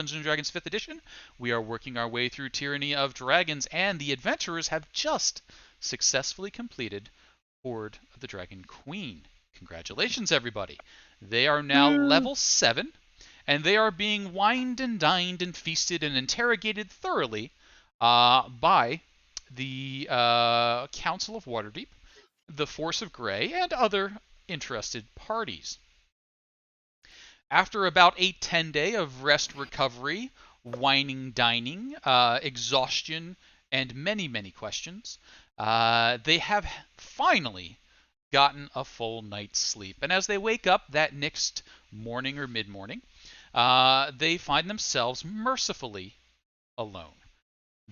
Dungeons & Dragons 5th edition. We are working our way through Tyranny of Dragons, and the adventurers have just successfully completed Horde of the Dragon Queen. Congratulations, everybody. They are now level 7, and they are being wined and dined and feasted and interrogated thoroughly by the Council of Waterdeep, the Force of Grey, and other interested parties. After about a 10-day of rest recovery, whining dining, exhaustion, and many, many questions, they have finally gotten a full night's sleep. And as they wake up that next morning or mid-morning, they find themselves mercifully alone.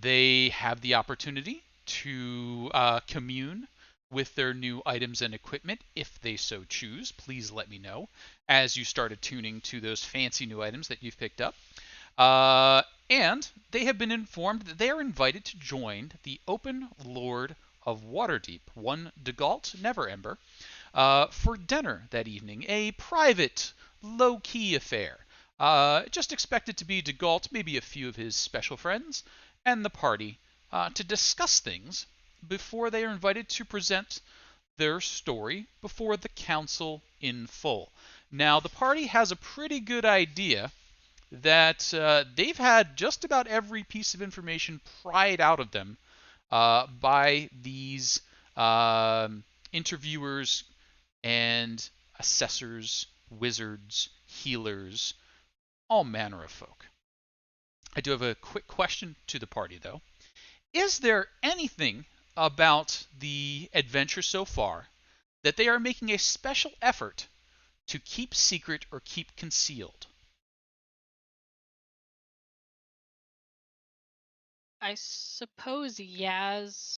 They have the opportunity to commune with their new items and equipment if they so choose. Please let me know as you start attuning to those fancy new items that you've picked up. And they have been informed that they are invited to join the Open Lord of Waterdeep, one DeGalt Neverember, for dinner that evening. A private, low-key affair. Just expect it to be DeGalt, maybe a few of his special friends, and the party to discuss things before they are invited to present their story before the council in full. Now, the party has a pretty good idea that they've had just about every piece of information pried out of them by these interviewers and assessors, wizards, healers, all manner of folk. I do have a quick question to the party, though. Is there anything about the adventure so far that they are making a special effort to keep secret or keep concealed? I suppose Yaz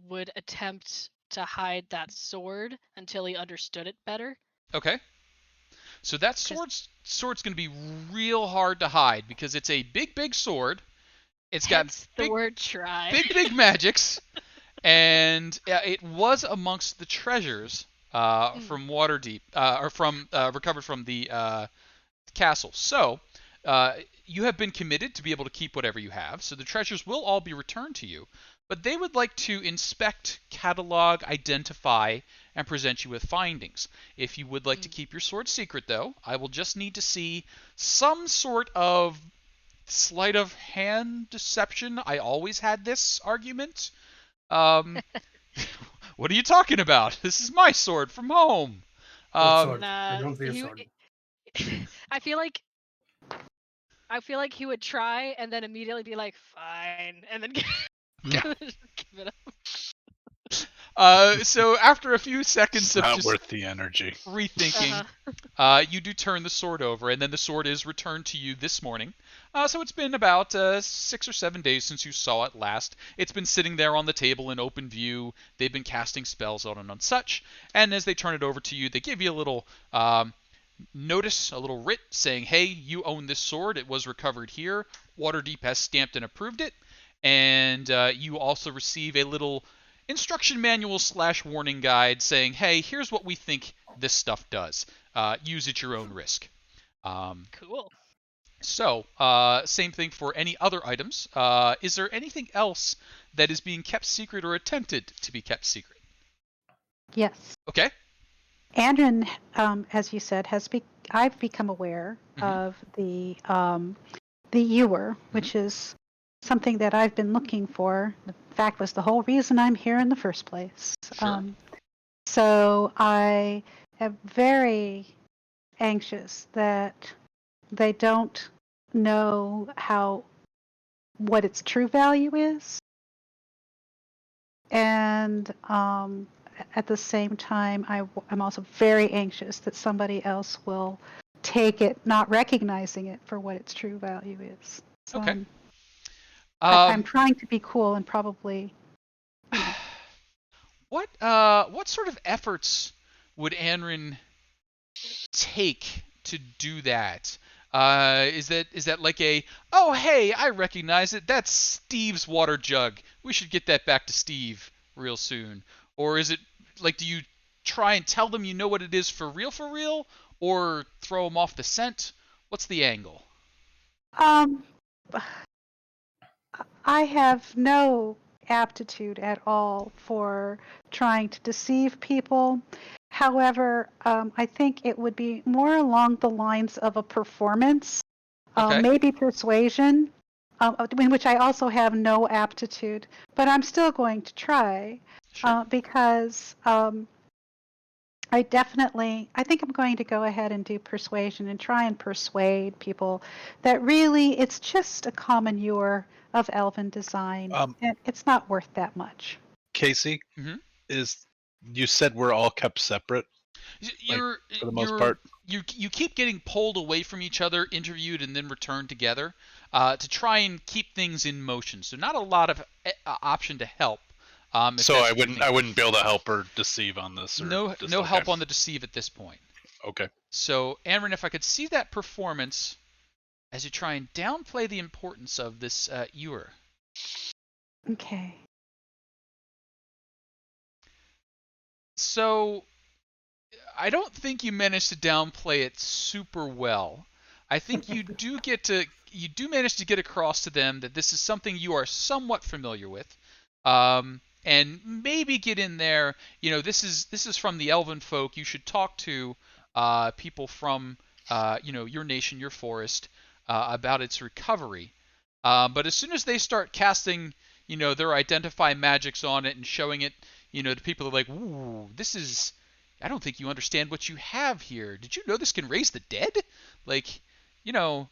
would attempt to hide that sword until he understood it better. Okay. So that sword's going to be real hard to hide because it's a big, big sword. It's got the word try. big magics, and it was amongst the treasures from Waterdeep, or from recovered from the castle. So you have been committed to be able to keep whatever you have. So the treasures will all be returned to you, but they would like to inspect, catalog, identify, and present you with findings. If you would like to keep your sword secret, though, I will just need to see some sort of sleight of hand deception. I always had this argument. What are you talking about? This is my sword from home. Sword? I don't see a sword. I feel like he would try and then immediately be like, "Fine," and then give it up. So after a few seconds of not just worth the energy rethinking, you do turn the sword over, and then the sword is returned to you this morning. So it's been about 6 or 7 days since you saw it last. It's been sitting there on the table in open view. They've been casting spells on it and such. And as they turn it over to you, they give you a little notice, a little writ saying, "Hey, you own this sword. It was recovered here. Waterdeep has stamped and approved it." And you also receive a little instruction manual / warning guide saying, "Hey, here's what we think this stuff does. Use at your own risk." Cool. So, same thing for any other items. Is there anything else that is being kept secret or attempted to be kept secret? Yes. Okay. Andrin, as you said, I've become aware of the ewer, which is something that I've been looking for. In fact, was the whole reason I'm here in the first place. Sure. So I am very anxious that they don't know what its true value is, and at the same time, I'm also very anxious that somebody else will take it, not recognizing it for what its true value is. So okay. I'm trying to be cool and probably. What sort of efforts would Anrin take to do that? Is that like oh hey, I recognize it, that's Steve's water jug, we should get that back to Steve real soon? Or is it like, do you try and tell them you know what it is for real, or throw them off the scent? What's the angle? Um, I have no aptitude at all for trying to deceive people. However, I think it would be more along the lines of a performance, Okay. maybe persuasion, in which I also have no aptitude. But I'm still going to try Sure. because I think I'm going to go ahead and do persuasion and try and persuade people that really it's just a common ewer of elven design, and it's not worth that much. Casey, you said we're all kept separate? You're for the most part. You keep getting pulled away from each other, interviewed, and then returned together to try and keep things in motion. So not a lot of option to help. So I wouldn't be able to help or deceive on this. No help on the deceive at this point. Okay. So Amron, if I could see that performance as you try and downplay the importance of this ewer. Okay. So I don't think you managed to downplay it super well. I think you do manage to get across to them that this is something you are somewhat familiar with, and maybe get in there. This is from the Elven folk. You should talk to people from your nation, your forest, about its recovery. But as soon as they start casting their identify magics on it and showing it to people, are like, ooh, this is. I don't think you understand what you have here. Did you know this can raise the dead? Like, were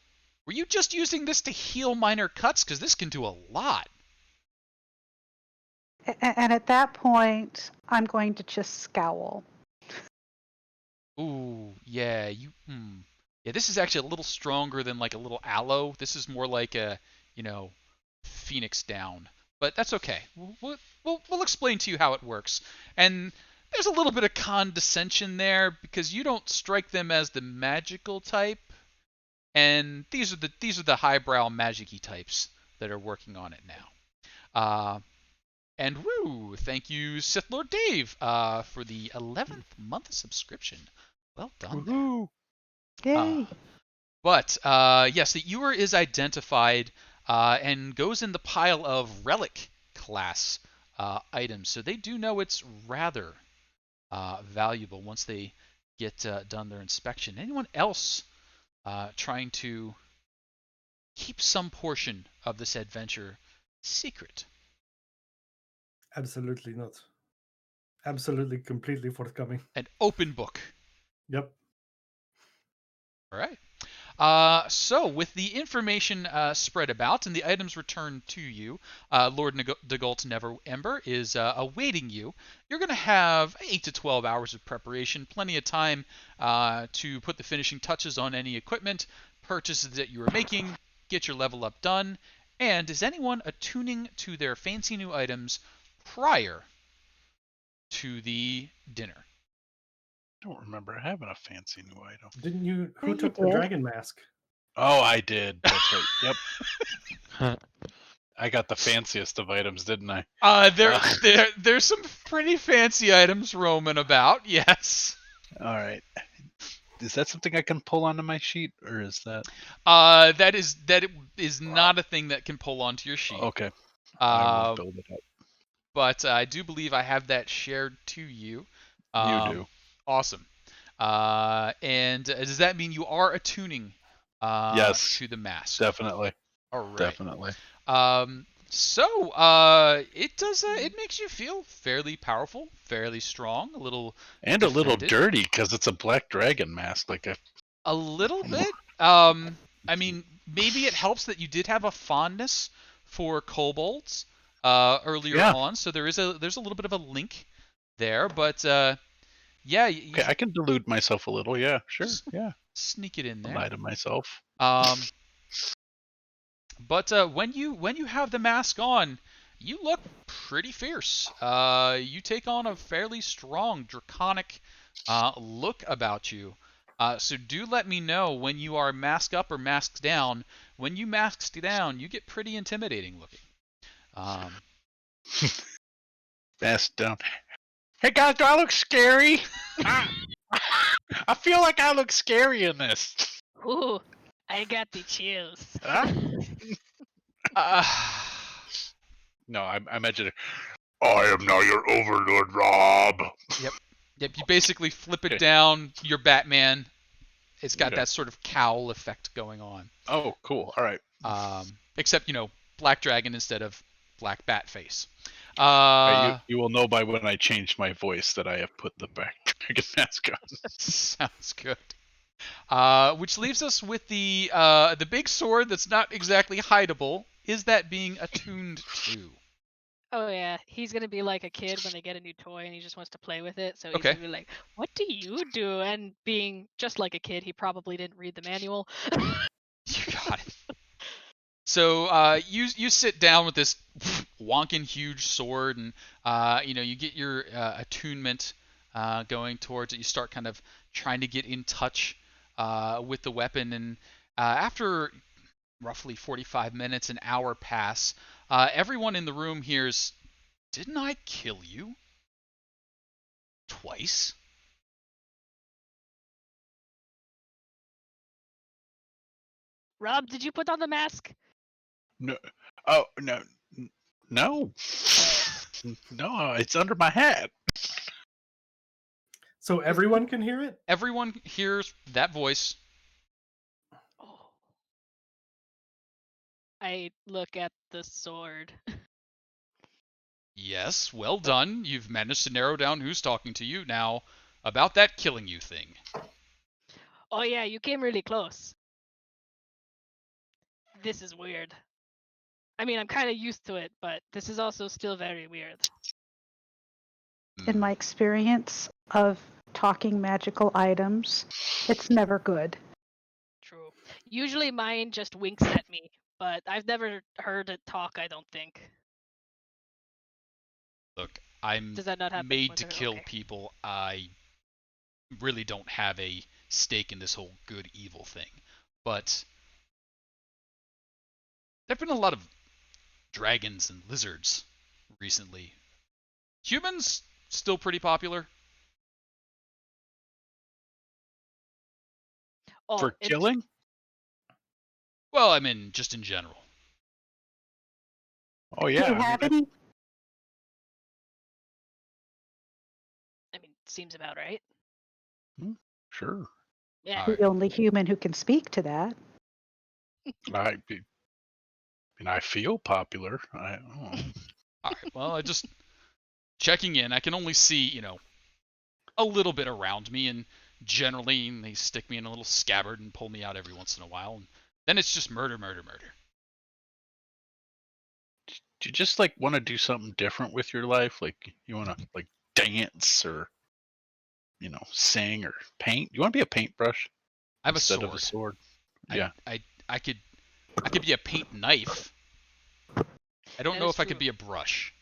you just using this to heal minor cuts? Because this can do a lot. And at that point, I'm going to just scowl. Ooh, yeah, yeah. This is actually a little stronger than like a little aloe. This is more like a, phoenix down. But that's okay. We'll explain to you how it works. And there's a little bit of condescension there because you don't strike them as the magical type, and these are the highbrow magic-y types that are working on it now. And woo, thank you, Sith Lord Dave, for the 11th month subscription. Well done. Woohoo! Yay! But yes, the ewer is identified and goes in the pile of relic class items, so they do know it's rather valuable once they get done their inspection. Anyone else trying to keep some portion of this adventure secret? Absolutely not. Absolutely, completely forthcoming. An open book. Yep. All right. So, with the information spread about and the items returned to you, Lord Dagult Neverember is awaiting you. You're going to have 8 to 12 hours of preparation, plenty of time to put the finishing touches on any equipment, purchases that you are making, get your level up done, and is anyone attuning to their fancy new items prior to the dinner? I don't remember having a fancy new item. Didn't you? Who You took the did. dragon mask? Oh, I did. That's right. Yep. I got the fanciest of items, didn't I? There's some pretty fancy items roaming about. Yes. All right. Is that something I can pull onto my sheet, or is that? That is not a thing that can pull onto your sheet. Okay. I will build it up. But I do believe I have that shared to you. You do. Awesome. And does that mean you are attuning yes, to the mask? Definitely. All right. Definitely. So it does. It makes you feel fairly powerful, fairly strong, a little dirty because it's a black dragon mask. A little bit. I mean, maybe it helps that you did have a fondness for kobolds earlier on, so there's a little bit of a link there. But yeah. Okay, I can delude myself a little. Yeah, sure. Yeah. Sneak it in there. Lie to myself. But when you have the mask on, you look pretty fierce. You take on a fairly strong draconic look about you. So do let me know when you are masked up or masked down. When you masked down, you get pretty intimidating looking. Masked down. Hey guys, do I look scary? I feel like I look scary in this. Ooh, I got the chills. Huh? Uh, No, I imagine it. I am now your overlord, Rob. yep. You basically flip it Okay. down. You're Batman. It's got Okay. that sort of cowl effect going on. Oh, cool. All right. Except Black Dragon instead of Black Bat face. You will know by when I change my voice that I have put the back dragon mask on. Sounds good. Which leaves us with the big sword that's not exactly hideable. Is that being attuned to? Oh yeah, he's gonna be like a kid when they get a new toy and he just wants to play with it. So he's Okay. gonna be like, "What do you do?" And being just like a kid, he probably didn't read the manual. You got it. So you sit down with this wonkin' huge sword, and you get your attunement going towards it. You start kind of trying to get in touch with the weapon, and after roughly 45 minutes, an hour pass, everyone in the room hears, "Didn't I kill you twice?" Rob, did you put on the mask? No. Oh no. No. No, it's under my hat. So everyone can hear it? Everyone hears that voice. Oh. I look at the sword. Yes, well done. You've managed to narrow down who's talking to you. Now, about that killing you thing. Oh yeah, you came really close. This is weird. I mean, I'm kind of used to it, but this is also still very weird. In my experience of talking magical items, it's never good. True. Usually mine just winks at me, but I've never heard it talk, I don't think. Look, I'm Does that not happen? made to Okay. kill people. I really don't have a stake in this whole good evil thing. But there've been a lot of dragons and lizards recently. Humans still pretty popular. Oh, For killing? Well, I mean, just in general. Oh Do yeah. you I have mean, any? I mean, seems about right. sure. Yeah. All The right. only human who can speak to that. I feel popular. I All right. Well, I just checking in. I can only see, a little bit around me, and generally they stick me in a little scabbard and pull me out every once in a while, and then it's just murder, murder, murder. Do you just like want to do something different with your life? Like you want to like dance or sing or paint? You want to be a paintbrush I have a instead sword. of a sword? I, Yeah. I could be a paint knife. I don't That know is if I could true. be a brush.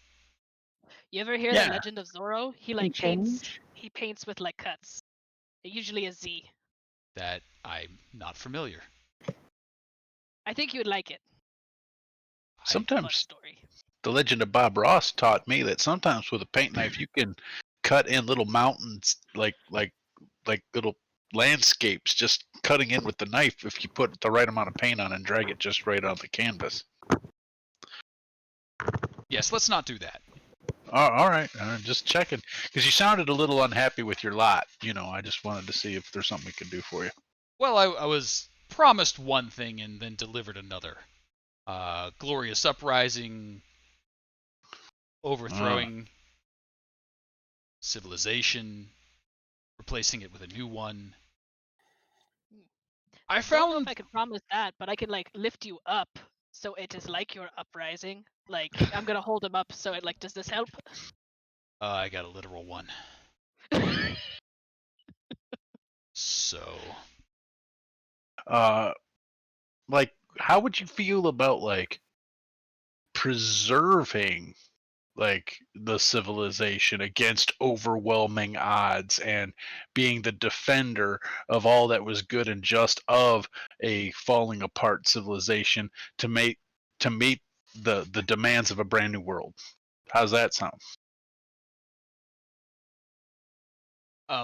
You ever hear Yeah. the Legend of Zorro? He Can paints. change. He paints with like cuts. Usually a Z. That I'm not familiar. I think you would like it. Fun Sometimes story. the Legend of Bob Ross taught me that sometimes with a paint knife you can cut in little mountains, like little landscapes, just cutting in with the knife if you put the right amount of paint on and drag it just right on the canvas. Yes, let's not do that. Oh, all right, just checking because you sounded a little unhappy with your lot. I just wanted to see if there's something we could do for you. Well, I was promised one thing and then delivered another. Glorious uprising, overthrowing civilization, replacing it with a new one. I Don't know if found I can promise that, but I can like lift you up so it is like your uprising. Like I'm gonna hold him up so it like, does this help? I got a literal one. So, Like, how would you feel about like preserving like the civilization against overwhelming odds and being the defender of all that was good and just of a falling apart civilization to meet the demands of a brand new world? How's that sound?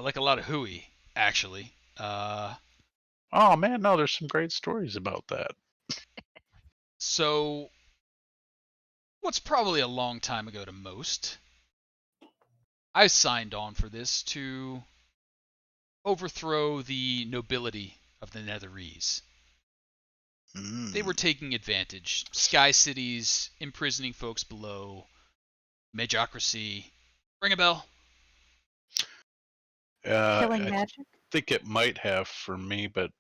like a lot of hooey. actually. Oh man, no, there's some great stories about that. So, what's probably a long time ago to most, I signed on for this to overthrow the nobility of the Netherese. They were taking advantage. Sky cities, imprisoning folks below, medjocracy. Ring a bell? Killing I magic? think it might have for me, but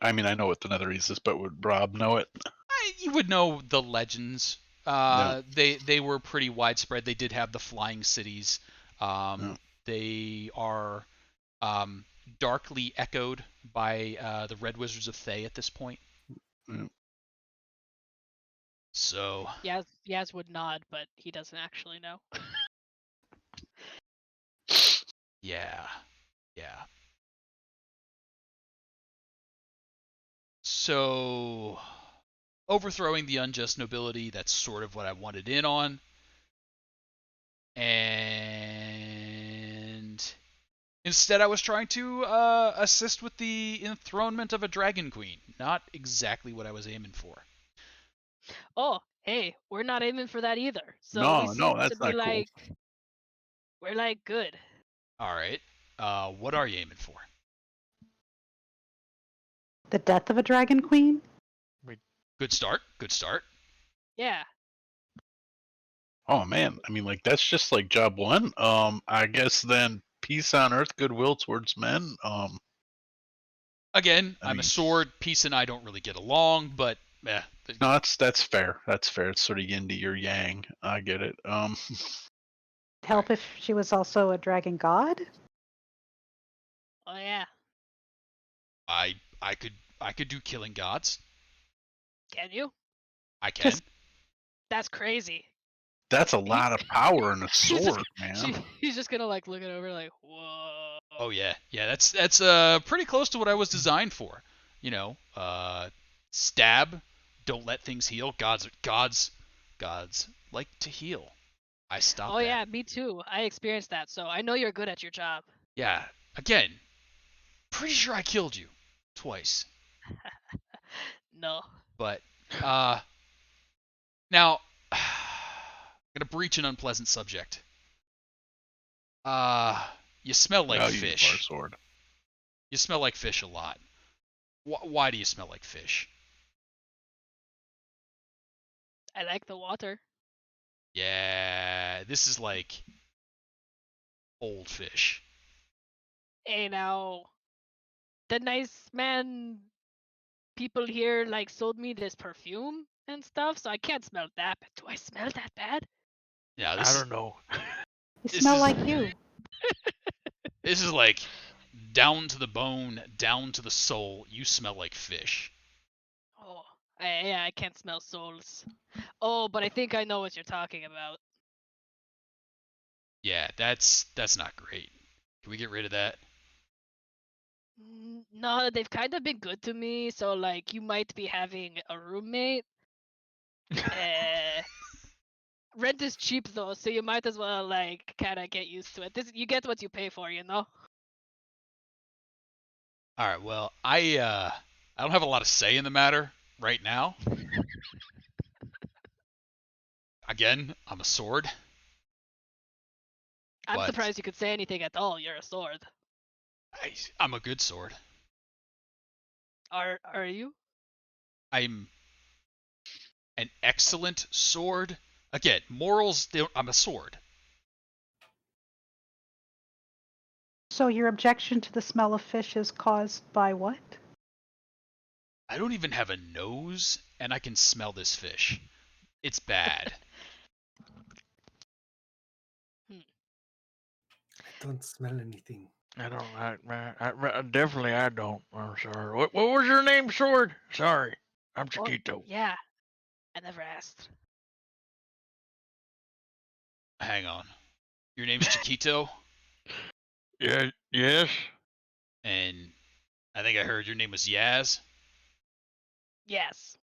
I mean, I know what the Netherese is, but would Rob know it? You would know the legends. No. They were pretty widespread. They did have the flying cities. No. They are um, darkly echoed by the Red Wizards of Thay at this point. No. So Yaz would nod, but he doesn't actually know. yeah. So overthrowing the unjust nobility, that's sort of what I wanted in on. And instead, I was trying to assist with the enthronement of a dragon queen. Not exactly what I was aiming for. Oh, hey, we're not aiming for that either. So we No, seem to that's be not cool. like, we're like good. All right. What are you aiming for? The death of a dragon queen? Good start. Yeah. Oh man, I mean, like that's just like job one. I guess then peace on earth, goodwill towards men. Again, I I'm a mean, sword. Peace and I don't really get along, but no, that's fair. That's fair. It's sort of yin to your yang. I get it. Help if she was also a dragon god? Oh yeah. I could do killing gods. Can you? I can. Just That's crazy. That's a He- lot of power in a He's just, sword, man. he's just gonna like look it over like, whoa. Oh yeah. That's pretty close to what I was designed for. You know, stab. Don't let things heal. Gods like to heal. I Oh stopped that. yeah, me too. I experienced that, so I know you're good at your job. Yeah. Again, pretty sure I killed you twice. No. But now I'm gonna breach an unpleasant subject. You smell like I'll use our fish. sword. You smell like fish a lot. Why do you smell like fish? I like the water. Yeah, this is like old fish. Hey now, the nice man people here like sold me this perfume and stuff, so I can't smell that. But do I smell that bad? Yeah, I don't know. you This smell is- like you. this is like down to the bone, down to the soul. You smell like fish. Oh, yeah, I can't smell souls. Oh, but I think I know what you're talking about. Yeah, that's not great. Can we get rid of that? No, they've kind of been good to me, so like you might be having a roommate. Rent is cheap though, so you might as well like kind of get used to it. You get what you pay for, you know. All right. Well, I don't have a lot of say in the matter right now. Again, I'm a sword. I'm But surprised you could say anything at all. You're a sword. I'm a good sword. Are you? I'm an excellent sword. Again, morals. I'm a sword. So your objection to the smell of fish is caused by what? I don't even have a nose, and I can smell this fish. It's bad. I don't smell anything. I don't. Definitely I don't. I'm sorry. What was your name, Sword? Sorry, I'm Oh, Chiquito. yeah. I never asked. Hang on. Your name's Chiquito, Yeah. Yes. and I think I heard your name was Yaz. Yes.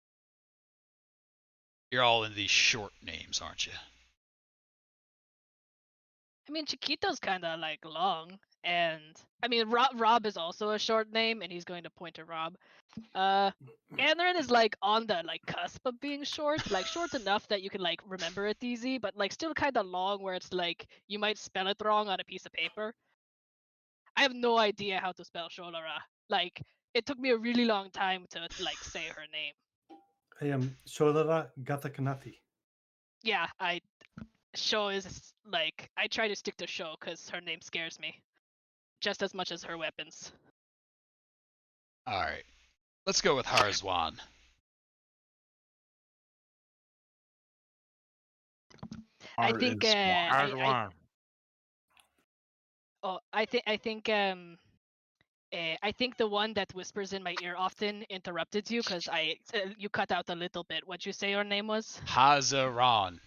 You're all in these short names, aren't you? I mean, Chiquito's kind of like long, And I mean, Rob is also a short name, and he's going to point to Rob. Anarin is like on the like cusp of being short, like short enough that you can like remember it easy, but like still kind of long where it's like you might spell it wrong on a piece of paper. I have no idea how to spell Sholara. Like it took me a really long time to like say her name. I am Shodara Gatakanati. Yeah, Sho is like I try to stick to Sho because her name scares me just as much as her weapons. All right. Let's go with Harzwan. I think How's the wine? I think the one that whispers in my ear often interrupted you because you cut out a little bit. What'd you say your name was? Hazaron.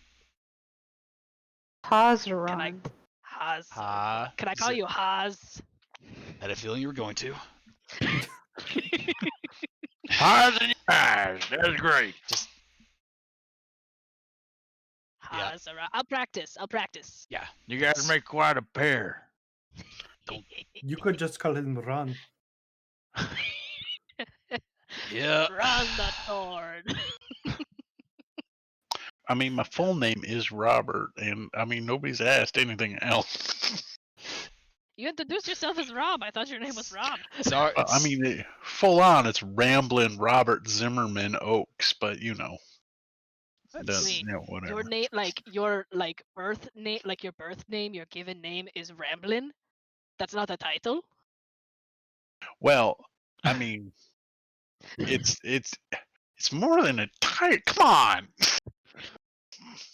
Hazaron. Haz. Ha. Can I call you Haz? Had a feeling you were going to. Eyes in your eyes. That's great. Just Yeah. Haz. I'll practice. yeah. You guys make quite a pair. Don't- You could just call him Ron. Yeah. Run the sword. I mean, my full name is Robert, and I mean nobody's asked anything else. You introduced yourself as Rob. I thought your name was Rob. Sorry. I mean, full on, it's Ramblin' Robert Zimmerman Oaks, but you know, Wait, whatever. your name, like your birth name, like your birth name, your given name is Ramblin. That's not a title. Well, I mean, it's more than a title. Come on,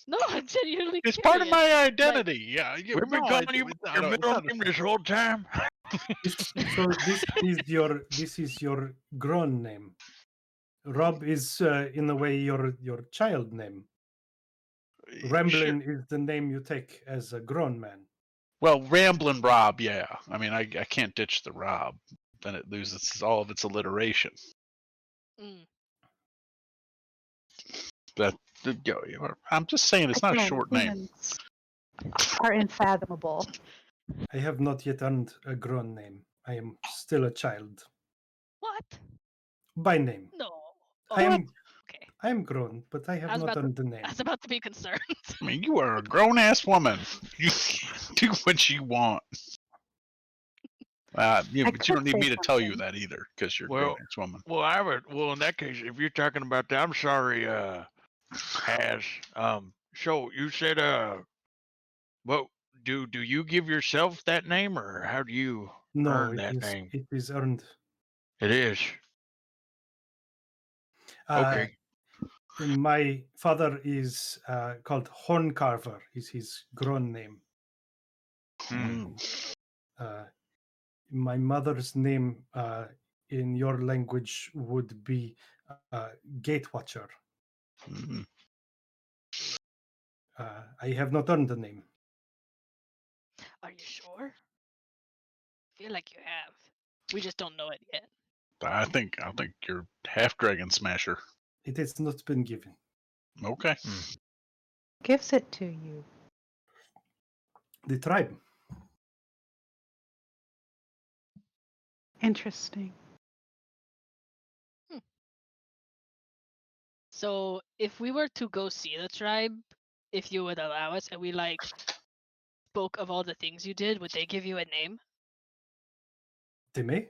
No, I'm genuinely it's curious. part of my identity. Yeah, We've been calling you your middle name this whole time. So this is your grown name. Rob is in a way your child name. Ramblin is the name you take as a grown man. Well, Ramblin' Rob, yeah. I mean, I can't ditch the Rob. Then it loses all of its alliteration. Mm. But I'm just saying, it's not a Again, short name. humans are unfathomable. I have not yet earned a grown name. I am still a child What? by name. No. I am Okay. I am grown, but I I have was not about earned the name. I was about to be concerned. I mean, you are a grown ass woman. You can do what you want. But you could don't need say me to tell you something. that either, because you're a Well- grown ass woman. Well, well, in that case, if you're talking about that, I'm sorry, Has. So you said, what do you give yourself that name, or how do you No, earn that name? it is earned. It is. Okay. My father is called Horncarver. Is his grown name. Hmm. My mother's name in your language would be Gatewatcher. Mm. I have not earned the name. Are you sure? Feel like you have. We just don't know it yet. I think you're half dragon smasher. It has not been given. Okay. Gives it to you. The tribe. Interesting. So if we were to go see the tribe, if you would allow us, and we like spoke of all the things you did, would they give you a name? They may.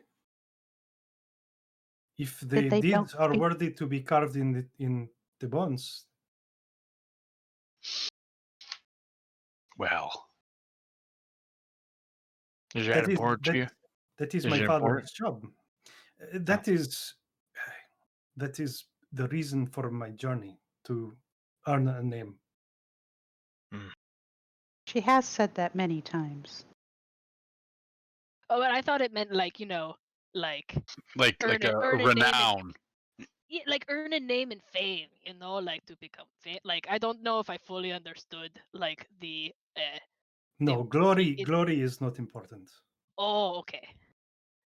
If the they don't deeds are think- worthy to be carved in the bones, Well, Is that that is important to you? that is Is my it father's job. That is the reason for my journey, to earn a name. She has said that many times. Oh, but I thought it meant like like like Earn like it- a earn a name and- renown. yeah, like earn a name and fame, like to become like I don't know if I fully understood like the No, It- glory is not important. oh, okay.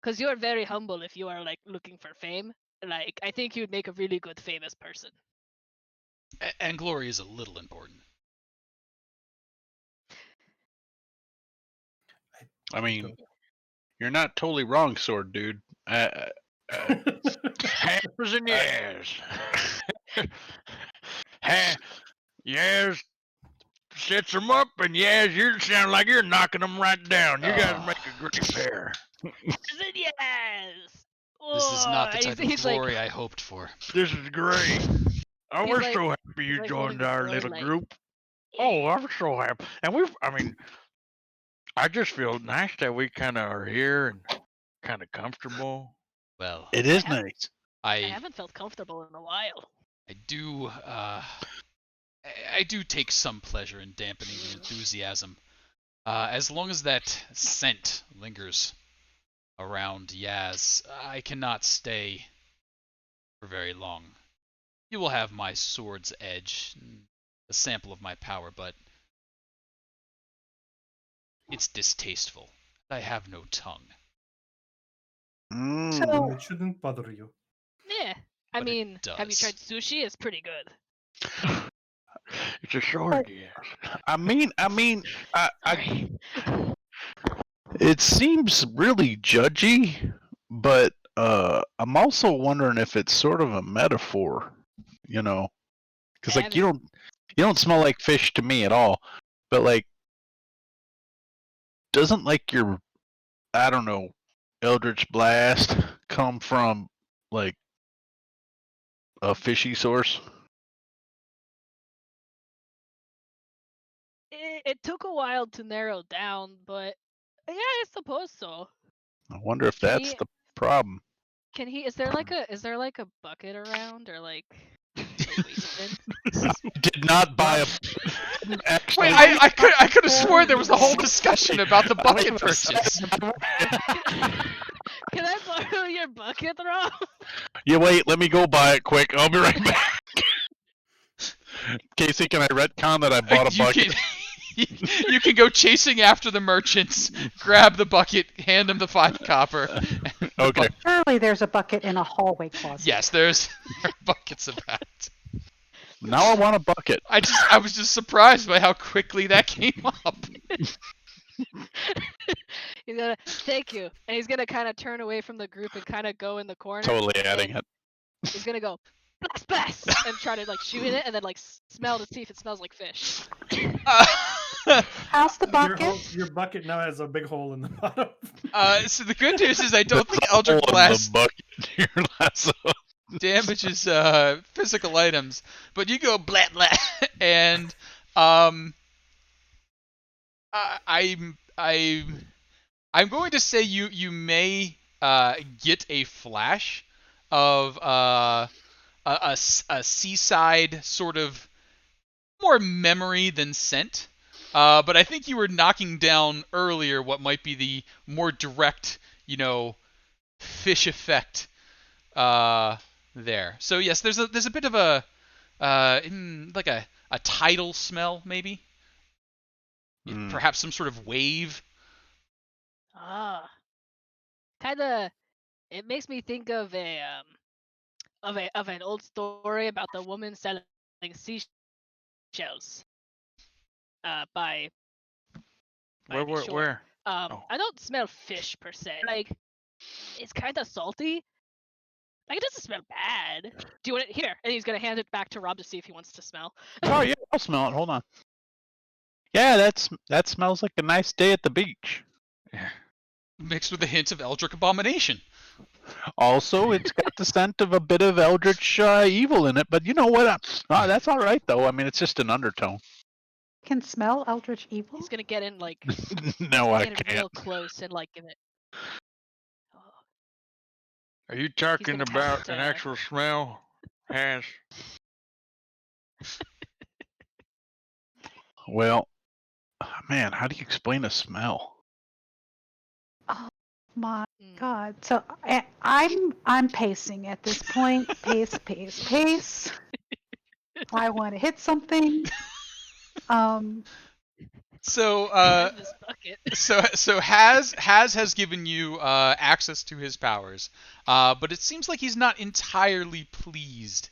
Because you're very humble if you are like looking for fame. Like I think you'd make a really good famous person. And glory is a little important. I mean, You're not totally wrong, sword dude. Hammers and yes. Yes sets them up, and yes, you sound like you're knocking them right down. You guys make a great pair. Yes. This is not the And type of he's like, glory I hoped for. This is great. Oh, He's we're like- so happy you like holding joined the our sword, little like, group. Oh, I'm so happy. And I just feel nice that we kind of are here and kind of comfortable. Well, It is I have- nice. I I haven't felt comfortable in a while. I do take some pleasure in dampening the enthusiasm. As long as that scent lingers around Yaz, I cannot stay for very long. You will have my sword's edge, a sample of my power, but it's distasteful. I have no tongue. Mm. So- It shouldn't bother you. Yeah. I But it mean, have you does. tried sushi? It's pretty good. It's a sword, yes. I mean, I, Sorry. it seems really judgy, but I'm also wondering if it's sort of a metaphor, you know, because like Damn you don't smell like fish to me at all, but like doesn't like your I don't know Eldritch Blast come from like a fishy source? It took a while to narrow down, but yeah, I suppose so. I wonder if Can that's he- the problem. Can he? Is there like a bucket around or like a waste bin? Did not buy a. Wait, I could have sworn there was a whole discussion about the bucket purchase. Can I borrow your bucket, Rob? Yeah, wait, let me go buy it quick. I'll be right back. Casey, can I retcon that I bought a You bucket? can, you can go chasing after the merchants, grab the bucket, hand them the 5 copper. and the Okay. Surely there's a bucket in a hallway closet. Yes, there are buckets about. Now I want a bucket. I was just surprised by how quickly that came up. He's gonna thank you, and he's gonna kind of turn away from the group and kind of go in the corner. Totally adding it. He's gonna go blast, blast, and try to like shoot it, and then like smell to see if it smells like fish. How's the bucket? Your bucket now has a big hole in the bottom. So the good news is I don't think There's a hole Eldritch in Blast the bucket here, Lasso. damages physical items, but you go blah blah, and I'm going to say you may get a flash of a seaside sort of more memory than scent. But I think you were knocking down earlier what might be the more direct, fish effect there. So yes, there's a bit of a like a tidal smell maybe. Mm. Perhaps some sort of wave. Kind of. It makes me think of an old story about the woman selling seashells. By the shore. Where? I don't smell fish per se. Like, it's kind of salty. Like, it doesn't smell bad. Do you want it here? And he's gonna hand it back to Rob to see if he wants to smell. Oh yeah, I'll smell it. Hold on. Yeah, that smells like a nice day at the beach. Mixed with a hint of Eldritch Abomination. Also, it's got the scent of a bit of eldritch evil in it, but you know what? That's all right though. I mean, it's just an undertone. Can smell Eldritch Evil? He's gonna get in like No, I get it real can't. close and like give it. Oh, Are you talking gonna tap about it, an actual smell? Has Well, man, how do you explain a smell? Oh my mm. God! So I'm pacing at this point. Pace, pace, pace. I want to hit something. So Grab this bucket. so has given you access to his powers, but it seems like he's not entirely pleased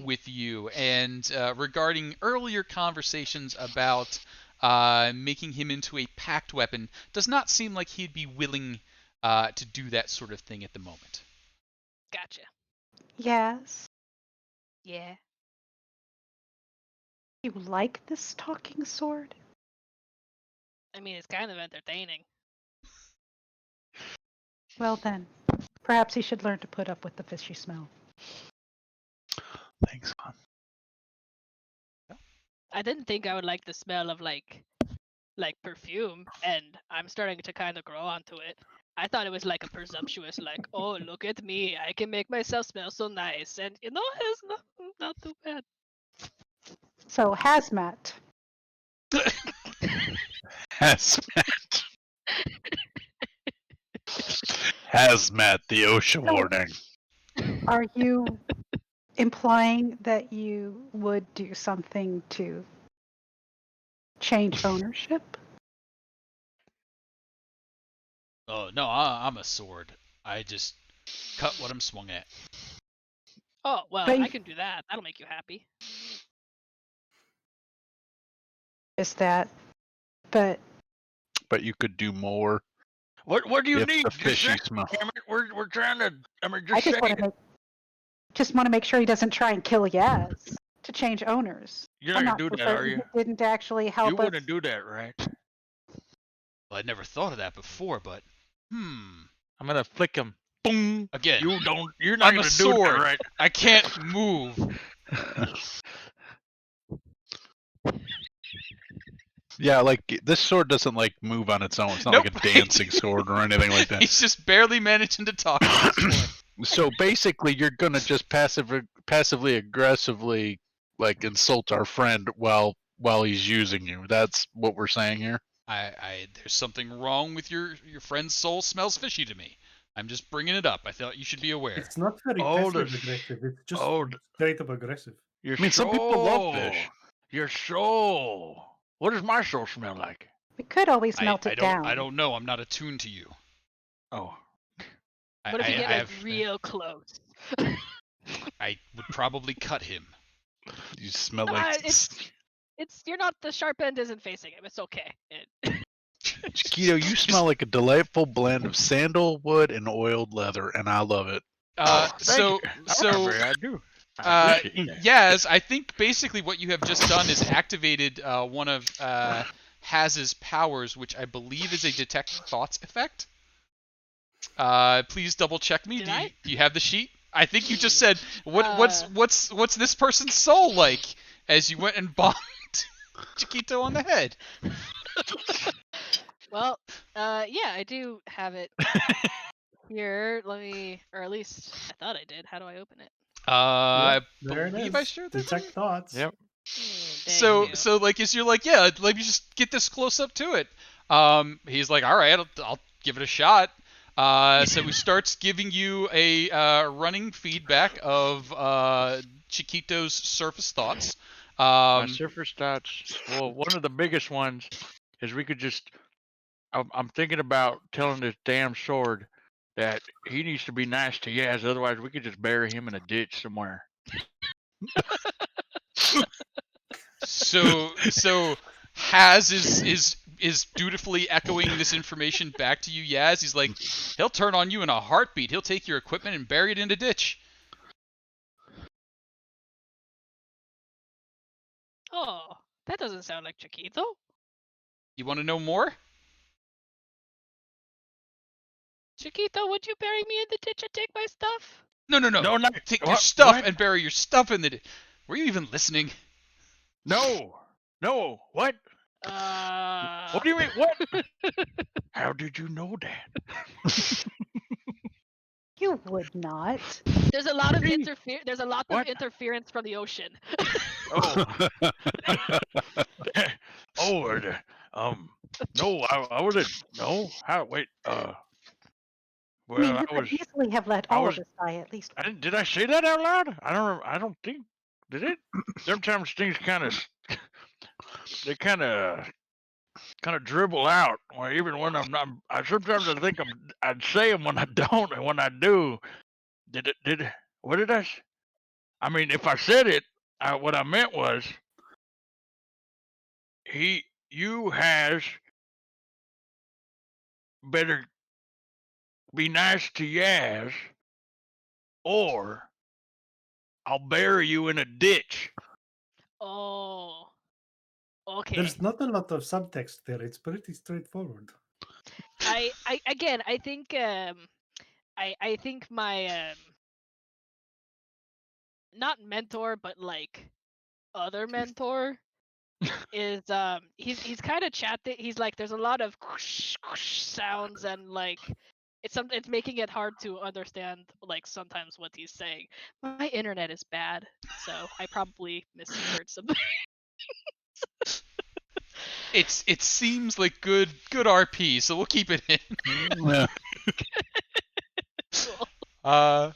with you. And regarding earlier conversations about making him into a packed weapon does not seem like he'd be willing to do that sort of thing at the moment. Gotcha. Yes. Yeah. You like this talking sword? I mean, it's kind of entertaining. Well then, perhaps he should learn to put up with the fishy smell. Thanks, Con. I didn't think I would like the smell of like perfume, and I'm starting to kind of grow onto it. I thought it was like a presumptuous, like, oh, look at me, I can make myself smell so nice, and it's not too bad. So, hazmat. Hazmat. Hazmat, the OSHA warning. Are you implying that you would do something to change ownership? Oh no, I'm a sword. I just cut what I'm swung at. Oh well, But I can do that. That'll make you happy. is that, but But you could do more What do you if need? the Just fishy say, smell. damn it, we're trying to. I mean, I just say just want to make sure he doesn't try and kill Yaz to change owners. you're I'm not not gonna do so that, are certain you? he didn't actually help You us. wouldn't do that, right? Well, I'd never thought of that before, but I'm gonna flick him. Boom. again, You're not I'm a gonna do that, sword. right? I can't move. Yeah, like this sword doesn't like move on its own. It's not Nope. like a dancing sword or anything like that. He's just barely managing to talk at this point. So basically, you're gonna just passively aggressively like insult our friend while he's using you. That's what we're saying here. There's something wrong with your friend's soul. Smells fishy to me. I'm just bringing it up. I thought you should be aware. It's not very Oh, passive the- aggressive. It's just oh, straight up aggressive. Your I mean, some people love fish. Your soul. What does my soul smell like? We could always melt I it don't down. I don't know. I'm not attuned to you. Oh, What if you get I like have, real close? I would probably cut him. You smell like It's you're not, the sharp end isn't facing him. It's okay. Chiquito. You smell like a delightful blend of sandalwood and oiled leather, and I love it. So I do. I appreciate that. yes, I think basically what you have just done is activated one of Haz's powers, which I believe is a detect thoughts effect. Please double check me. Do you have the sheet? I think you just said what's this person's soul like as you went and bombed Chiquito on the head. Well, yeah, I do have it here. Let me, or at least I thought I did. How do I open it? I There it believe is. I shared that. Detect thoughts. Yep. Thank So you. like as you're like, yeah, let me just get this close up to it. He's like, all right, I'll give it a shot. So he starts giving you a running feedback of Chiquito's surface thoughts. My surface thoughts. Well, one of the biggest ones is we could just. I'm thinking about telling this damn sword that he needs to be nice to Yaz. Otherwise, we could just bury him in a ditch somewhere. So Haz is dutifully echoing this information back to you, Yaz. He's like, he'll turn on you in a heartbeat. He'll take your equipment and bury it in a ditch. Oh, that doesn't sound like Chiquito. You want to know more? Chiquito, would you bury me in the ditch and take my stuff? No. No, not Take your what? stuff What? and bury your stuff in the ditch. Were you even listening? No. What? What do you mean? What? How did you know that? You would not. There's a lot of Gee. There's a lot What? of interference from the ocean. Oh. No, I wasn't. No, how? Wait. I Well, mean, you I could was. easily have let I all was- of us die at least. Did I say that out loud? I don't think. Did it? Sometimes things they kind of dribble out. Or even when I'm not. Sometimes I think I'd say them when I don't, and when I do, what did I? I mean, if I said it, what I meant was you has better be nice to Yaz, or I'll bury you in a ditch. Oh. Okay. There's not a lot of subtext there. It's pretty straightforward. I again, I think I think my not mentor but like other mentor is he's kind of chatty. He's like there's a lot of sounds and like it's making it hard to understand like sometimes what he's saying. My internet is bad, so I probably misheard something. It seems like good RP, so we'll keep it in. Yeah. Cool.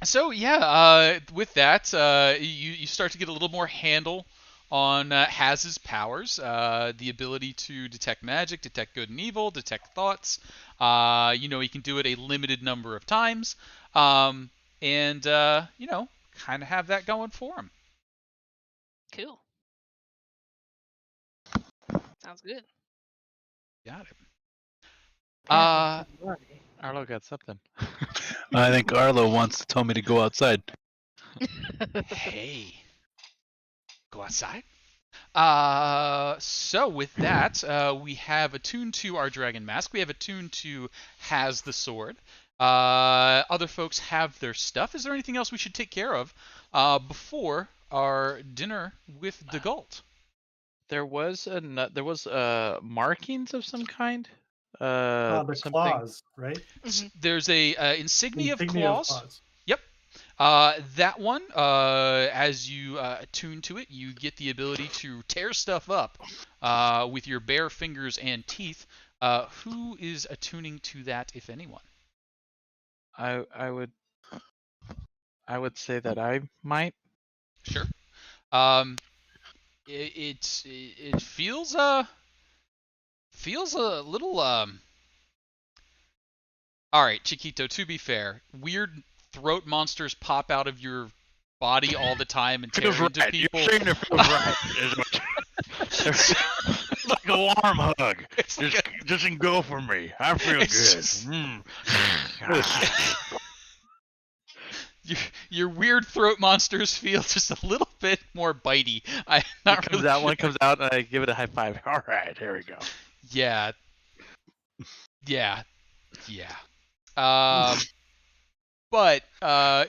So with that, you start to get a little more handle on Haz's powers, the ability to detect magic, detect good and evil, detect thoughts. He can do it a limited number of times, and kind of have that going for him. Cool. Sounds good. Got it. Apparently. Arlo got something. I think Arlo wants to tell me to go outside. Hey, go outside. So with that, we have attuned to our dragon mask. We have attuned to Has the sword. Other folks have their stuff. Is there anything else we should take care of before our dinner with Degult? There was markings of some kind. The Something. claws, right? There's a insignia of Insignia of claws. claws. Yep. That one, as you attune to it, you get the ability to tear stuff up with your bare fingers and teeth. Who is attuning to that, if anyone? I would say that I might. Sure. It feels a little All right, Chiquito. To be fair, weird throat monsters pop out of your body all the time and tear Feels into right. people. You're saying it feels right. It's like a warm hug. It's like Just engulf me. I feel It's good. just- Mm. your weird throat monsters feel just a little bit more bitey. I'm not Comes really out, sure. one comes out, and I give it a high five. All right, here we go. Yeah. But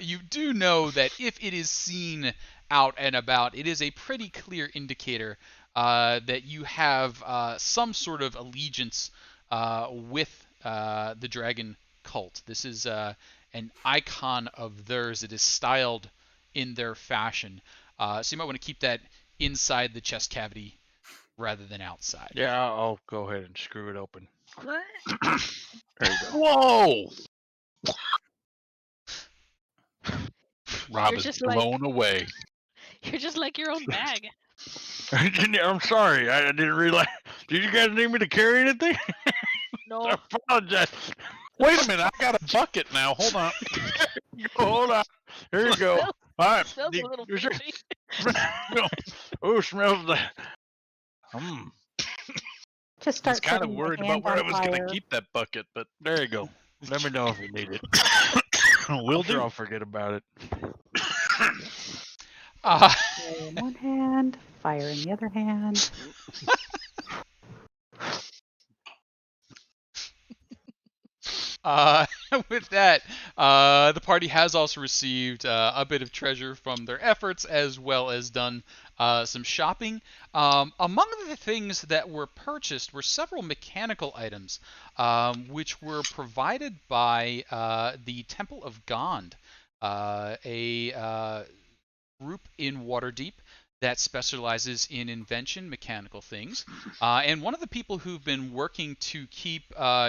you do know that if it is seen out and about, it is a pretty clear indicator that you have some sort of allegiance with the dragon cult. This is an icon of theirs. It is styled in their fashion. So you might want to keep that inside the chest cavity rather than outside. Yeah, I'll go ahead and screw it open. There you go. Whoa! Rob You're is just like- blown away. You're just like your own bag. I'm sorry. I didn't realize. Did you guys need me to carry anything? I No. apologize. Wait a minute, I got a bucket now. Hold on. Hold on. Here you go. All right. Smells a little Is there- fishy. Oh, smells like. Just I start was kind of setting my worried about hand where I on was going fire. to keep that bucket, but There you go. Let me know if you need it. we'll I'm sure do. I'll forget about it. Uh, Fire in one hand, fire in the other hand. with that, the party has also received a bit of treasure from their efforts, as well as done some shopping. Among the things that were purchased were several mechanical items, which were provided by the Temple of Gond, a group in Waterdeep that specializes in invention, mechanical things. And one of the people who've been working to keep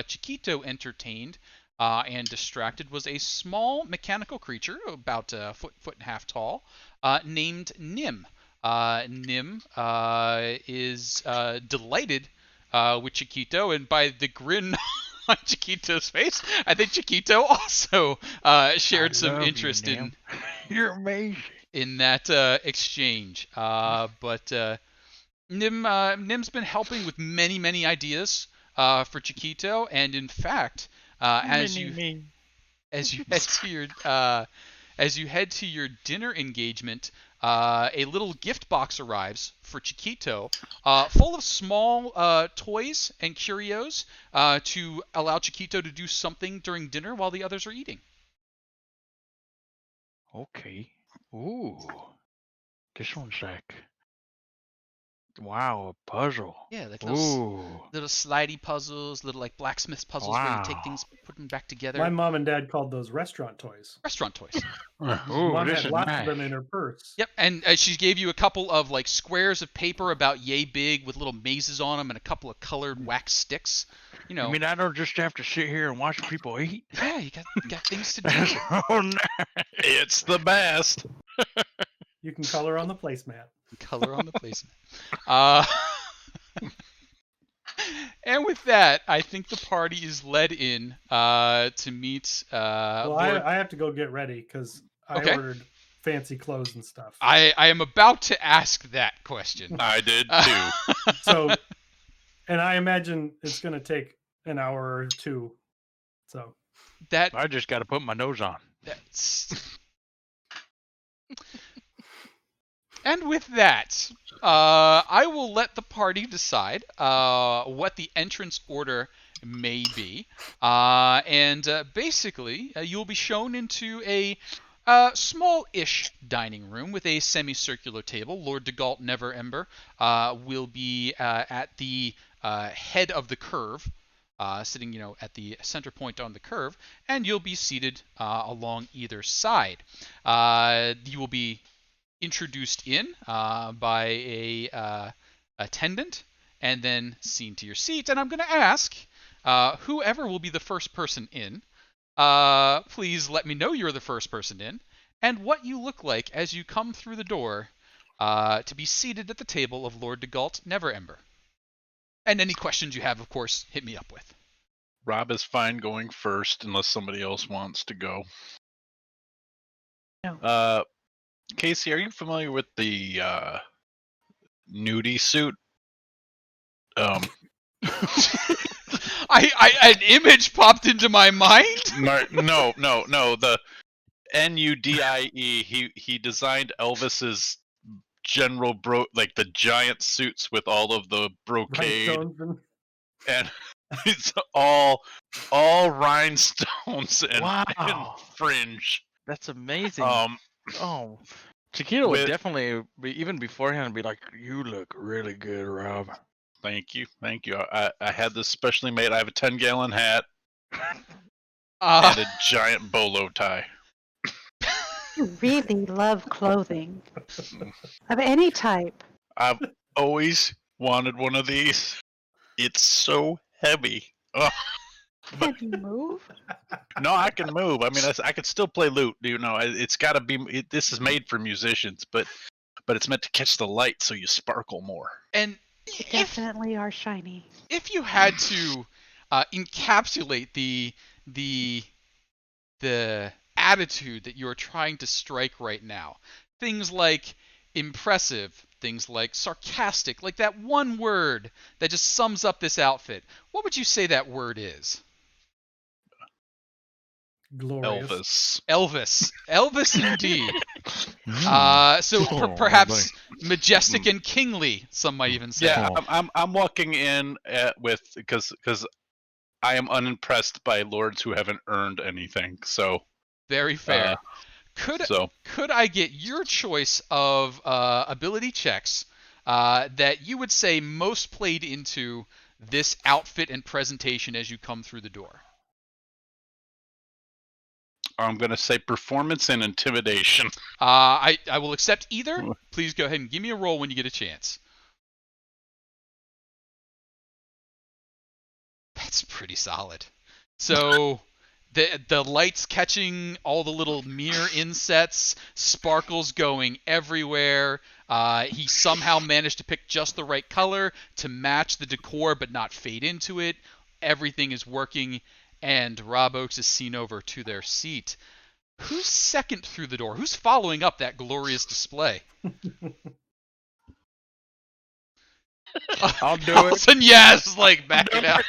Chiquito entertained and distracted was a small mechanical creature, about a foot and a half tall, named Nim. Nim is delighted with Chiquito, and by the grin on Chiquito's face, I think Chiquito also shared I some love you, interest Nim. You're amazing. in that exchange. But Nim's been helping with many ideas for Chiquito, and in fact, as you Me. as you head to your as you head to your dinner engagement, a little gift box arrives for Chiquito, full of small toys and curios to allow Chiquito to do something during dinner while the others are eating. Okay. Ooh. This one's like, wow, a puzzle. Yeah, like Ooh. little slidey puzzles, little like blacksmith puzzles where you take Wow. things, put them back together. My mom and dad called those restaurant toys. Restaurant toys. Ooh, Mom this had is lots nice. of them in her purse. Yep, and she gave you a couple of like squares of paper about yay big with little mazes on them and a couple of colored wax sticks. You know, I mean, I don't just have to sit here and watch people eat. yeah, you got things to do. That's so nice. It's the best. You can color on the placemat. Color on the placement. Uh, and with that, I think the party is led in to meet. Well, Lord... I have to go get ready because I Okay. ordered fancy clothes and stuff. I am about to ask that question. I did too. So, and I imagine it's going to take an hour or two. So, that I just got to put my nose on. that's. And with that, I will let the party decide what the entrance order may be. And basically, you'll be shown into a small-ish dining room with a semicircular table. Lord DeGalt Never Ember will be at the head of the curve, sitting, at the center point on the curve, and you'll be seated along either side. You will be introduced in by a attendant and then seen to your seat. And I'm going to ask whoever will be the first person in, please let me know you're the first person in and what you look like as you come through the door to be seated at the table of Lord DeGalt Never Ember. And any questions you have, of course, hit me up with. Rob is fine going first unless somebody else wants to go. No. Casey, are you familiar with the nudie suit? An image popped into my mind. No. The NUDIE. He designed Elvis's general like the giant suits with all of the brocade rhinestones and and it's all rhinestones and Wow. fringe. That's amazing. Oh, Chiquito would with- definitely be, even beforehand, be like, you look really good, Rob. Thank you. I had this specially made. I have a 10-gallon hat and a giant bolo tie. You really love clothing of any type. I've always wanted one of these. It's so heavy. Ugh. Can you move? No, I can move. I mean, I can still play lute. It's got to be. This is made for musicians, but it's meant to catch the light so you sparkle more. And You definitely are shiny. if you had to encapsulate the attitude that you're trying to strike right now, things like impressive, things like sarcastic, like that one word that just sums up this outfit, what would you say that word is? glorious. Elvis indeed. So Oh, perhaps majestic and kingly, some might even say. Yeah, I'm walking in with because I am unimpressed by lords who haven't earned anything. So Very fair. Could I get your choice of ability checks that you would say most played into this outfit and presentation as you come through the door? I'm gonna say performance and intimidation. I will accept either. Please go ahead and give me a roll when you get a chance. That's pretty solid. So the lights catching all the little mirror insets, sparkles going everywhere. He somehow managed to pick just the right color to match the decor but not fade into it. Everything is working, and Rob Oakes is seen over to their seat. Who's second through the door? Who's following up that glorious display? I'll do All of a it. sudden, yes, like backing out.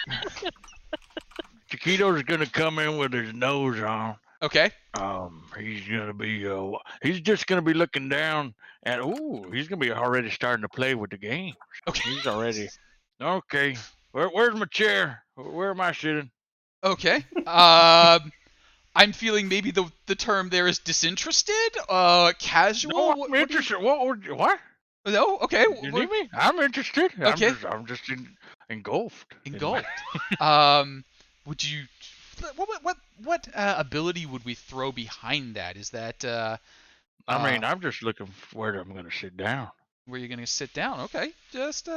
Chiquito's gonna come in with his nose on. Okay. He's gonna be he's just gonna be looking down and he's gonna be already starting to play with the game. Okay. He's already okay. Where's my chair? Where am I sitting? Okay. I'm feeling maybe the term there is disinterested, casual. No, I'm What do you- interested. What? No. Okay. You need me? I'm interested. Okay. I'm just engulfed. in Engulfed. Would you? What ability would we throw behind that? Is that I mean, I'm just looking for where I'm gonna sit down. where you're gonna sit down? Okay. Just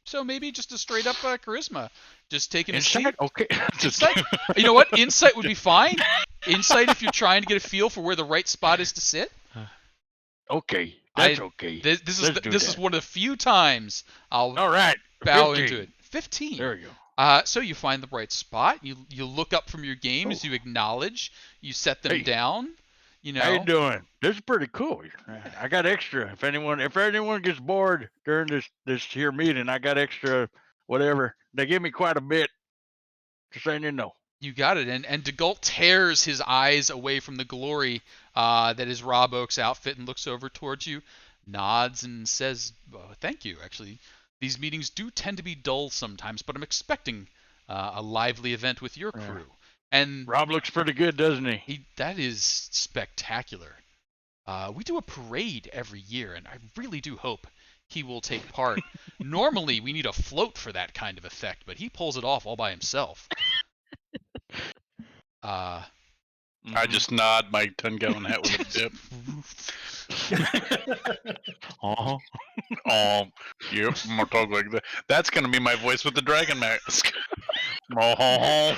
so maybe just a straight up charisma. Just taking a seat. Inside? Okay. Just Insight? You know what? Insight would be fine. Insight if you're trying to get a feel for where the right spot is to sit. okay. That's I- okay. This is Let's do this is that. one of the few times I'll All right. bow 15. into it. 15. There you go. So you find the right spot. You look up from your game as you acknowledge. You set them Hey. down. You know. How you doing? This is pretty cool. I got extra. If anyone gets bored during this here meeting, I got extra whatever. They give me quite a bit. Just saying you know. You got it. And DeGault tears his eyes away from the glory that is Rob Oak's outfit and looks over towards you, nods and says, "Thank you. Actually, these meetings do tend to be dull sometimes, but I'm expecting a lively event with your Yeah. crew." And Rob looks pretty good, doesn't he? that is spectacular. We do a parade every year, and I really do hope he will take part. Normally, we need a float for that kind of effect, but he pulls it off all by himself. I Mhm. just nod my 10-gallon hat with a dip. Uh-huh. Yep, I'm gonna talk like that. That's gonna be my voice with the dragon mask. Uh-huh.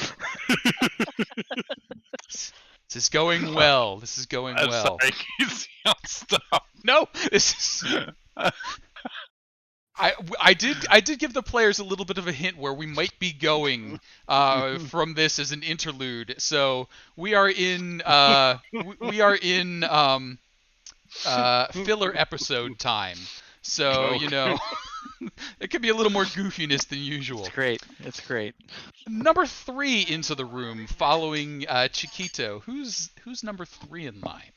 This is going well. This is going I'm well. sorry. I'll stop. No, this is. I did give the players a little bit of a hint where we might be going from this as an interlude. So we are in filler episode time. So you know, it could be a little more goofiness than usual. It's great. It's great. Number 3 into the room, following Chiquito. Who's number 3 in line?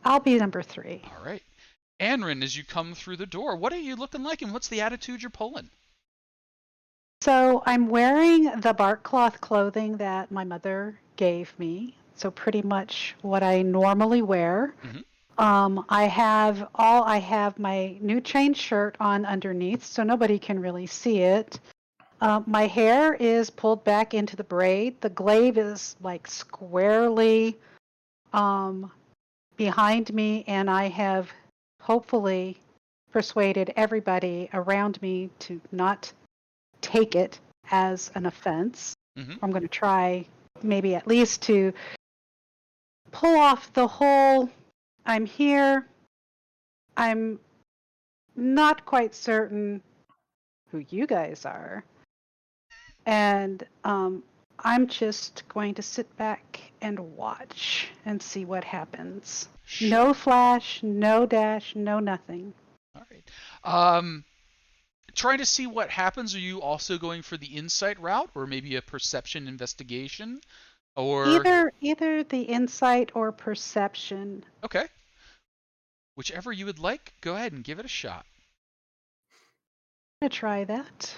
I'll be number 3. All right. Anrin, as you come through the door, what are you looking like and what's the attitude you're pulling? So I'm wearing the bark cloth clothing that my mother gave me. So pretty much what I normally wear. Mhm. I have my new chain shirt on underneath, so nobody can really see it. My hair is pulled back into the braid. The glaive is like squarely behind me, and I have hopefully persuaded everybody around me to not take it as an offense. Mhm. I'm going to try maybe at least to pull off the whole I'm here. I'm not quite certain who you guys are. And I'm just going to sit back and watch and see what happens. No flash, no dash, no nothing. All right. Trying to see what happens. Are you also going for the insight route, or maybe a perception investigation, or Either the insight or perception. okay, whichever you would like. Go ahead and give it a shot. I'm gonna try that.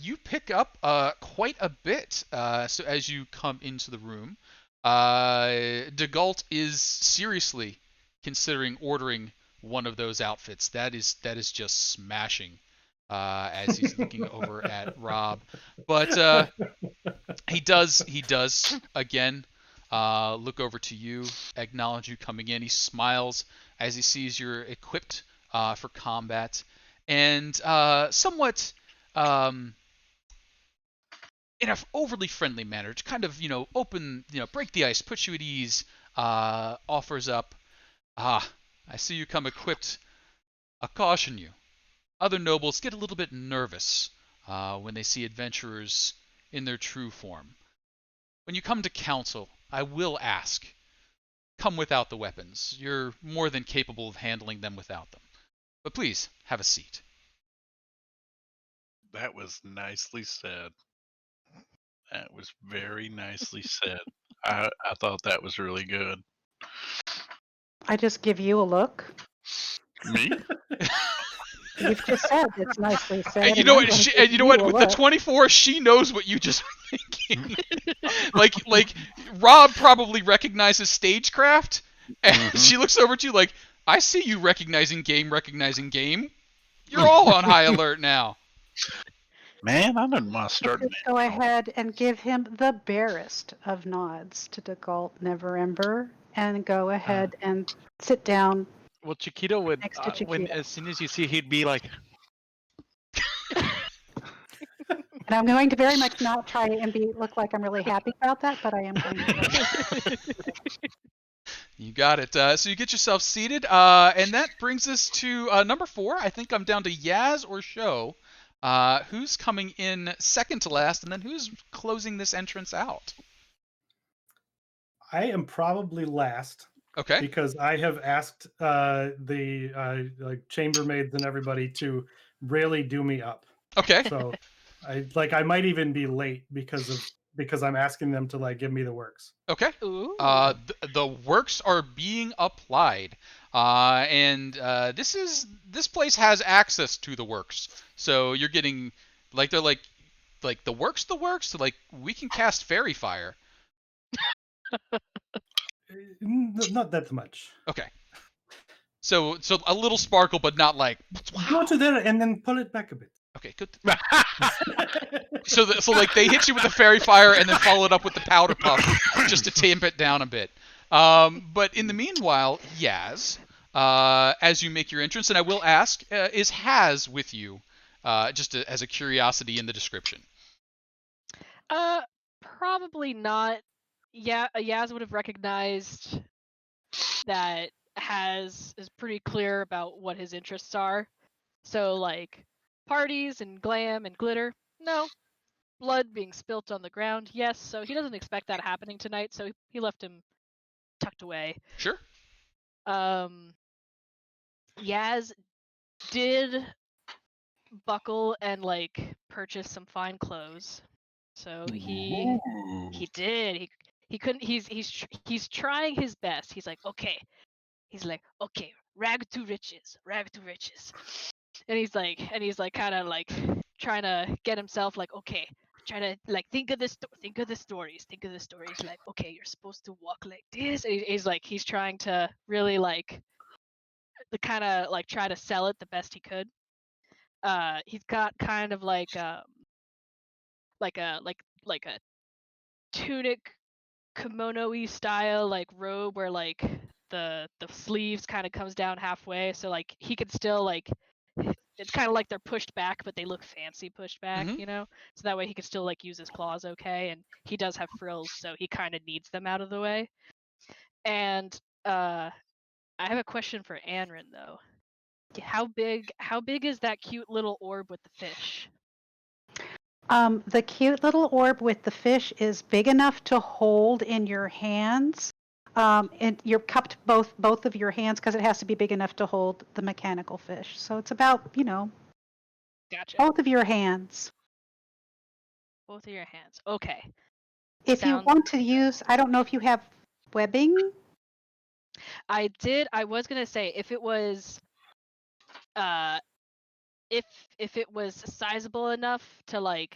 You pick up quite a bit. So as you come into the room, DeGault is seriously considering ordering one of those outfits. That is just smashing. As he's looking over at Rob, but he does again look over to you, acknowledge you coming in. He smiles as he sees you're equipped for combat, and somewhat in an overly friendly manner, to kind of open, break the ice, put you at ease, offers up, I see you come equipped. I caution you. Other nobles get a little bit nervous when they see adventurers in their true form. When you come to council, I will ask, come without the weapons. You're more than capable of handling them without them. But please, have a seat. That was nicely said. That was very nicely said. I thought that was really good. I just give you a look. Me? You've just said it's nicely said. And you and know I'm what? going to She, give and you know you what? a With the look. 24, she knows what you just were thinking. like Rob probably recognizes stagecraft, and Mhm. she looks over at you like, "I see you recognizing game. You're all on high alert now." Man, I didn't want to I start. just go ahead and give him the barest of nods to Degalt Neverember and go ahead and sit down Well, Chiquito would, next to when Chiquita. as soon as you see, he'd be like, And I'm going to very much not try and look like I'm really happy about that, but I am going to. You got it. So you get yourself seated, and that brings us to number 4. I think I'm down to Yaz or Show. Who's coming in second to last, and then who's closing this entrance out? I am probably last Okay. because I have asked the like chambermaids and everybody to really do me up. Okay. So I might even be late because I'm asking them to like give me the works. Okay. Ooh. The works are being applied, and this place has access to the works. So you're getting they're like the works, so like we can cast fairy fire. Not that much. Okay. So a little sparkle, but not like. Go to there and then pull it back a bit. Okay, good. So like they hit you with the fairy fire and then follow it up with the powder puff just to tamp it down a bit. But in the meanwhile, Yaz, as you make your entrance, and I will ask, is Haz with you? Just as a curiosity in the description. Probably not. Yeah, Yaz would have recognized that is pretty clear about what his interests are. So like parties and glam and glitter, no. Blood being spilt on the ground, yes. So he doesn't expect that happening tonight. So he left him tucked away. Sure. Yaz did buckle and like purchase some fine clothes. So he did. He couldn't. He's trying his best. He's like, okay. He's like, okay, rag to riches, and he's like kind of like trying to get himself like, okay, trying to like think of the stories, like, okay, you're supposed to walk like this, and he's trying to really like the kind of like try to sell it the best he could. He's got kind of like a tunic kimono-y style like robe where like the sleeves kind of comes down halfway, so like he could still like it's kind of like they're pushed back, but they look fancy pushed back, Mhm. you know? So that way he can still like use his claws okay, and he does have frills, so he kind of needs them out of the way. And I have a question for Anrin though. How big is that cute little orb with the fish? The cute little orb with the fish is big enough to hold in your hands. And you're cupped both of your hands because it has to be big enough to hold the mechanical fish. So it's about, Gotcha. both of your hands. Both of your hands. Okay. If you Sounds want to use, I don't know if you have webbing. I did. I was gonna say if it was, if it was sizable enough to like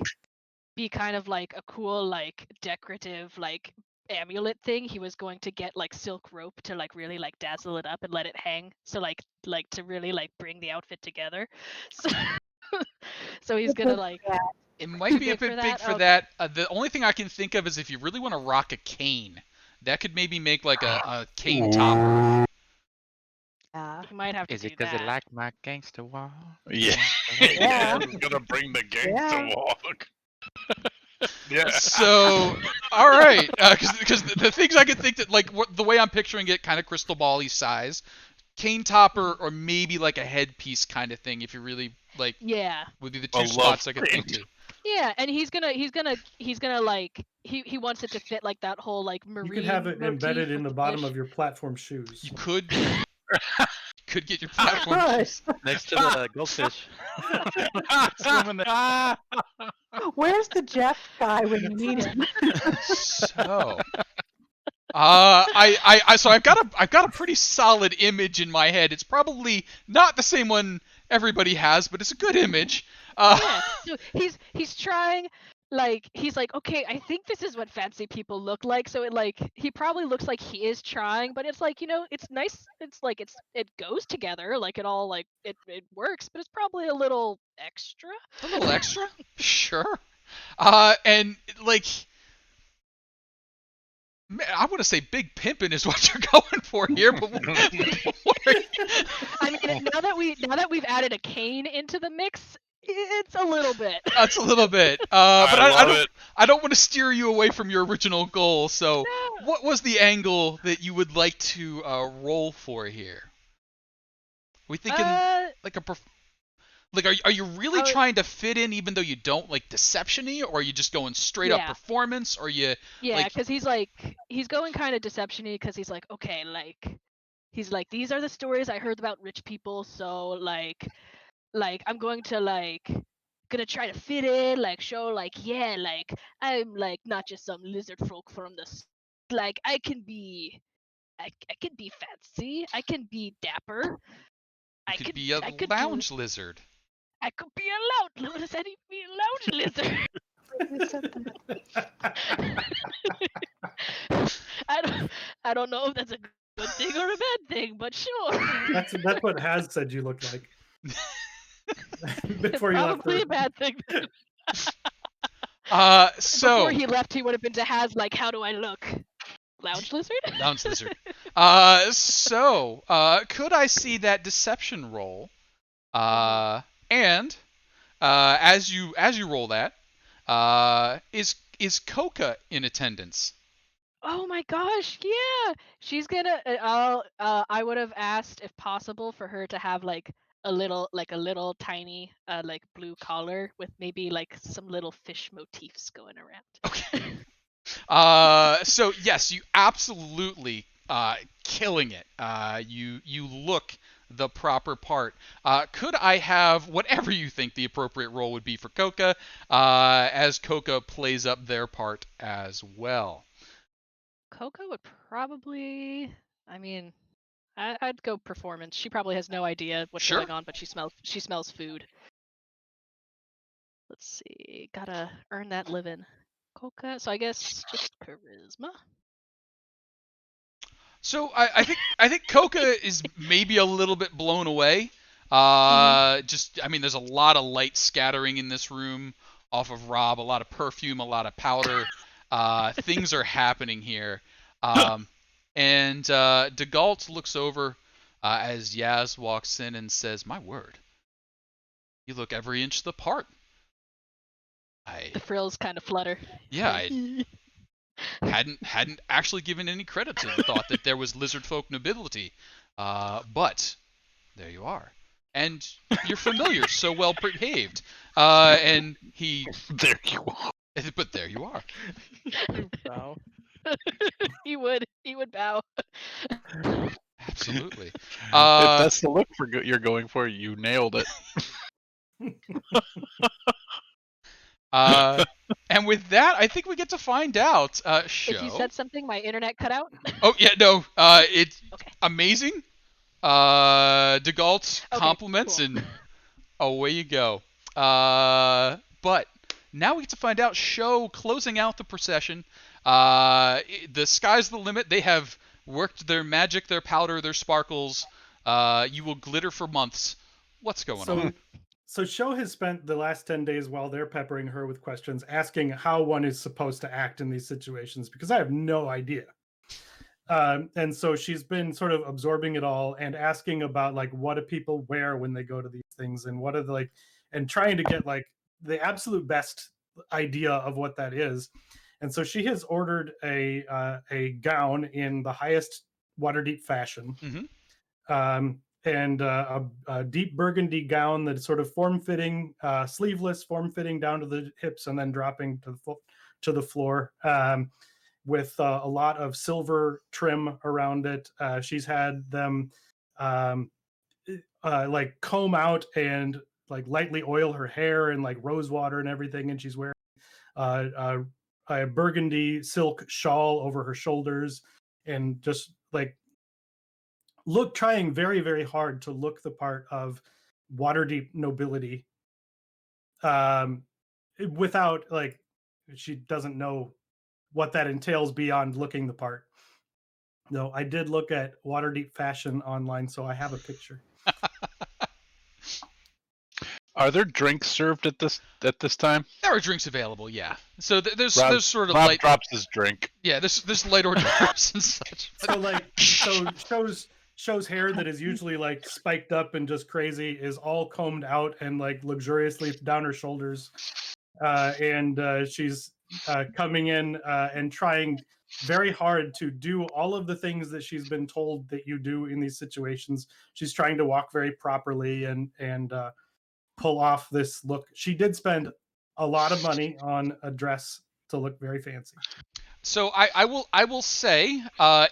be kind of like a cool like decorative like amulet thing, he was going to get like silk rope to like really like dazzle it up and let it hang. So like to really like bring the outfit together. So, so he's gonna like. It might be a bit big for Okay. that. The only thing I can think of is if you really want to rock a cane, that could maybe make like a cane topper. Yeah. You might have to is do it because that. it like my gangster walk? Yeah. Yeah. It's gonna bring the gangster Yeah. walk. Yeah. So, all right, because the things I could think that like the way I'm picturing it, kind of crystal ball-y size, cane topper, or maybe like a headpiece kind of thing. If you really like, Yeah. would be the A two love spots I could think paint. of. Yeah, and he's gonna like he wants it to fit like that whole like You could have marine it motif embedded in with the the bottom fish. of your platform shoes. You could get your platform Good. shoes. Next to the goldfish. Swimming there. Where's the Jeff guy when you need him? So, so I've got a pretty solid image in my head. It's probably not the same one everybody has, but it's a good image. Yeah. So he's trying like he's like, okay, I think this is what fancy people look like. So it like he probably looks like he is trying, but it's like, it's nice. It's like it goes together, like it all like it works, but it's probably a little extra. A little extra, sure. And like, man, I want to say big pimpin' is what you're going for here, but what are you? I mean, now that we've added a cane into the mix, it's a little bit. That's a little bit. But I love don't. it. I don't want to steer you away from your original goal. So, No. what was the angle that you would like to roll for here? We thinking like a like are you really trying to fit in even though you don't like deception-y, or are you just going straight up Yeah. performance, or you Yeah, like because he's going kind of deception-y because he's like, okay, like he's like, these are the stories I heard about rich people, so like I'm going to like gonna try to fit in, like show like, yeah, like I'm like not just some lizard folk from like I can be fancy, I can be dapper, you could be a I could do lounge lizard? I could be a lounge. What does that even mean, lounge lizard? Who said that? I don't know if that's a good thing or a bad thing, but sure. That's what Has said you look like. Before you left Probably her. a bad thing. So Before he left, he would have been to Has like, how do I look? Lounge lizard? lounge lizard. Could I see that deception roll? And as you roll that, is Coca in attendance? Oh my gosh, yeah. She's gonna. I would have asked if possible for her to have like a little tiny like blue collar with maybe like some little fish motifs going around. Okay. So yes, you absolutely killing it. You look the proper part. Could I have whatever you think the appropriate role would be for Coca, as Coca plays up their part as well? Coco would probably. I mean, I'd go performance. She probably has no idea what's Sure. going on, but she smells food. Let's see. Gotta earn that living. Coca. So I guess just charisma. So I think Coca is maybe a little bit blown away. Just I mean, there's a lot of light scattering in this room off of Rob, a lot of perfume, a lot of powder. Things are happening here. And DeGalt looks over as Yaz walks in and says, "My word, you look every inch the part." The frills kind of flutter. Yeah, I hadn't actually given any credit to the thought that there was lizard folk nobility, but there you are, and you're familiar, so well behaved, and he. There you are. But there you are. Wow. he would bow. Absolutely. If that's the look you're going for, you nailed it. And with that, I think we get to find out. Show. If you said something, my internet cut out. Oh yeah, no. It's Okay. amazing. DeGalt Okay, compliments, cool. and away you go. But now we get to find out. Show closing out the procession. The sky's the limit. They have worked their magic, their powder, their sparkles. You will glitter for months. What's going on? So Sho has spent the last 10 days while they're peppering her with questions, asking how one is supposed to act in these situations, because I have no idea. And so she's been sort of absorbing it all and asking about like, what do people wear when they go to these things, and what are the like, and trying to get like the absolute best idea of what that is. And so she has ordered a gown in the highest Waterdeep fashion. Mhm. and a deep burgundy gown that's sort of form-fitting, sleeveless, form-fitting down to the hips, and then dropping to the floor, with a lot of silver trim around it. She's had them like comb out and like lightly oil her hair and like rose water and everything, and she's wearing uh, a burgundy silk shawl over her shoulders, and just like trying very, very hard to look the part of Waterdeep nobility, um, without like, she doesn't know what that entails beyond looking the part. No, I did look at Waterdeep fashion online, so I have a picture. Are there drinks served at this time? There are drinks available, yeah. So there's Rob, there's sort of Rob light, drops his drink. yeah. There's light hors d'oeuvres and such. So like, shows hair that is usually like spiked up and just crazy is all combed out and like luxuriously down her shoulders, and she's coming in and trying very hard to do all of the things that she's been told that you do in these situations. She's trying to walk very properly and pull off this look. She did spend a lot of money on a dress to look very fancy. So I will say,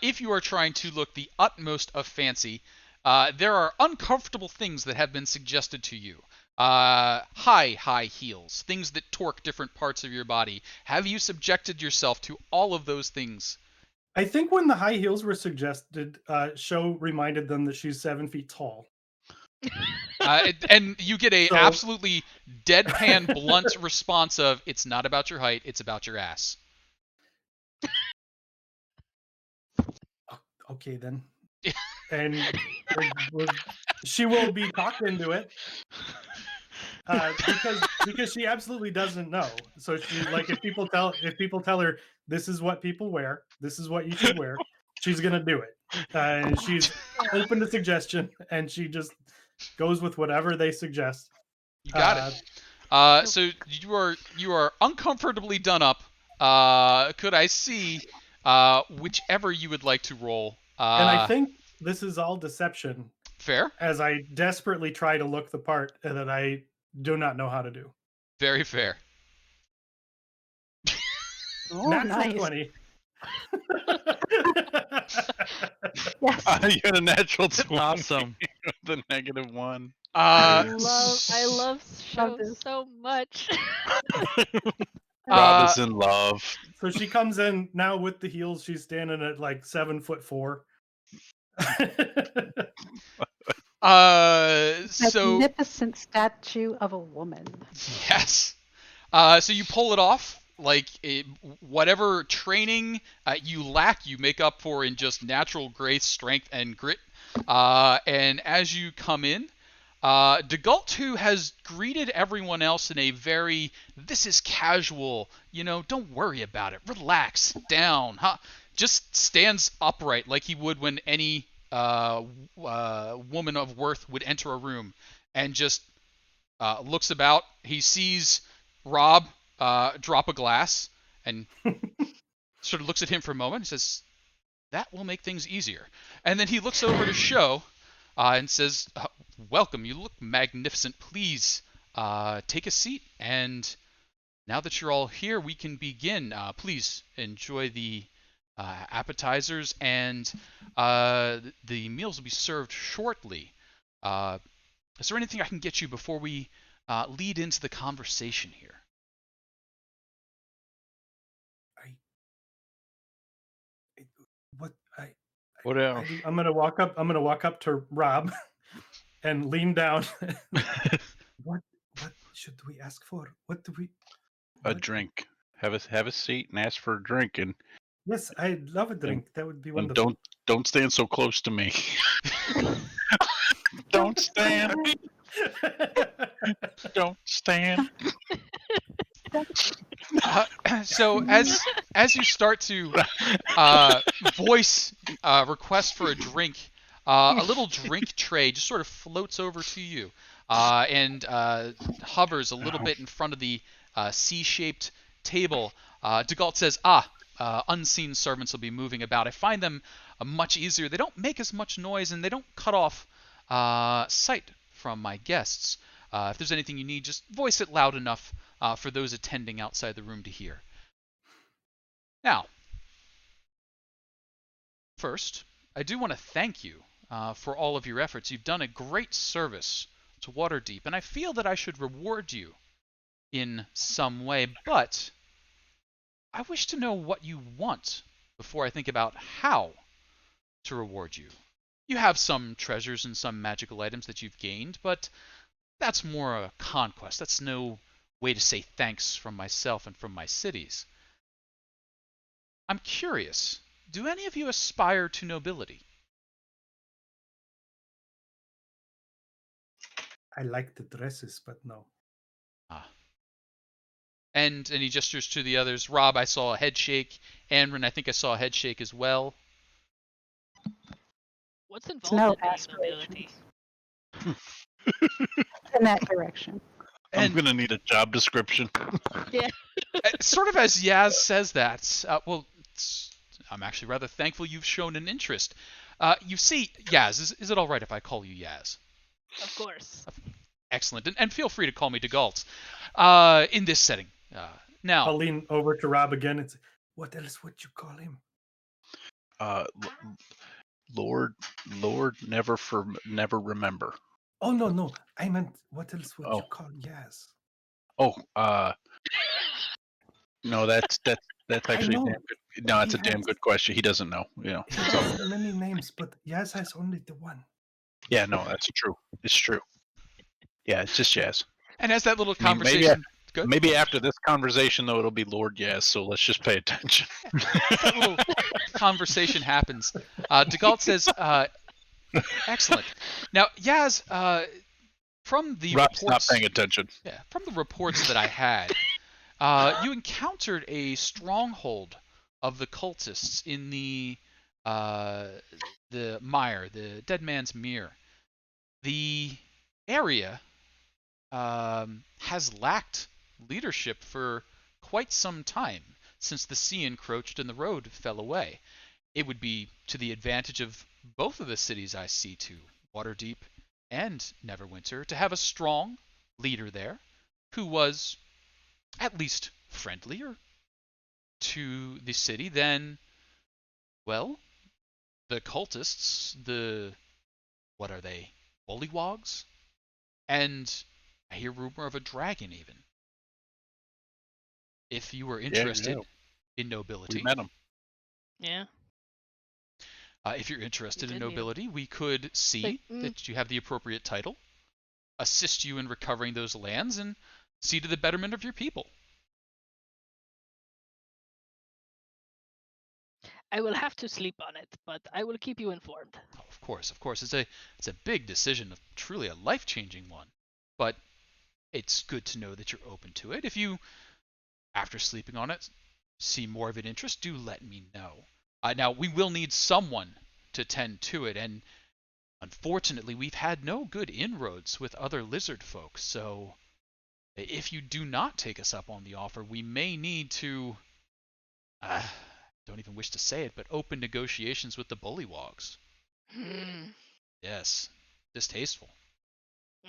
if you are trying to look the utmost of fancy, there are uncomfortable things that have been suggested to you. High heels, things that torque different parts of your body. Have you subjected yourself to all of those things? I think when the high heels were suggested, Show reminded them that she's 7 feet tall. And you get a So- absolutely deadpan, blunt response of, "It's not about your height; it's about your ass." Okay, then. And she will be talked into it, because she absolutely doesn't know. So she's like, if people tell her this is what people wear, this is what you should wear, she's gonna do it. And she's open to suggestion, and she just goes with whatever they suggest. You got it. So you are uncomfortably done up. Could I see whichever you would like to roll? And I think this is all deception, Fair. as I desperately try to look the part that I do not know how to do. Very fair. Oh, Natural nice. 20. Yes. You had a natural 20 Awesome. with a -1. I love show this. so much. Rob is in love. So she comes in now with the heels. She's standing at like 7'4". So Magnificent statue of a woman. yes. So you pull it off. Like whatever training you lack, you make up for in just natural grace, strength, and grit. And as you come in, DeGalt, who has greeted everyone else in a very, this is casual, don't worry about it, relax, down, just stands upright like he would when any woman of worth would enter a room, and just looks about. He sees Rob drop a glass and sort of looks at him for a moment and says, "That will make things easier." And then he looks over to Show and says, "Welcome, you look magnificent. Please take a seat. And now that you're all here, we can begin. Please enjoy the appetizers, and the meals will be served shortly. Is there anything I can get you before we lead into the conversation here?" What else? I'm gonna walk up to Rob and lean down. What should we ask for? What do we? A what- drink. Have a seat and ask for a drink, and Yes, I'd love a drink. That would be wonderful. don't stand so close to me. Don't stand. Don't stand. So as you start to voice request for a drink, a little drink tray just sort of floats over to you and hovers a little bit in front of the C-shaped table. DeGalt says, unseen servants will be moving about. I find them much easier. They don't make as much noise, and they don't cut off sight from my guests. If there's anything you need, just voice it loud enough for those attending outside the room to hear. Now, first, I do want to thank you for all of your efforts. You've done a great service to Waterdeep, and I feel that I should reward you in some way, but I wish to know what you want before I think about how to reward you. You have some treasures and some magical items that you've gained, but that's more a conquest. That's no way to say thanks from myself and from my cities. I'm curious, do any of you aspire to nobility? I like the dresses, but no. Ah. And he gestures to the others. Rob, I saw a head shake. Anrin, I think I saw a head shake as well. What's It's involved no in being aspirations nobility? in that direction. I'm And gonna need a job description. sort of as Yaz says that, I'm actually rather thankful you've shown an interest. You see, Yaz, is it all right if I call you Yaz? Of course. Excellent. And feel free to call me DeGalt in this setting. Now, I'll lean over to Rob again and say, what else would you call him? Uh, Lord, never remember. Oh, no. I meant, what else would you Oh. call Yaz? Oh, no, that's actually a know. damn good. No, it's He a damn has- good question. He doesn't know. You know. He has many names, but Yaz has only the one. Yeah, no, that's true. It's true. Yeah, it's just Jazz. and as that little I mean, conversation... Good. Maybe after this conversation, though, it'll be Lord Jazz. So let's just pay attention. That little conversation happens. DeGalt says, excellent. Now, Yaz, from the Rob's reports... not paying attention. Yeah, from the reports that I had, you encountered a stronghold of the cultists in the mire, the Dead Man's Mere. The area has lacked leadership for quite some time since the sea encroached and the road fell away. It would be to the advantage of both of the cities I see to, Waterdeep and Neverwinter, to have a strong leader there who was at least friendlier to the city than, well, the cultists, what are they, bullywogs? And I hear rumor of a dragon even. If you were interested in nobility, We met him. Yeah. If you're interested in did meet him. nobility, we could see that you have the appropriate title, assist you in recovering those lands, and see to the betterment of your people. I will have to sleep on it, but I will keep you informed. Oh, of course. It's a big decision, truly a life-changing one. But it's good to know that you're open to it. If you, after sleeping on it, see more of an interest, do let me know. Now, we will need someone to tend to it, and unfortunately, we've had no good inroads with other lizard folk, so if you do not take us up on the offer, we may need to, don't even wish to say it, but open negotiations with the bullywogs. Yes, distasteful.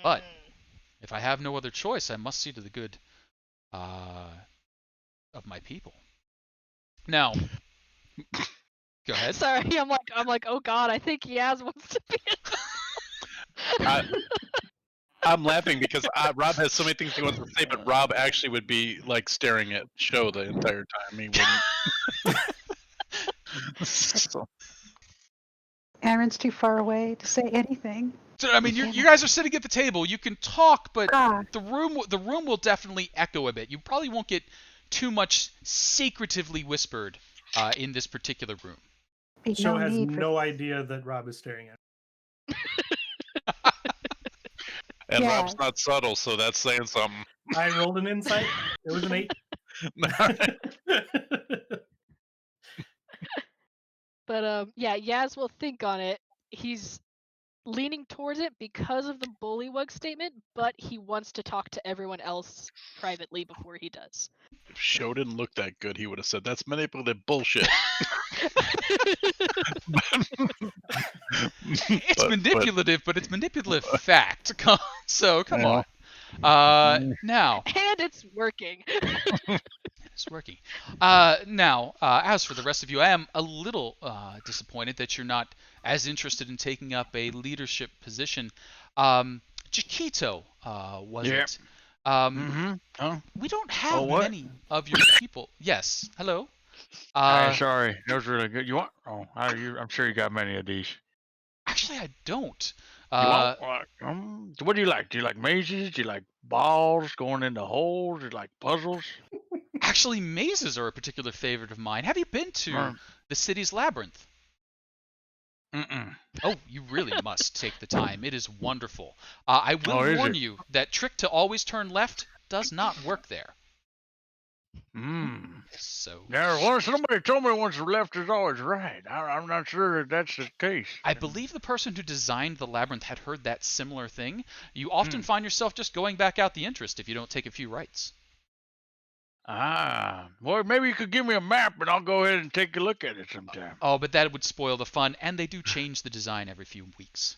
But if I have no other choice, I must see to the good of my people. Now, go ahead. Sorry, I'm like, oh god, I think Yaz wants to be. I'm laughing because Rob has so many things he wants to say, but Rob actually would be like staring at Show the entire time. He wouldn't. So, Aaron's too far away to say anything. So, I mean, you guys are sitting at the table. You can talk, but God. the room will definitely echo a bit. You probably won't get too much secretively whispered in this particular room. Be Show no has need for no idea that Rob is staring at and Yeah. Rob's not subtle, so that's saying something. him. I rolled an insight. It was an 8. But yeah, Yaz will think on it. He's leaning towards it because of the bullywug statement, but he wants to talk to everyone else privately before he does. If Show didn't look that good, he would have said, "That's manipulative bullshit." It's But- manipulative, but it's manipulative fact. So come Yeah. on. Now And it's working. it's working. Now, as for the rest of you, I am a little disappointed that you're not as interested in taking up a leadership position. Chiquito was Yeah. it? Um, Mm-hmm. Oh, we don't oh, have what? many of your people. Yes. Hello. Hey, Uh, sorry, that was really good. You want? Oh, I'm sure you got many of these. actually, I don't. You want? Uh, What do you like? Do you like mazes? Do you like balls going into holes? Do you like puzzles? actually, mazes are a particular favorite of mine. Have you been to Mm. the city's labyrinth? Mm-mm. Oh, you really must take the time. It is wonderful. I will Oh, is warn it? you that trick to always turn left does not work there. Mm. So Now, somebody told me once the left is always right. I'm not sure that that's the case. I believe the person who designed the labyrinth had heard that similar thing. You often Hmm. find yourself just going back out the interest if you don't take a few rights. Well, maybe you could give me a map and I'll go ahead and take a look at it sometime. Oh, but that would spoil the fun, and they do change the design every few weeks.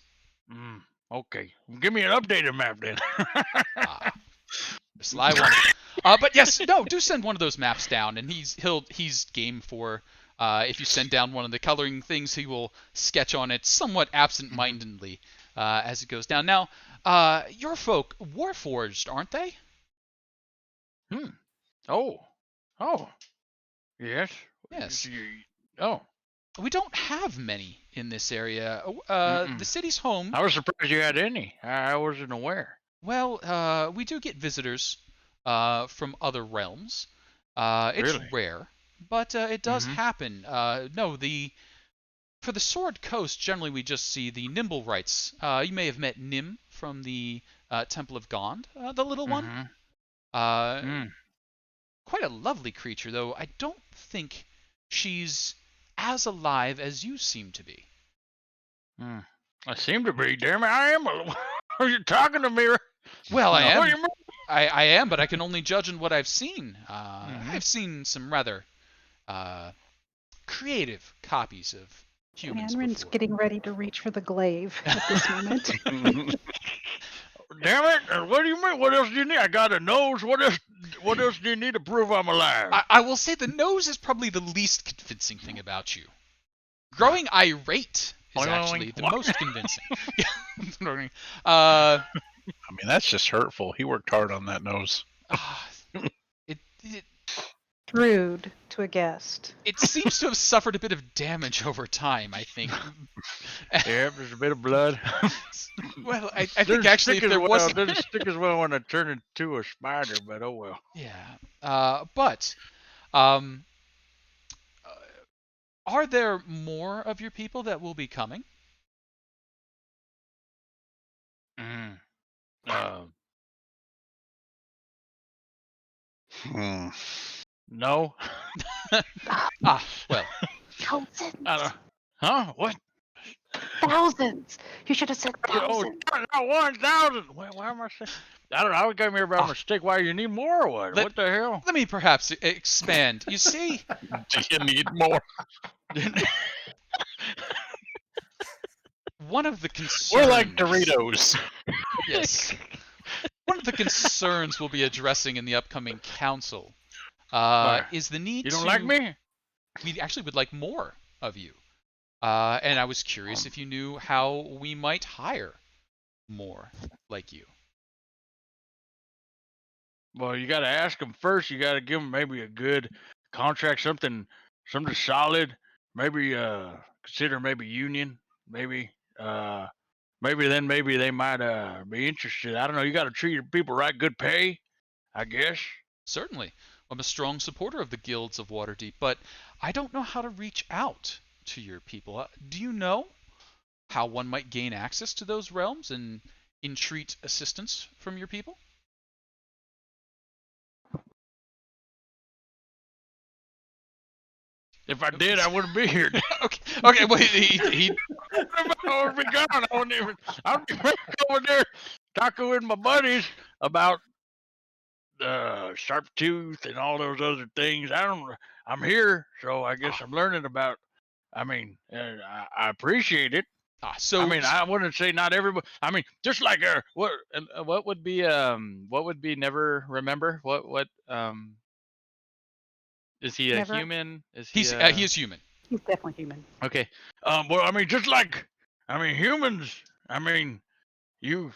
Okay, give me an updated map then. Ah, the sly one. But yes, no, do send one of those maps down, and he's game for. If you send down one of the coloring things, he will sketch on it somewhat absent-mindedly as it goes down. Now, your folk warforged, aren't they? Oh, yes. Yes. Oh, We don't have many in this area. Mm-mm. The city's home. I was surprised you had any. I wasn't aware. Well, we do get visitors from other realms. It's Really? rare, but it does Mhm. happen. No, for the Sword Coast, generally we just see the Nimble Rights. You may have met Nim from the Temple of Gond, the little one. Mhm. Uh, Mm. quite a lovely creature, though I don't think she's as alive as you seem to be. Mm. I seem to be. Damn it, I am. Are you talking to me? Well, I What do am. you mean? I am, but I can only judge on what I've seen. Mhm. I've seen some rather creative copies of humans Manrin's before. getting ready to reach for the glaive at this moment. Damn it! What do you mean? What else do you need? I got a nose. What else? What else do you need to prove I'm alive? I will say the nose is probably the least convincing thing about you. Growing irate is Oing, actually oing. the What? most convincing. I mean, that's just hurtful. He worked hard on that nose. It Rude to a guest. it seems to have suffered a bit of damage over time, I think. Yep, there's a bit of blood. Well, I think actually if there wasn't... Doesn't stick as well when I turn into a spider, but oh well. Yeah. But um, uh, are there more of your people that will be coming? Mm. Hmm. No. Well, Thousands. I don't. Huh? What? Thousands. You should have said Oh, thousands. not 1,000. Why am I saying? I don't know. I came here by mistake. Why you need more or what? What the hell? let me perhaps expand. You see, Do you need more? one of the concerns... We're like Doritos. Yes. One of the concerns we'll be addressing in the upcoming council Why? is the need You to... don't like me? We actually would like more of you. And I was curious if you knew how we might hire more like you. Well, you got to ask them first. You got to give them maybe a good contract, something solid. Maybe consider maybe union. Maybe maybe they might be interested. I don't know. You got to treat your people right. Good pay, I guess. Certainly. I'm a strong supporter of the guilds of Waterdeep, but I don't know how to reach out to your people. Do you know how one might gain access to those realms and entreat assistance from your people? If I did, I wouldn't be here. Okay. Well, he I would be gone. I wouldn't even. I'd be back over there talking with my buddies about sharp tooth and all those other things. I'm here, so I guess I'm learning about. I mean, I appreciate it. So I mean, I wouldn't say not everybody. I mean, just like what would be never remember? What is he a Never. human? Is he he a is human. He's definitely human. okay? Well, I mean, just like humans. I mean, you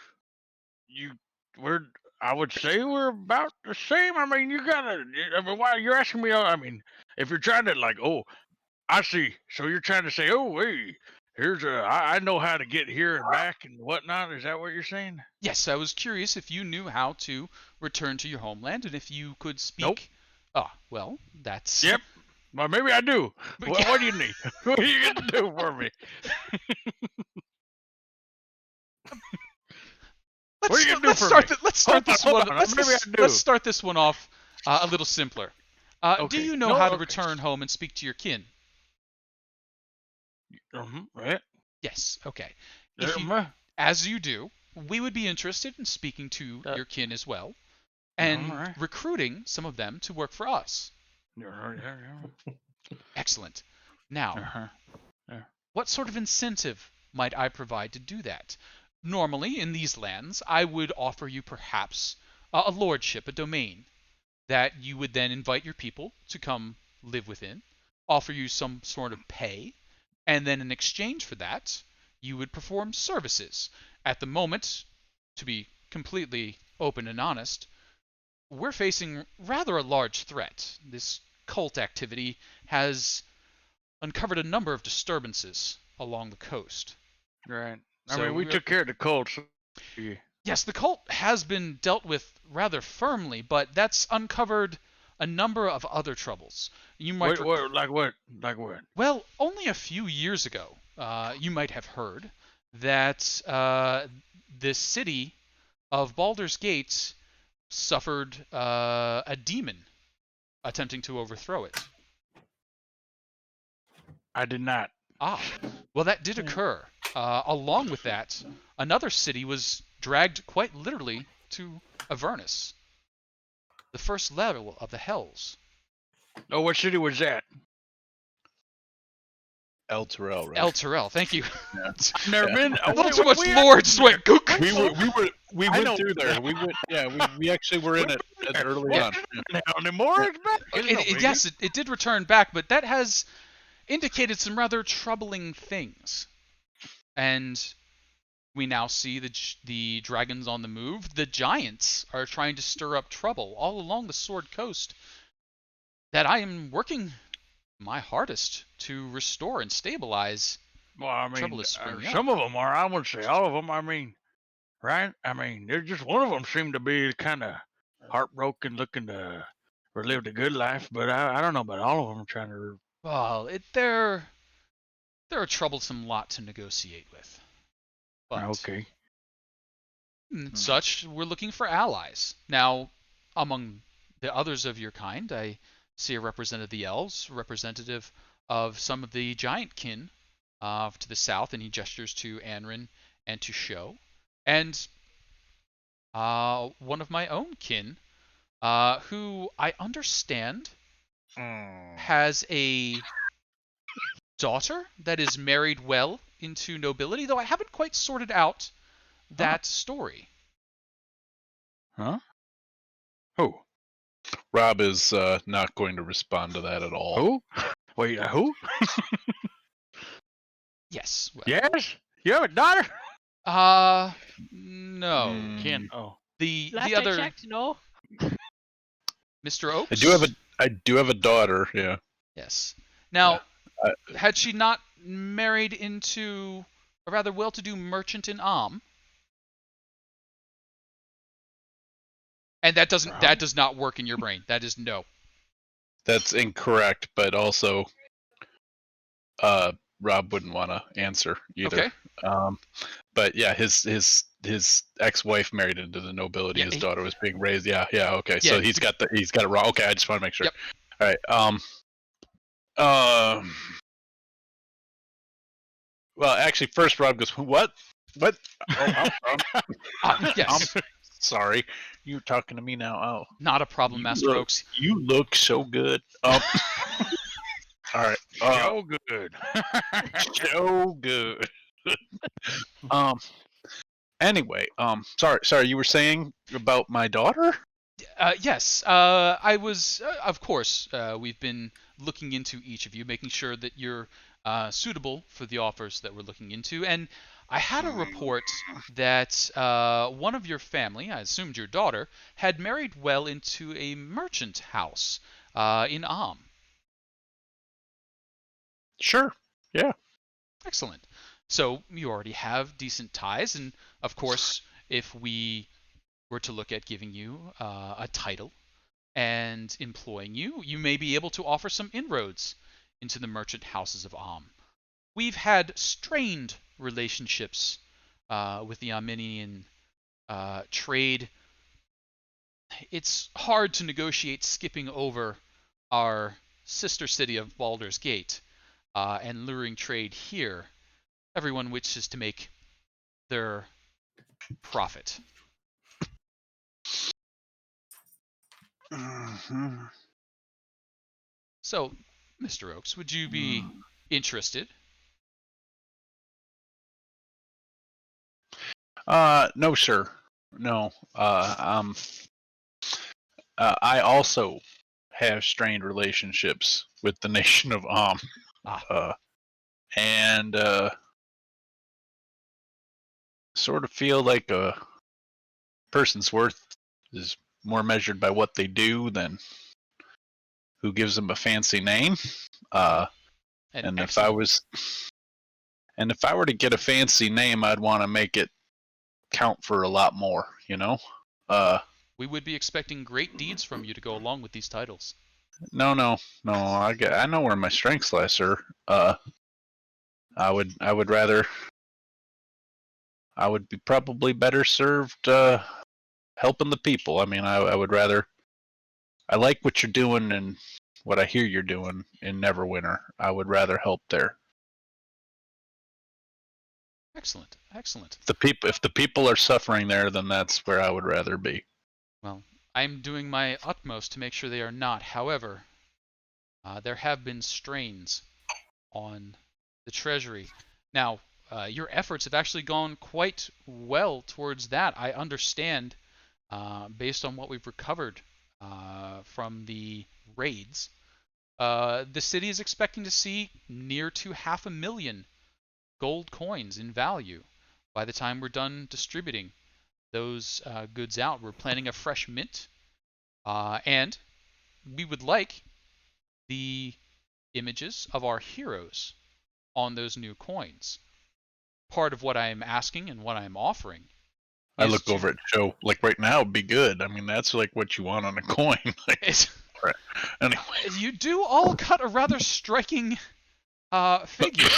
you we're I would say we're about the same. I mean, I mean, why you're asking me? I mean, if you're trying to like, oh, I see. So you're trying to say, oh, hey, I know how to get here and back and whatnot. Is that what you're saying? Yes, I was curious if you knew how to return to your homeland and if you could Nope. speak. Ah, well, that's. Yep. Well, maybe I do. But What, yeah. what do you need? What are you gonna do for me? What are you gonna do for me? Let's start this Hold one. on, maybe I do. Let's start this one off a little simpler. Do Okay. you know No, how to okay. return home and speak to your kin? Right. Yes. Okay. If you, Yeah, as you do, we would be interested in speaking to your kin as well, and alright. recruiting some of them to work for us. Yeah. Excellent. Now, Uh-huh. what sort of incentive might I provide to do that? Normally, in these lands, I would offer you perhaps a lordship, a domain, that you would then invite your people to come live within, offer you some sort of pay, and then in exchange for that, you would perform services. At the moment, to be completely open and honest, we're facing rather a large threat. This cult activity has uncovered a number of disturbances along the coast. Right. I So mean, we we're- took care of the Colts. Yeah. Yes, the cult has been dealt with rather firmly, but that's uncovered a number of other troubles. You might Like what? Like what? Well, only a few years ago, you might have heard that the city of Baldur's Gate suffered a demon attempting to overthrow it. I did not. Well, that did occur. Along with that, another city was dragged quite literally to Avernus, the first level of the Hells. Oh, what city was that? El Terrell, right? El Terrell, thank you. I've never been. A little too much lore just went gook. We I went know. through there. We went. Yeah, we actually were in it early on. Now anymore? It's back. It's no biggie. Yes, it did return back, but that has indicated some rather troubling things. And we now see the dragons on the move. The giants are trying to stir up trouble all along the Sword Coast that I am working my hardest to restore and stabilize. Well, I Trouble mean, is springing up. some of them are. I wouldn't say all of them. I mean, right? I mean, there's just one of them seemed to be kind of heartbroken, looking to relive the good life. But I don't know about all of them trying to. Well, they're a troublesome lot to negotiate with. But Okay. such, we're looking for allies. Now, among the others of your kind, I see a representative of the elves, representative of some of the giant kin to the south, and he gestures to Anrin and to Sho. And one of my own kin, who I understand has a daughter that is married well into nobility, though I haven't quite sorted out that story. Huh? Who? Rob is not going to respond to that at all. Who? Wait, who? Yes. Well, Yes? You have a daughter? No. Ken. Oh. The Last I other checked, no. Mr. Oaks. I do have a daughter. Yeah. Yes. Now, Yeah, had she not married into a rather well-to-do merchant in and that does not work in your brain. That is no. That's incorrect, but also, Rob wouldn't want to answer either. Okay. But yeah, his ex-wife married into the nobility. Yeah, His daughter was being raised. Yeah. Okay. Yeah, So he's got it wrong. Okay, I just want to make sure. Yep. All right. Well, actually, first Rob goes, "What? What? Oh, Yes. I'm sorry. You talking to me now? Oh, Not a problem, Master Oaks. you look so good. All right. So good. So good. Um. Anyway, sorry, you were saying about my daughter? Yes, I was, of course, we've been looking into each of you, making sure that you're suitable for the offers that we're looking into. And I had a report that one of your family, I assumed your daughter, had married well into a merchant house in Am. Sure. Yeah. Excellent. So you already have decent ties, and of course, if we were to look at giving you a title and employing you, you may be able to offer some inroads into the merchant houses of Am. We've had strained relationships with the Armenian trade. It's hard to negotiate skipping over our sister city of Baldur's Gate and luring trade here. Everyone wishes to make their profit. Mhm. So, Mr. Oakes, would you be interested? No, sir. No. I also have strained relationships with the nation of Ah, uh, and sort of feel like a person's worth is more measured by what they do than who gives them a fancy name. Uh, an and if I excellent. was, and if I were to get a fancy name, I'd want to make it count for a lot more. Uh, We would be expecting great deeds from you to go along with these titles. no. I know where my strengths lie, sir. Uh, I would rather I would be probably better served helping the people. I mean, I would rather. I like what you're doing and what I hear you're doing in Neverwinter. I would rather help there. Excellent, excellent. If the people are suffering there, then that's where I would rather be. Well, I'm doing my utmost to make sure they are not. However, there have been strains on the Treasury. Now, your efforts have actually gone quite well towards that. I understand, based on what we've recovered from the raids, the city is expecting to see near to 500,000 gold coins in value by the time we're done distributing those goods out. We're planning a fresh mint, and we would like the images of our heroes on those new coins. Part of what I am asking and what I am offering I is look to over at Joe like right now would be good. I mean, that's like what you want on a coin. Like, is, right. Anyway, you do all cut a rather striking figure.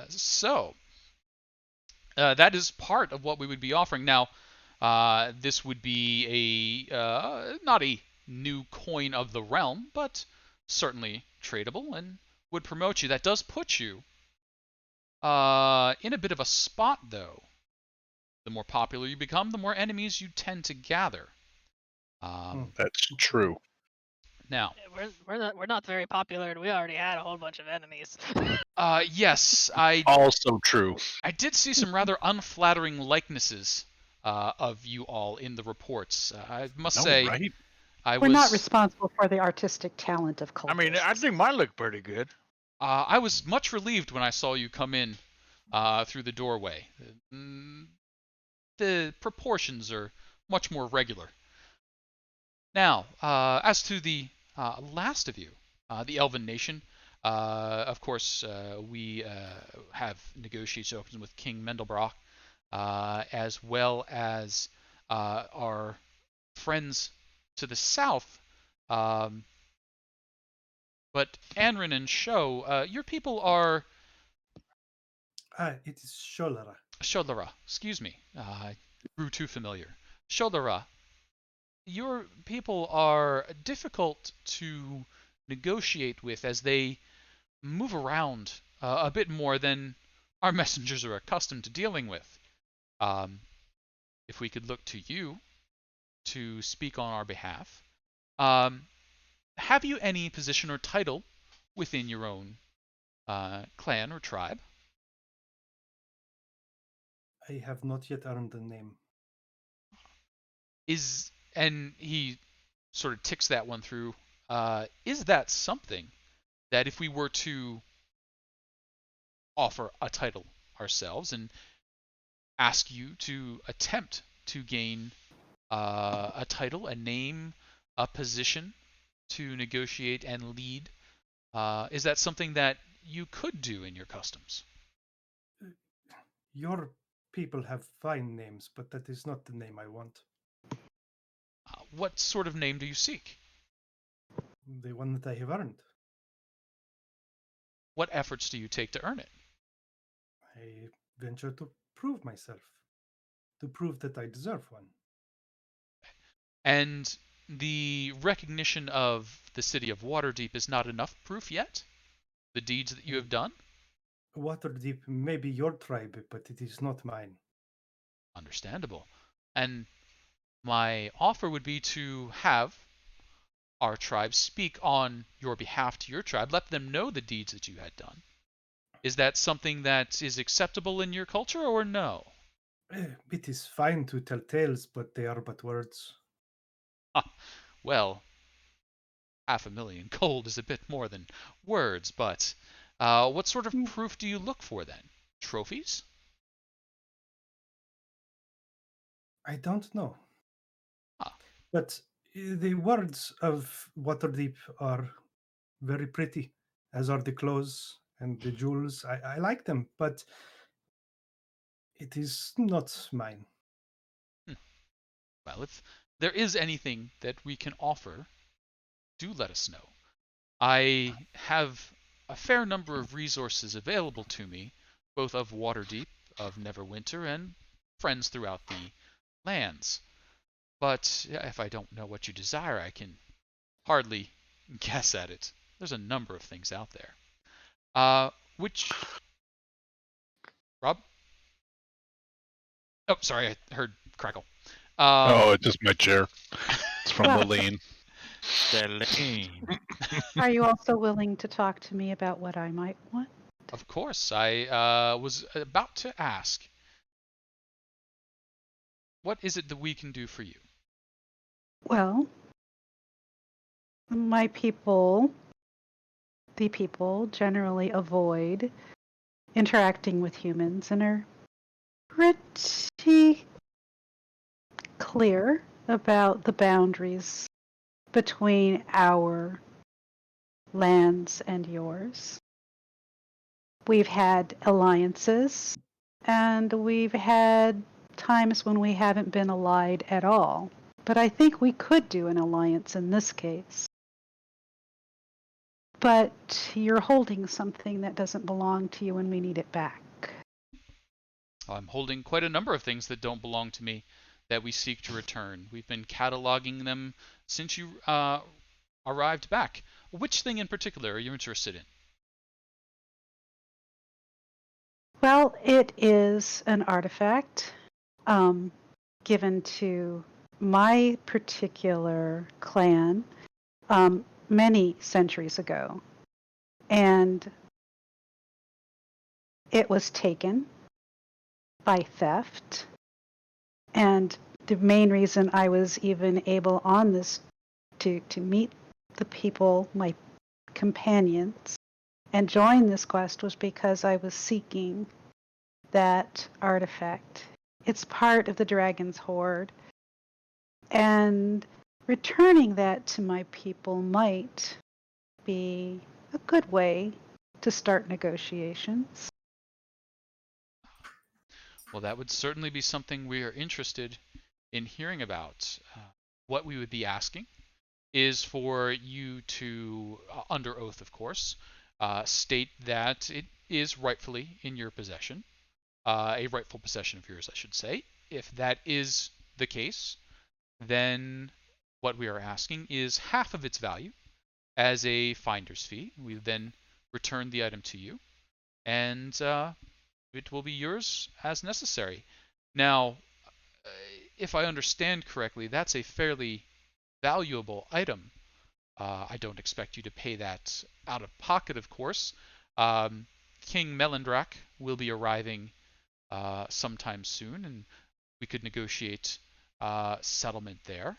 So that is part of what we would be offering. Now, this would be not a new coin of the realm, but certainly tradable and would promote you. That does put you in a bit of a spot, though. The more popular you become, the more enemies you tend to gather. that's true. Now, We're not very popular, and we already had a whole bunch of enemies. yes, I Also true. I did see some rather unflattering likenesses of you all in the reports. I must No, say, right? We're not was responsible for the artistic talent of I mean, I cultists. think mine look pretty good. I was much relieved when I saw you come in through the doorway. The proportions are much more regular. Now, as to the last of you, the Elven Nation, of course, we have negotiations with King Mendelbrock, as well as our friends to the south. Um, but Anrin and Sho, your people are It is Sholara. Shodlara. Excuse me, grew too familiar. Shodlara, your people are difficult to negotiate with as they move around a bit more than our messengers are accustomed to dealing with. Um, if we could look to you to speak on our behalf, um, have you any position or title within your own clan or tribe? I have not yet earned the name. And he sort of ticks that one through. Is that something that if we were to offer a title ourselves and ask you to attempt to gain a title, a name, a position to negotiate and lead, is that something that you could do in your customs? Your people have fine names, but that is not the name I want. What sort of name do you seek? The one that I have earned. What efforts do you take to earn it? I venture to prove myself, to prove that I deserve one. And the recognition of the city of Waterdeep is not enough proof yet? The deeds that you have done? Waterdeep may be your tribe, but it is not mine. Understandable. And my offer would be to have our tribe speak on your behalf to your tribe, let them know the deeds that you had done. Is that something that is acceptable in your culture or no? It is fine to tell tales, but they are but words. Well, 500,000 gold is a bit more than words, but what sort of proof do you look for then? Trophies? I don't know. Ah, But the words of Waterdeep are very pretty, as are the clothes and the jewels. I like them, but it is not mine. well, if there is anything that we can offer, do let us know. I have a fair number of resources available to me, both of Waterdeep, of Neverwinter, and friends throughout the lands. But if I don't know what you desire, I can hardly guess at it. There's a number of things out there. Which, Rob? Oh, sorry, I heard crackle. Oh, it's just my chair. It's from the Well, lean. That lane. are you also willing to talk to me about what I might want? Of course, I was about to ask, what is it that we can do for you? Well, my people, the people, generally avoid interacting with humans and are pretty clear about the boundaries between our lands and yours. We've had alliances, and we've had times when we haven't been allied at all. But I think we could do an alliance in this case. But you're holding something that doesn't belong to you and we need it back. I'm holding quite a number of things that don't belong to me that we seek to return. We've been cataloging them since you arrived back. Which thing in particular are you interested in? Well, it is an artifact given to my particular clan many centuries ago. And it was taken by theft. And the main reason I was even able on this to meet the people, my companions, and join this quest was because I was seeking that artifact. It's part of the dragon's hoard. And returning that to my people might be a good way to start negotiations. Well, that would certainly be something we are interested in hearing about. What we would be asking is for you to, under oath, of course, state that it is rightfully in your possession, a rightful possession of yours, I should say. If that is the case, then what we are asking is half of its value as a finder's fee. We then return the item to you, and it will be yours as necessary. Now, if I understand correctly, that's a fairly valuable item. I don't expect you to pay that out of pocket, of course. Um, King Melendrak will be arriving sometime soon, and we could negotiate settlement there.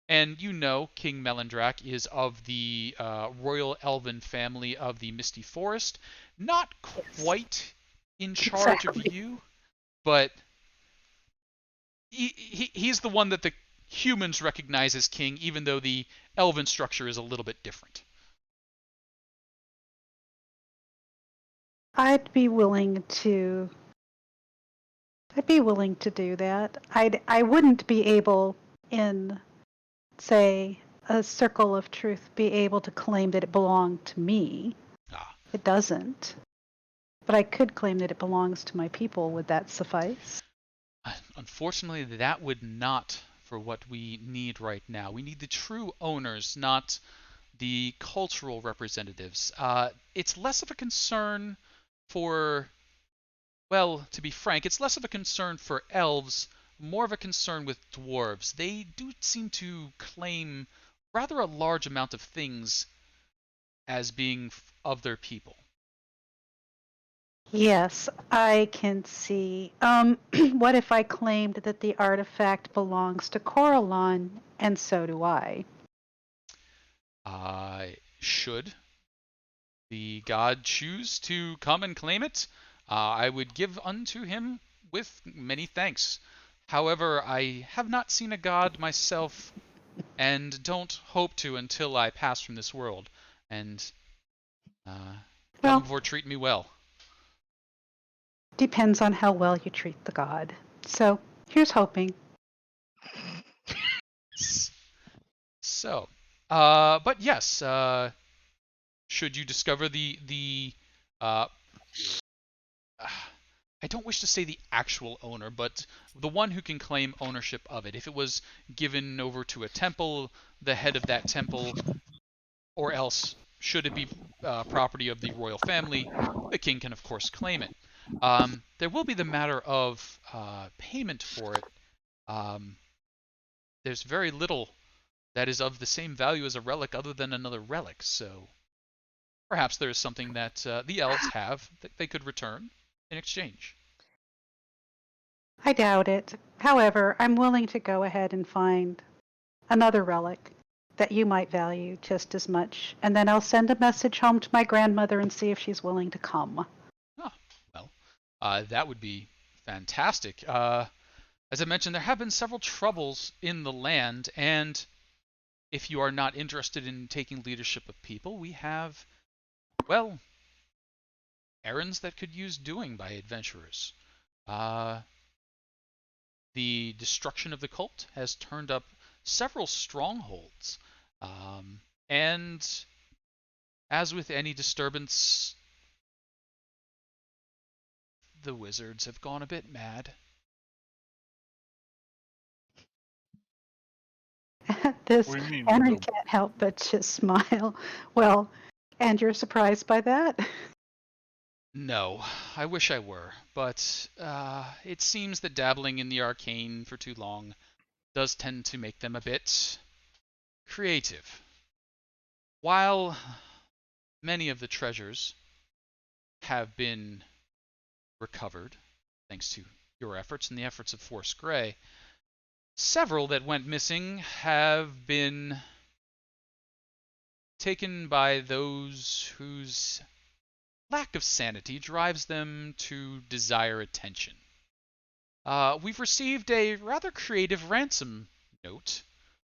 And you know, King Melendrak is of the royal elven family of the Misty Forest. Not quite in charge of Exactly. you, but he's the one that the humans recognize as king, even though the elven structure is a little bit different. I'd be willing to. I'd be willing to do that. I wouldn't be able, in say a circle of truth, be able to claim that it belonged to me. Ah. It doesn't. But I could claim that it belongs to my people. Would that suffice? Unfortunately, that would not for what we need right now. We need the true owners, not the cultural representatives. It's less of a concern for, well, to be frank, it's less of a concern for elves, more of a concern with dwarves. They do seem to claim rather a large amount of things as being of their people. Yes, I can see. What if I claimed that the artifact belongs to Coralon, and so do I? Should the god choose to come and claim it, I would give unto him with many thanks. However, I have not seen a god myself, and don't hope to until I pass from this world. And Well, Dumbledore treat me well. depends on how well you treat the god. So here's hoping. So, but yes, should you discover uh, I don't wish to say the actual owner, but the one who can claim ownership of it. If it was given over to a temple, the head of that temple, or else should it be property of the royal family, the king can of course claim it. There will be the matter of payment for it. Um, there's very little that is of the same value as a relic other than another relic, so perhaps there is something that the elves have that they could return in exchange. I doubt it. However, I'm willing to go ahead and find another relic that you might value just as much, and then I'll send a message home to my grandmother and see if she's willing to come. Oh, well, that would be fantastic. As I mentioned, there have been several troubles in the land, and if you are not interested in taking leadership of people, we have, well, errands that could use doing by adventurers. Uh, the destruction of the cult has turned up several strongholds, and as with any disturbance, the wizards have gone a bit mad. This What do you mean? Henry can't help but just smile. Well, and you're surprised by that? No, I wish I were, but it seems that dabbling in the arcane for too long does tend to make them a bit creative. While many of the treasures have been recovered, thanks to your efforts and the efforts of Force Grey, several that went missing have been taken by those whose lack of sanity drives them to desire attention. We've received a rather creative ransom note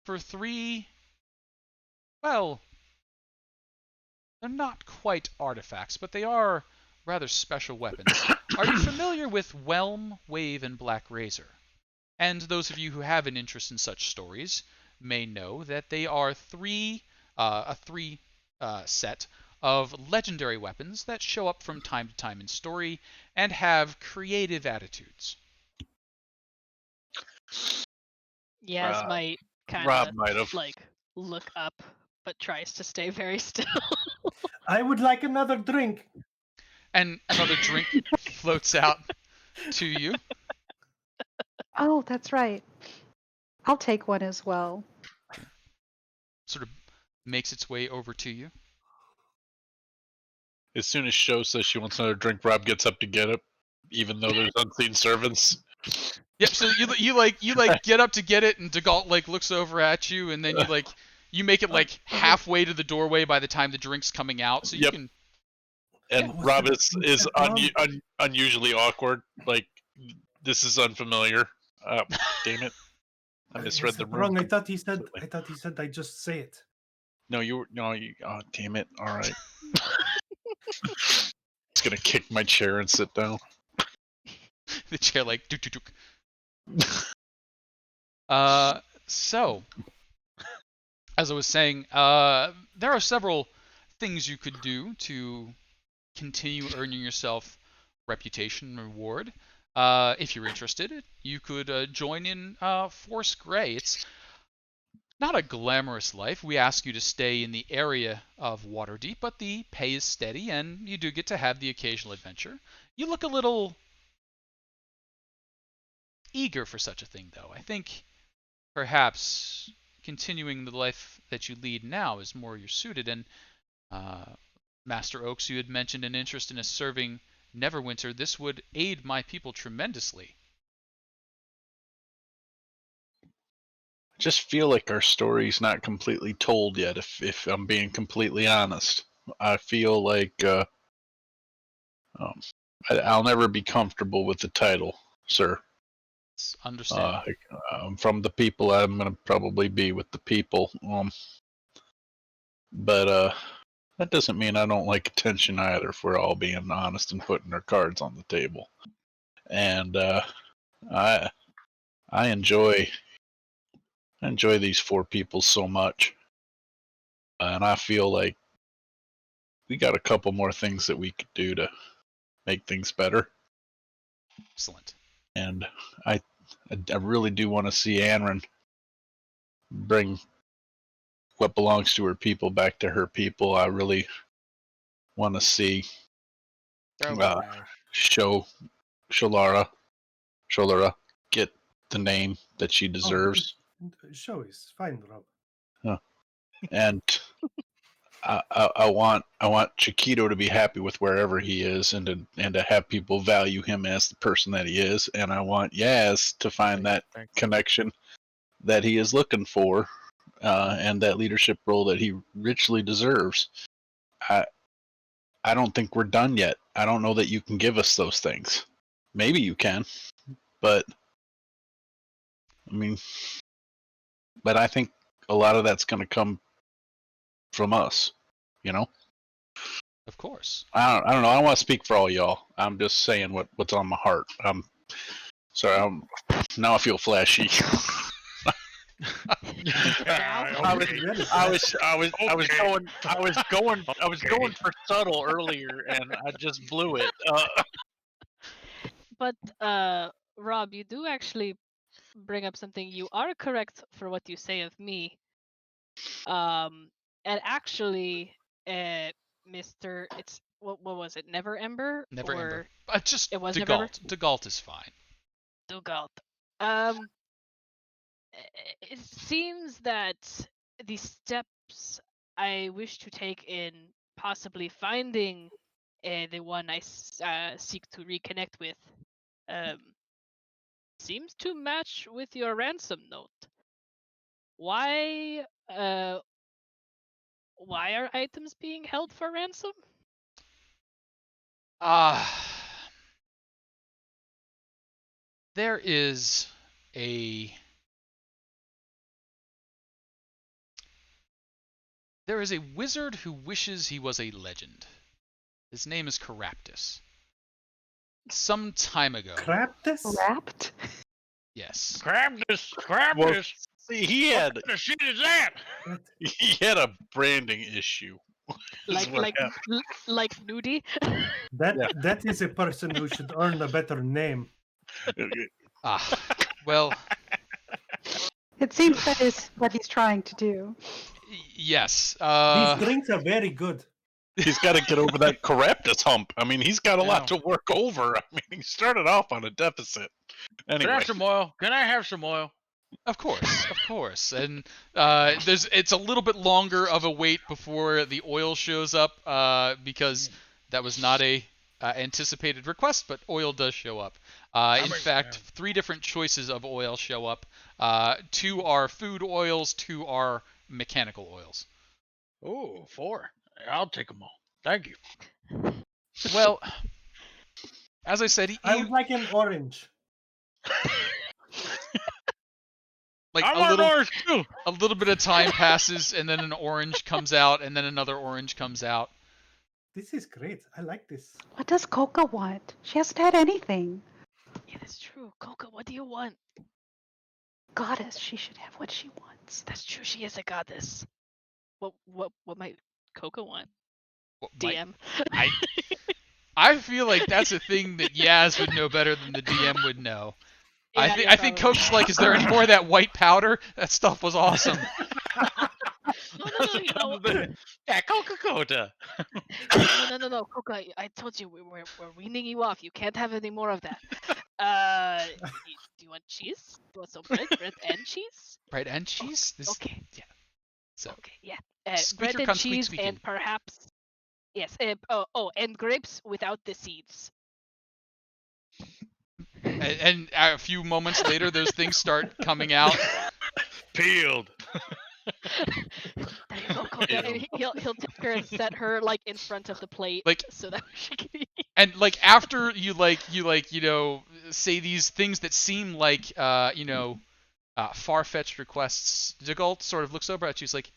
for three, well, they're not quite artifacts, but they are rather special weapons. Are you familiar with Whelm, Wave, and Black Razor? And those of you who have an interest in such stories may know that they are a three set of legendary weapons that show up from time to time in story and have creative attitudes. Yaz Uh, might kind Rob of might have. like look up, but tries to stay very still. I would like another drink. And another drink floats out to you. Oh, that's right. I'll take one as well. Sort of makes its way over to you. As soon as Sho says she wants another drink, Rob gets up to get it. even though there's unseen servants. Yep. So you get up to get it, and Degalt like looks over at you, and then you make it like halfway to the doorway by the time the drink's coming out, so you Yep. can. And Was Rob that- is was that unusually awkward. Like, this is unfamiliar. Damn it! I misread was the that room. wrong. I thought he said I just say it. No, you. Oh, damn it! All right. It's gonna kick my chair and sit down. The chair like duk duk duk. So as I was saying, there are several things you could do to continue earning yourself reputation and reward. If you're interested, you could join in Force Grey. It's not a glamorous life. We ask you to stay in the area of Waterdeep, but the pay is steady, and you do get to have the occasional adventure. You look a little eager for such a thing, though. I think perhaps continuing the life that you lead now is more your suited. And Master Oaks, you had mentioned an interest in serving Neverwinter. This would aid my people tremendously. I just feel like our story's not completely told yet. If I'm being completely honest, I feel like I'll never be comfortable with the title, sir. It's understandable. From the people, I'm gonna probably be with the people. But that doesn't mean I don't like attention either. If we're all being honest and putting our cards on the table, and I enjoy these four people so much, and I feel like we got a couple more things that we could do to make things better. Excellent. And I really do want to see Anrin bring what belongs to her people back to her people. I really want to see That would be nice. Sholara get the name that she deserves. Show is fine, Rob. And I want Chiquito to be happy with wherever he is, and to have people value him as the person that he is. And I want Yaz to find that connection that he is looking for, and that leadership role that he richly deserves. I don't think we're done yet. I don't know that you can give us those things. Maybe you can, but I mean, but I think a lot of that's going to come from us, you know. Of course. I don't know. I don't want to speak for all y'all. I'm just saying what's on my heart. Sorry. Now I feel flashy. I was going for subtle earlier, and I just blew it. But Rob, you do actually bring up something. You are correct for what you say of me. And actually, Mr. It's what was it? Never Ember? Never or Ember. Just it was Never Ember? Degalt. Degalt is fine. Dugalt. It seems that the steps I wish to take in possibly finding the one I seek to reconnect with seems to match with your ransom note. Why are items being held for ransom? There is a wizard who wishes he was a legend. His name is Caraptus. Some time ago. Craptus? Wrapped? Yes. Grab this! Grab Well, this! See, he had What kind of shit is that? a branding issue. Like nudie? That is a person who should earn a better name. Well. It seems that is what he's trying to do. Yes. These drinks are very good. He's got to get over that Caraptus hump. I mean, he's got a lot to work over. I mean, he started off on a deficit. Can I Anyway, have some oil? Can I have some oil? Of course, and it's a little bit longer of a wait before the oil shows up because that was not a anticipated request, but oil does show up. In fact, 3 different choices of oil show up. 2 are food oils, 2 are mechanical oils. Oh, 4. I'll take them all. Thank you. Well, as I said, I would like an orange. like I a want little orange too. a little bit of time passes, and then an orange comes out, and then another orange comes out. This is great. I like this. What does Coca want? She hasn't had anything. Yeah, that's true. Coca, what do you want? Goddess, she should have what she wants. That's true. She is a goddess. What might Coca want? What might- DM. I feel like that's a thing that Yaz would know better than the DM would know. Yeah, I think probably. Coke's like, is there any more of that white powder? That stuff was awesome. No, you know, Yeah, Coca-Cola. no, Coca. I told you we're weaning you off. You can't have any more of that. Do you want cheese? Do you want some bread and cheese? Bread and cheese? Okay. Yeah. So, Okay, yeah. Squeaker Bread and come squeak cheese squeaking. and perhaps yes. And grapes without the seeds. and a few moments later, those things start coming out. Peeled. There you go, Coca. And he'll take her and set her like in front of the plate, Like- so that she can eat. And like after you say these things that seem like far-fetched requests, DeGault sort of looks over at you. He's like,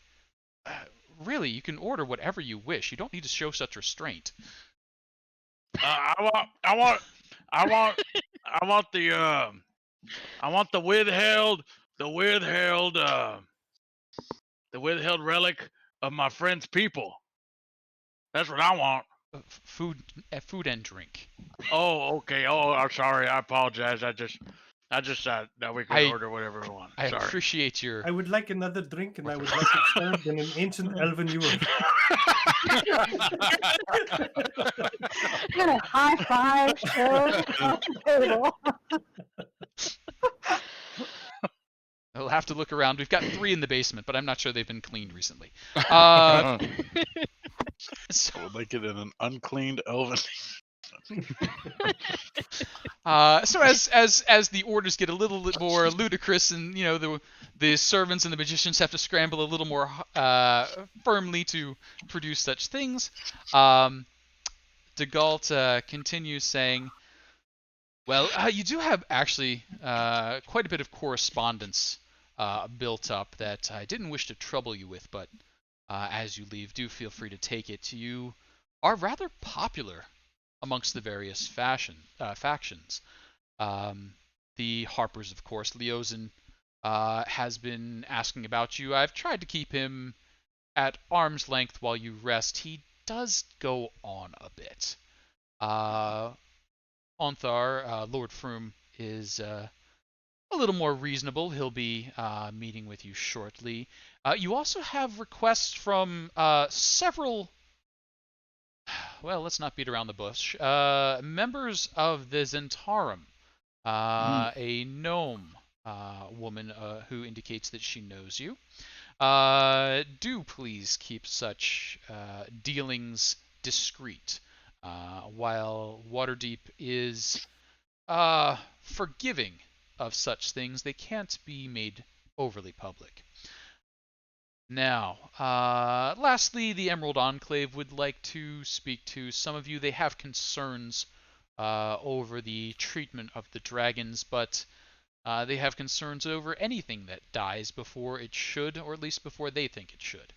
really, you can order whatever you wish. You don't need to show such restraint. I want the withheld relic of my friend's people. That's what I want. Food and drink. Oh, okay. Oh, I'm sorry. I apologize. I just thought that we could I- order whatever we want. I Sorry. appreciate your. I would like another drink, and I would like it served in an ancient elven ewer. I'm gonna high five Cheryl on the table. I'll have to look around. We've got 3 in the basement, but I'm not sure they've been cleaned recently. So, We'll make it in an uncleaned elven. so as the orders get a little bit more ludicrous, and the servants and the magicians have to scramble a little more firmly to produce such things, DeGault continues saying, "Well, you do have actually quite a bit of correspondence built up that I didn't wish to trouble you with, but as you leave, do feel free to take it. You are rather popular amongst the various factions. The Harpers, of course. Leosin has been asking about you. I've tried to keep him at arm's length while you rest. He does go on a bit. Onthar, Lord Froome, is a little more reasonable. He'll be meeting with you shortly. You also have requests from several, well, let's not beat around the bush, members of the Zentarum, a gnome woman who indicates that she knows you. Do please keep such dealings discreet. While Waterdeep is forgiving of such things, they can't be made overly public. Now, lastly, the Emerald Enclave would like to speak to some of you. They have concerns over the treatment of the dragons, but they have concerns over anything that dies before it should, or at least before they think it should.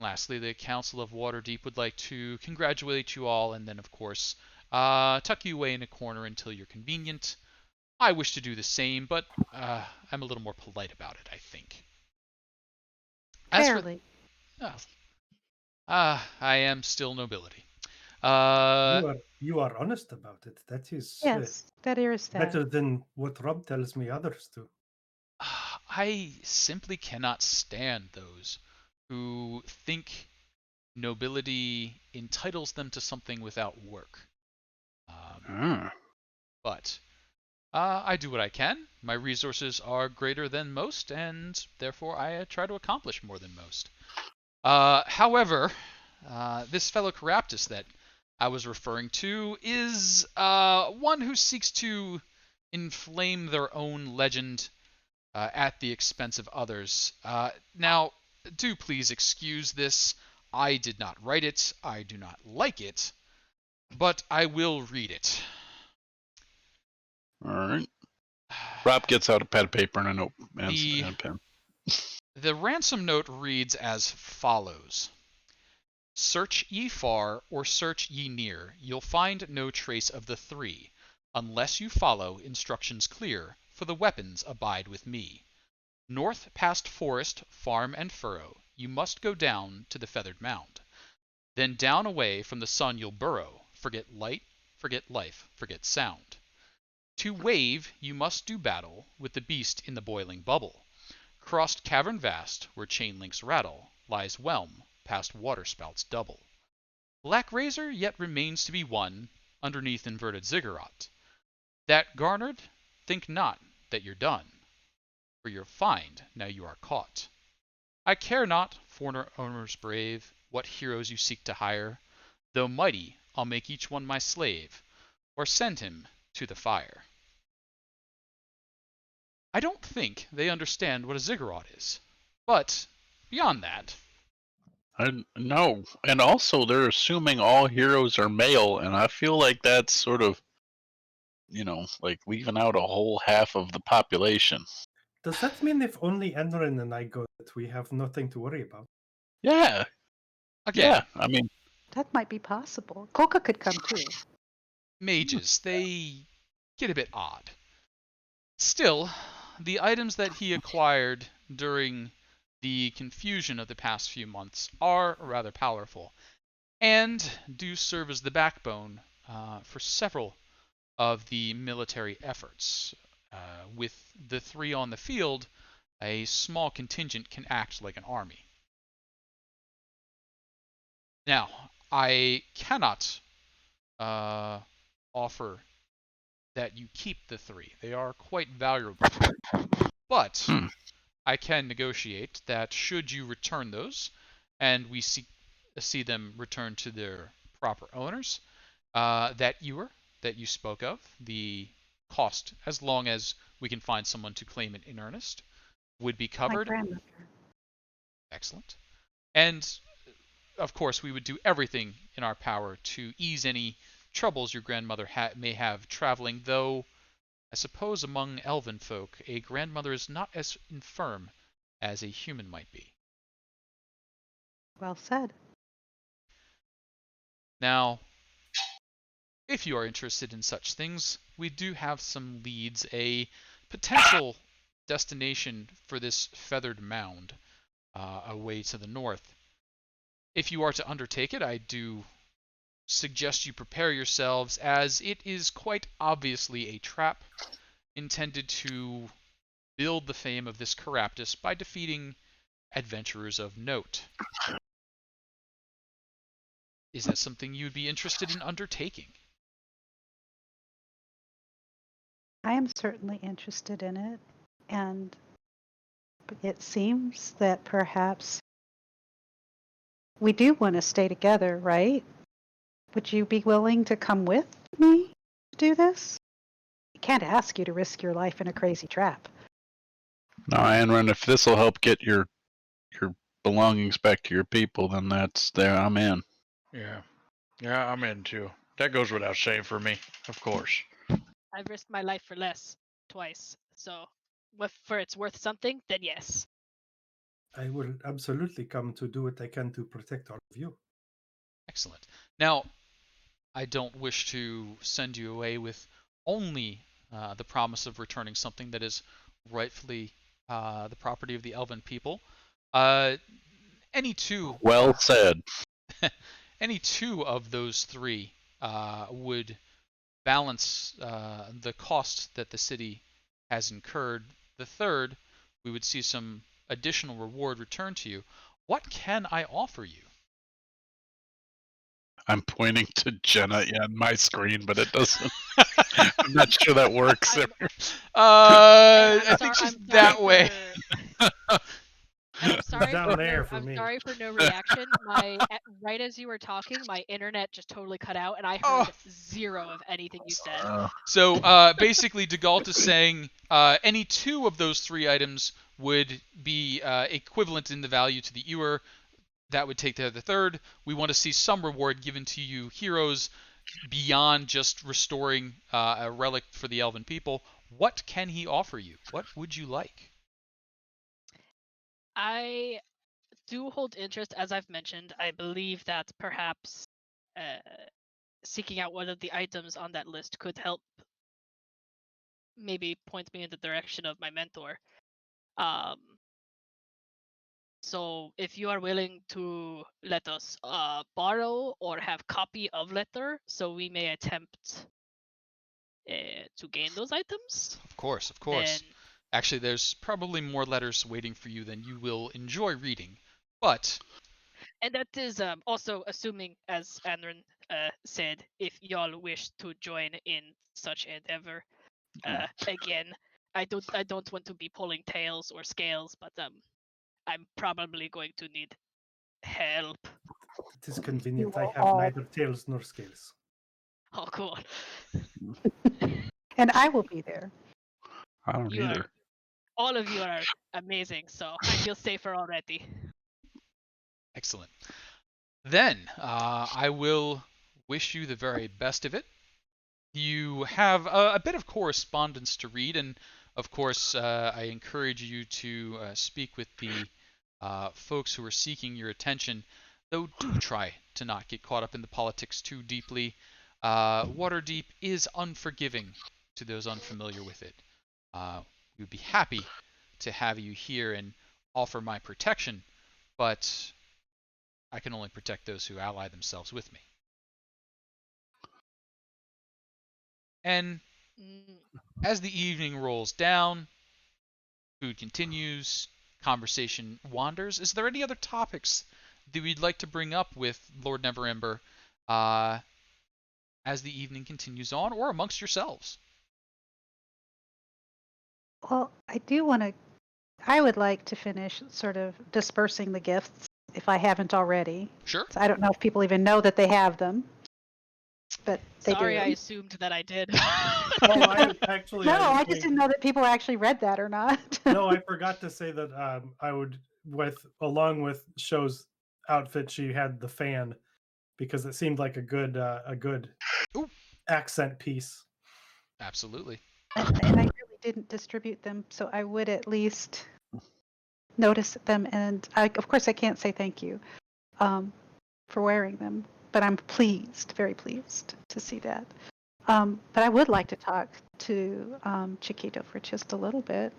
Lastly, the Council of Waterdeep would like to congratulate you all, and then, of course, tuck you away in a corner until you're convenient. I wish to do the same, but I'm a little more polite about it, I think. Barely. I am still nobility. You are honest about it. That is Yes, that is that. better than what Rob tells me others do. I simply cannot stand those who think nobility entitles them to something without work. But I do what I can. My resources are greater than most, and therefore I try to accomplish more than most. However, this fellow Caraptus that I was referring to is one who seeks to inflame their own legend at the expense of others. Now, do please excuse this. I did not write it. I do not like it. But I will read it. All right. Rob gets out a pad of paper and a note and The, a pen. the ransom note reads as follows. Search ye far, or search ye near, you'll find no trace of the three, unless you follow instructions clear, for the weapons abide with me. North past forest, farm, and furrow, you must go down to the feathered mound. Then down away from the sun you'll burrow, forget light, forget life, forget sound. To wave you must do battle with the beast in the boiling bubble. Crossed cavern vast, where chain links rattle, lies whelm, past waterspouts double. Black razor yet remains to be won, underneath inverted ziggurat. That garnered, think not that you're done, for you're fined now you are caught. I care not, foreigner owners brave, what heroes you seek to hire. Though mighty, I'll make each one my slave, or send him to the fire. I don't think they understand what a ziggurat is. But, beyond that, No, and also they're assuming all heroes are male, and I feel like that's sort of, like leaving out a whole half of the population. Does that mean if only Enrin and I go that we have nothing to worry about? Yeah, again, yeah. I mean, That might be possible. Coca could come too. mages, they get a bit odd. Still, the items that he acquired during the confusion of the past few months are rather powerful, and do serve as the backbone for several of the military efforts. With the three on the field, a small contingent can act like an army. Now, I cannot offer that you keep the three. They are quite valuable. But I can negotiate that should you return those, and we see them return to their proper owners, that you spoke of, the cost, as long as we can find someone to claim it in earnest, would be My covered. grandmother. Excellent. And of course, we would do everything in our power to ease any troubles your grandmother may have traveling, though I suppose among elven folk, a grandmother is not as infirm as a human might be. Well said. Now, if you are interested in such things, we do have some leads, a potential destination for this feathered mound away to the north. If you are to undertake it, I do suggest you prepare yourselves, as it is quite obviously a trap intended to build the fame of this Caraptus by defeating adventurers of note. Is that something you would be interested in undertaking? I am certainly interested in it, and it seems that perhaps we do want to stay together, right? Would you be willing to come with me to do this? I can't ask you to risk your life in a crazy trap. no, Anran, if this will help get your belongings back to your people, then that's there. I'm in. Yeah. Yeah, I'm in too. That goes without saying for me, of course. I've risked my life for less twice, so for it's worth something, then yes. I will absolutely come to do what I can to protect all of you. Excellent. Now, I don't wish to send you away with only the promise of returning something that is rightfully the property of the elven people. Any two Well said. any two of those three would balance the cost that the city has incurred. The third, we would see some additional reward returned to you. What can I offer you? I'm pointing to Jenna on my screen, but it doesn't. I'm not sure that works. I'm- I I'm think I'm just that sorry way. for- I'm sorry down for there no, for I'm me. sorry for no reaction. Right as you were talking, my internet just totally cut out, and I Oh. heard zero of anything you said. So basically, DeGault is saying any two of those three items would be equivalent in the value to the ewer. That would take the third. We want to see some reward given to you heroes beyond just restoring a relic for the elven people. What can he offer you? What would you like? I do hold interest, as I've mentioned. I believe that perhaps seeking out one of the items on that list could help maybe point me in the direction of my mentor. So if you are willing to let us borrow or have copy of letter, so we may attempt to gain those items, Of course, of then course. Actually, there's probably more letters waiting for you than you will enjoy reading. But and that is also assuming, as Anron said, if y'all wish to join in such endeavor. Again, I don't want to be pulling tails or scales, but I'm probably going to need help. It is convenient. You I will have all- neither tails nor scales. Oh, cool. And I will be there. I don't You either. are, all of you are amazing, so I feel safer already. excellent. Then I will wish you the very best of it. You have a bit of correspondence to read, and of course, I encourage you to speak with the folks who are seeking your attention, though do try to not get caught up in the politics too deeply. Waterdeep is unforgiving to those unfamiliar with it. We would be happy to have you here and offer my protection, but I can only protect those who ally themselves with me. And Mm, as the evening rolls down, food continues, conversation wanders. Is there any other topics that we'd like to bring up with Lord Neverember uh, as the evening continues on, or amongst yourselves? Well, I would like to finish sort of dispersing the gifts if I haven't already. Sure. So I don't know if people even know that they have them, but they Sorry, do. I assumed that I did. Oh, I actually. No, I just didn't know that people actually read that or not. No, I forgot to say that I would, along with Show's outfit, she had the fan because it seemed like a good Ooh. accent piece. Absolutely. And I really didn't distribute them, so I would at least notice them. And of course, I can't say thank you for wearing them, but I'm pleased, very pleased to see that. But I would like to talk to Chiquito for just a little bit,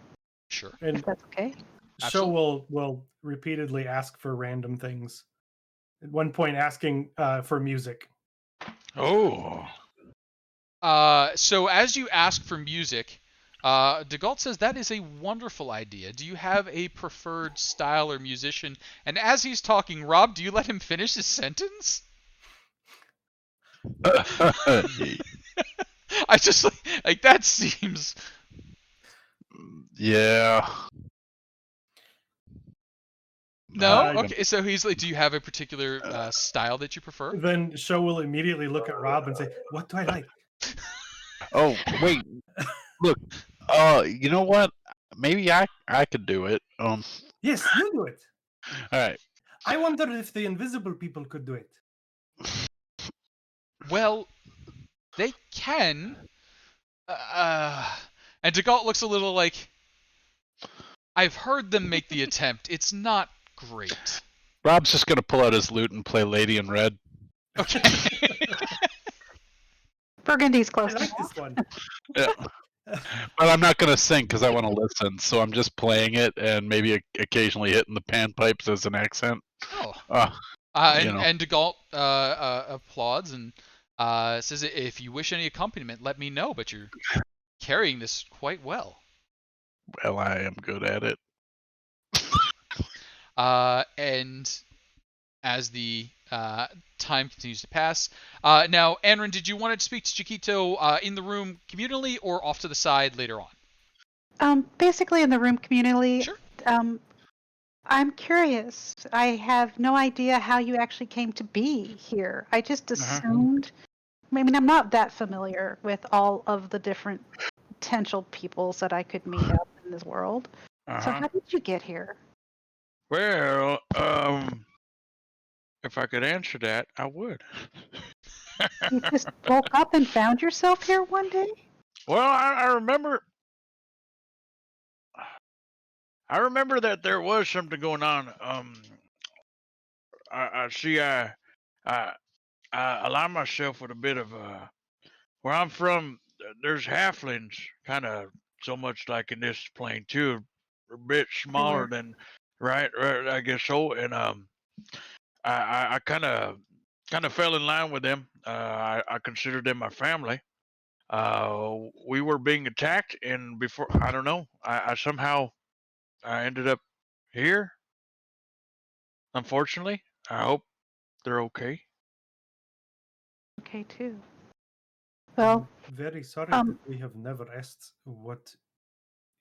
Sure. And if that's okay. Show Absolutely. will repeatedly ask for random things. At one point, asking for music. Oh. So as you ask for music, DeGault says that is a wonderful idea. Do you have a preferred style or musician? And as he's talking, Rob, do you let him finish his sentence? I just like that seems. Yeah. No? I don't- Okay, so he's like, do you have a particular style that you prefer? Then Show will immediately look at Rob and say, "What do I like?" Oh, wait. Look. You know what? Maybe I could do it. Yes, you do it. All right. I wonder if the invisible people could do it. Well, they can. And DeGault looks a little like, I've heard them make the attempt. It's not great. Rob's just gonna pull out his lute and play Lady in Red. Okay. Burgundy's I close like enough. this one. Yeah. But I'm not gonna sing because I want to listen. So I'm just playing it and maybe occasionally hitting the panpipes as an accent. Oh. You And, know. and DeGault applauds and says, if you wish any accompaniment, let me know, but you're carrying this quite well. Well, I am good at it. And as the time continues to pass. Now, Anrin, did you want to speak to Chiquito in the room communally or off to the side later on? Basically in the room communally. Sure. I'm curious. I have no idea how you actually came to be here. I just assumed. I mean, I'm not that familiar with all of the different potential peoples that I could meet out in this world. So how did you get here? Well, if I could answer that, I would. You just woke up and found yourself here one day? Well, I remember. I remember that there was something going on. I see. I align myself with a bit of where I'm from. There's halflings, kind of so much like in this plane too, a bit smaller Everywhere. than right. I guess so. And I kind of fell in line with them. I consider them my family. We were being attacked, and before I don't know, I somehow I ended up here. Unfortunately, I hope they're okay. Okay, too. I'm Well, very sorry um, that we have never asked what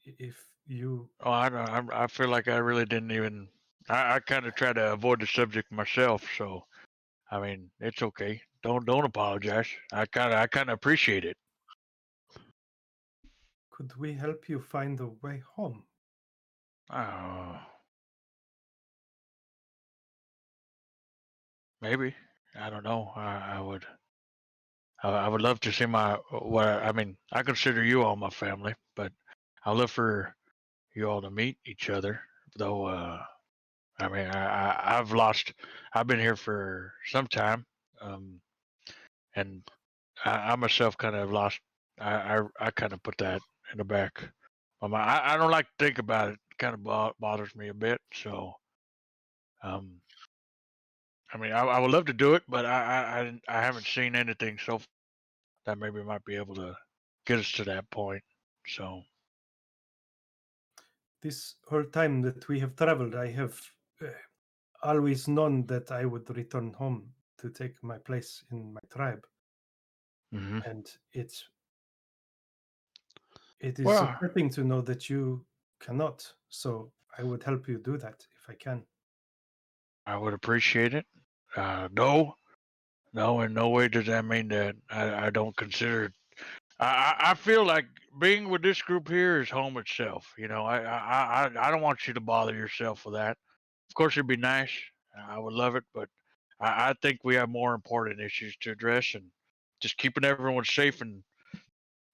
if you. Oh, I don't. I feel like I really didn't even. I kind of try to avoid the subject myself. So I mean, it's okay. Don't apologize. I kind of appreciate it. Could we help you find a way home? Oh, maybe. I don't know. I would. I would love to see my. What I mean, I consider you all my family, but I'd love for you all to meet each other. Though, I mean, I've lost. I've been here for some time, um, and I myself kind of lost. I kind of put that in the back of my. I don't like to think about it. Kind of bothers me a bit. So, um, I mean, I would love to do it, but I haven't seen anything so far that maybe might be able to get us to that point. So, This whole time that we have traveled, I have always known that I would return home to take my place in my tribe, mhm. and it is Well, upsetting to know that you cannot. So I would help you do that if I can. I would appreciate it. No, in no way does that mean that I don't consider. I feel like being with this group here is home itself. You know, I don't want you to bother yourself with that. Of course, it'd be nice. I would love it, but I think we have more important issues to address, and just keeping everyone safe and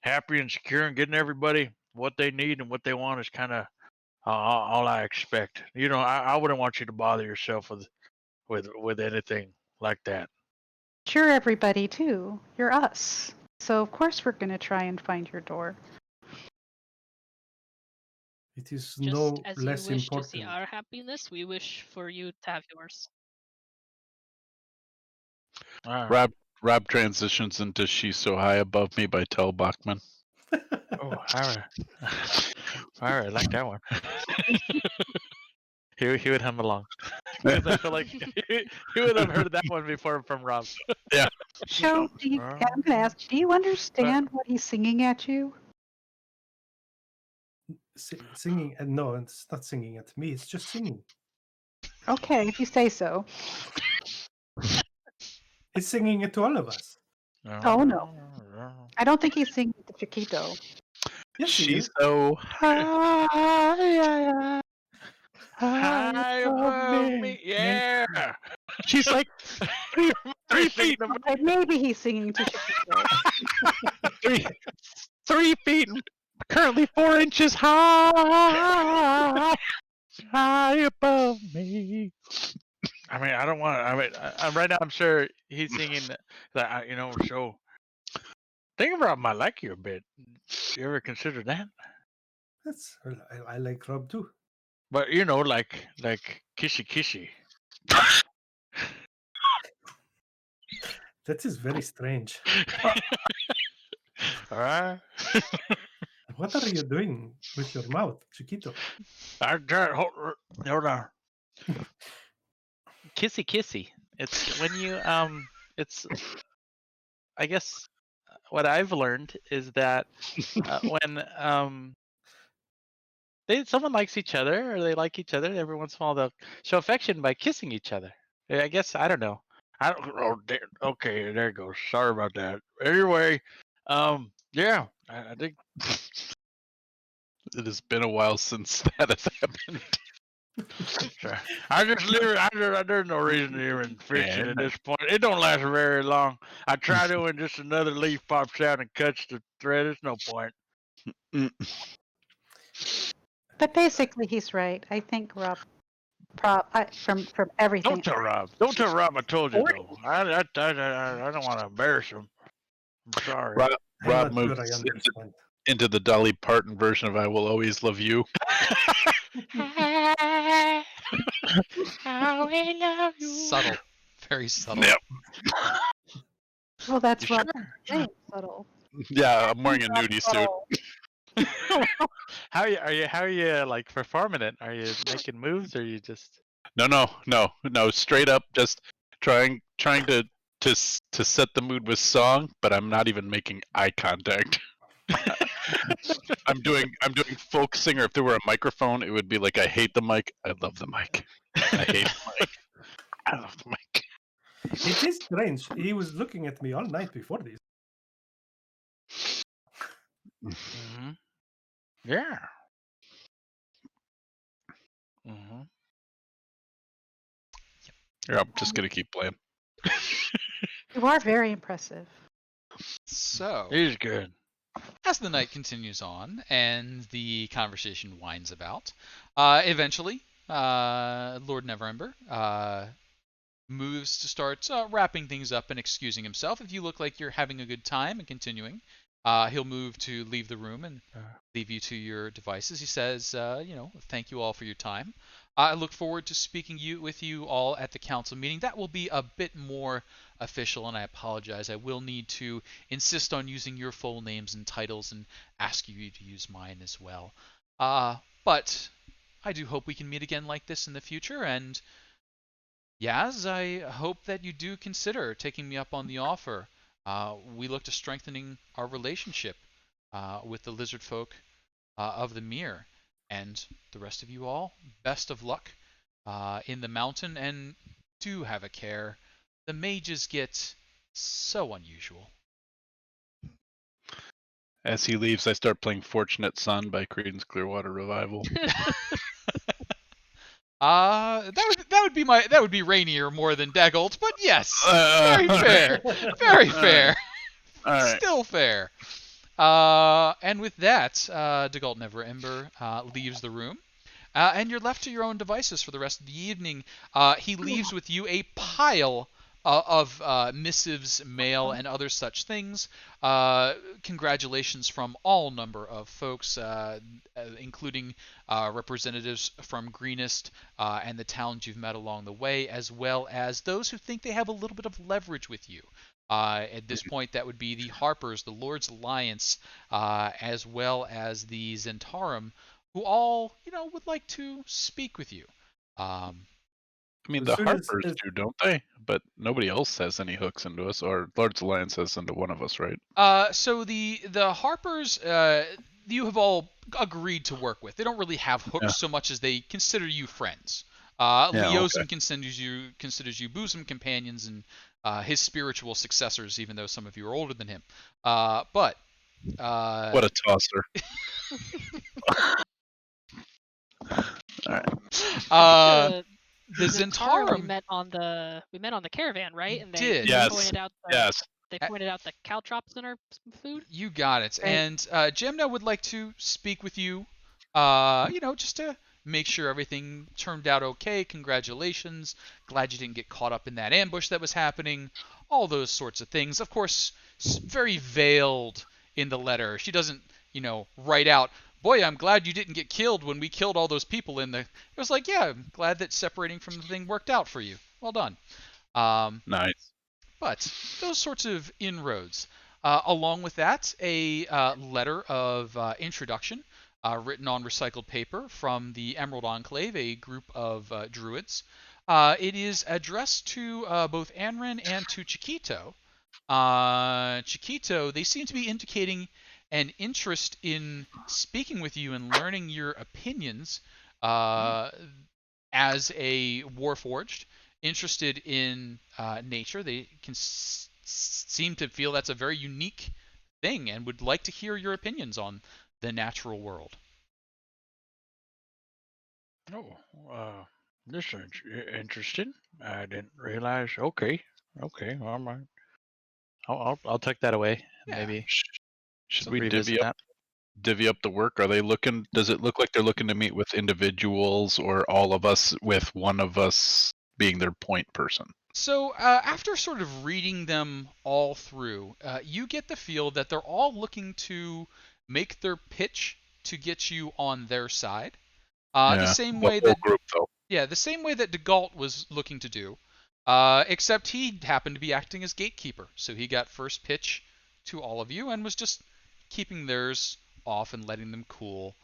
happy and secure, and getting everybody what they need and what they want is kind of all I expect. You know, I wouldn't want you to bother yourself with anything like that. you're everybody, too. You're us. So, of course, we're going to try and find your door. It is Just no as you less wish to see important. our happiness, we wish for you to have yours. All right. Rob transitions into "She's So High Above Me" by Tel Bachman. Oh, all right. All right, I like that one. he would hum along because I feel like he would have heard that one before from Rob. Show, I'm going to ask, do you understand what he's singing at you? Singing, and no, it's not singing at me. It's just singing. Okay, if you say so. It's singing it to all of us. Oh, no. I don't think he's singing to Chiquito. Yes, he She's is. so high, High above me, yeah. She's like three feet, Okay, maybe he's singing to Chiquito. three, 3 feet, and currently 4 inches high, high above me. I mean, I don't want. I mean, right now I'm sure he's singing that. So think about my like you a bit. You ever consider that? That's I like Rob too. But like kissy kissy. That is very strange. All right. What are you doing with your mouth, Chiquito? I try. Hold on. Kissy kissy. It's when you it's I guess what I've learned is that when someone likes each other, or they like each other. Every once in a while, they'll show affection by kissing each other. I guess I don't know. I don't. Oh, okay, there it goes. Sorry about that. Anyway, yeah, I think It has been a while since that has happened. Sorry. I just leave it. There's no reason to even fix it And at this point. It don't last very long. I try to, and just another leaf pops out and cuts the thread. There's no point. mm, But basically, he's right. I think Rob, from everything. Don't tell Rob. Don't tell Rob I told you though. I don't want to embarrass him. I'm sorry. Rob, I'm Rob not sure moves I understand. into the Dolly Parton version of "I Will Always Love You." I will love you. Subtle, very subtle. Yep. Well, that's You Rob sure? saying subtle. Yeah, I'm wearing a Rob nudie suit. subtle. How are you like performing it? Are you making moves, or you just? No. Straight up, just trying to set the mood with song, but I'm not even making eye contact. I'm doing folk singer. If there were a microphone, it would be like I hate the mic. I love the mic. I hate the mic. I love the mic. It is strange. He was looking at me all night before this. Mm-hmm. Yeah. Mm-hmm. Here, I'm just gonna keep playing. You are very impressive. So, He's good. as the night continues on and the conversation winds about, eventually, Lord Neverember moves to start wrapping things up and excusing himself. If you look like you're having a good time and continuing, he'll move to leave the room and leave you to your devices. He says, thank you all for your time. I look forward to speaking with you all at the council meeting. That will be a bit more official, and I apologize. I will need to insist on using your full names and titles and ask you to use mine as well. But I do hope we can meet again like this in the future, and Yaz, I hope that you do consider taking me up on the offer. We look to strengthening our relationship with the lizard folk of the Mere. And the rest of you all, best of luck in the mountain, and do have a care. The mages get so unusual. As he leaves, I start playing "Fortunate Son" by Creedence Clearwater Revival. That would be Rainier more than Daggolt, but yes, very fair, very fair, All right. still fair. And with that, Dagult Neverember leaves the room. And you're left to your own devices for the rest of the evening. He leaves with you a pile of missives, mail, and other such things. Congratulations from all number of folks, including representatives from Greenest and the towns you've met along the way, as well as those who think they have a little bit of leverage with you. At this point, that would be the Harpers, the Lord's Alliance, as well as the Zentarum, who all, would like to speak with you. I mean, As the soon as- Harpers do, don't they? But nobody else has any hooks into us, or Lord's Alliance has into one of us, right? So the Harpers, you have all agreed to work with. They don't really have hooks Yeah. so much as they consider you friends. Yeah, Leosin considers you bosom companions and his spiritual successors, even though some of you are older than him. But What a tosser! All right. The Zentarum we Zentarum met on the caravan, right? And they did. Yes. pointed out Yes. they pointed out the caltrops in our food. You got it. Right. And Gemna would like to speak with you, just to make sure everything turned out okay. Congratulations. Glad you didn't get caught up in that ambush that was happening. All those sorts of things. Of course, very veiled in the letter. She doesn't, write out, boy, I'm glad you didn't get killed when we killed all those people in the... It was like, yeah, I'm glad that separating from the thing worked out for you. Well done. Nice. But those sorts of inroads. Along with that, a letter of introduction written on recycled paper from the Emerald Enclave, a group of druids. It is addressed to both Anrin and to Chiquito. Chiquito, they seem to be indicating and interest in speaking with you and learning your opinions as a warforged, interested in nature. They can seem to feel that's a very unique thing and would like to hear your opinions on the natural world. Oh, this is interesting. I didn't realize. Okay, all right. I'll tuck that away. Yeah. Maybe Should So we revisit that. divvy up the work? Are they looking? Does it look like they're looking to meet with individuals, or all of us, with one of us being their point person? So after sort of reading them all through, you get the feel that they're all looking to make their pitch to get you on their side. The Yeah, same the way whole that group though. Yeah, the same way that DeGault was looking to do, except he happened to be acting as gatekeeper. So he got first pitch to all of you and was just keeping theirs off and letting them cool,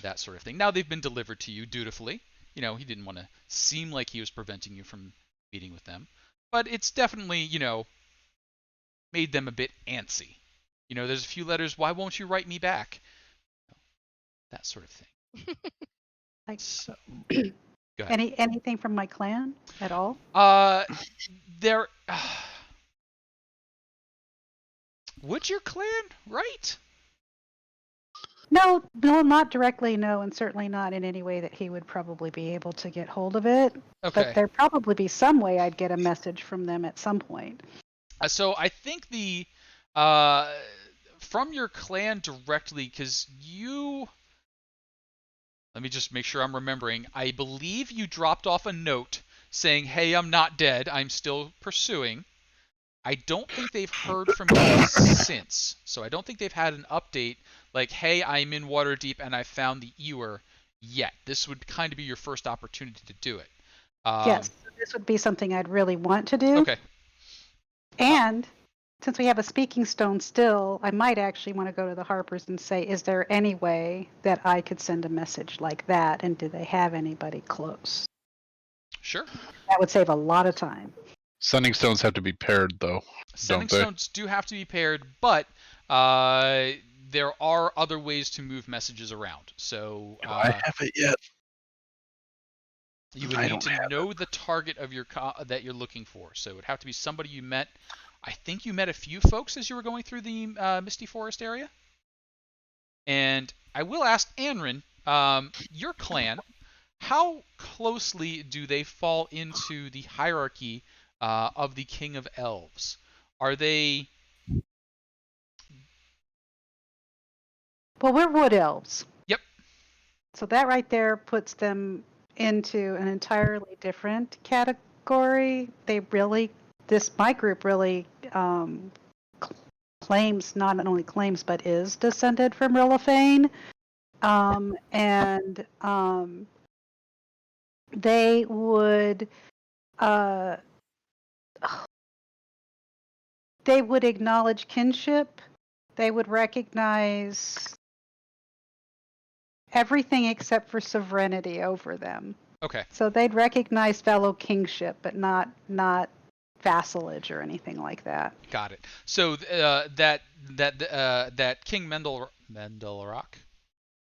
that sort of thing. Now they've been delivered to you dutifully. He didn't want to seem like he was preventing you from meeting with them. But it's definitely, made them a bit antsy. There's a few letters, why won't you write me back? That sort of thing. Like, So, go ahead. anything from my clan at all? There. Would your clan, right? No, not directly, no, and certainly not in any way that he would probably be able to get hold of it. Okay. But there'd probably be some way I'd get a message from them at some point. So I think from your clan directly, because you. Let me just make sure I'm remembering. I believe you dropped off a note saying, "Hey, I'm not dead. I'm still pursuing." I don't think they've heard from you since. So I don't think they've had an update like, "Hey, I'm in Waterdeep and I found the Ewer," yet. This would kind of be your first opportunity to do it. Yes, this would be something I'd really want to do. Okay. And since we have a speaking stone still, I might actually want to go to the Harpers and say, is there any way that I could send a message like that? And do they have anybody close? Sure. That would save a lot of time. Sending stones have to be paired though. Sending they? stones do have to be paired, but there are other ways to move messages around. So Do I have it yet? you would I need don't to know the target of your that you're looking for. So it would have to be somebody you met. I think you met a few folks as you were going through the Misty Forest area. And I will ask Anrin, your clan, how closely do they fall into the hierarchy of the King of Elves? Are they? Well, we're wood elves. Yep. So that right there puts them into an entirely different category. My group really claims, not only claims, but is descended from Rilliphane. And they would acknowledge kinship. They would recognize everything except for sovereignty over them. Okay. So they'd recognize fellow kingship, but not vassalage or anything like that. Got it. So that King Mendelrock,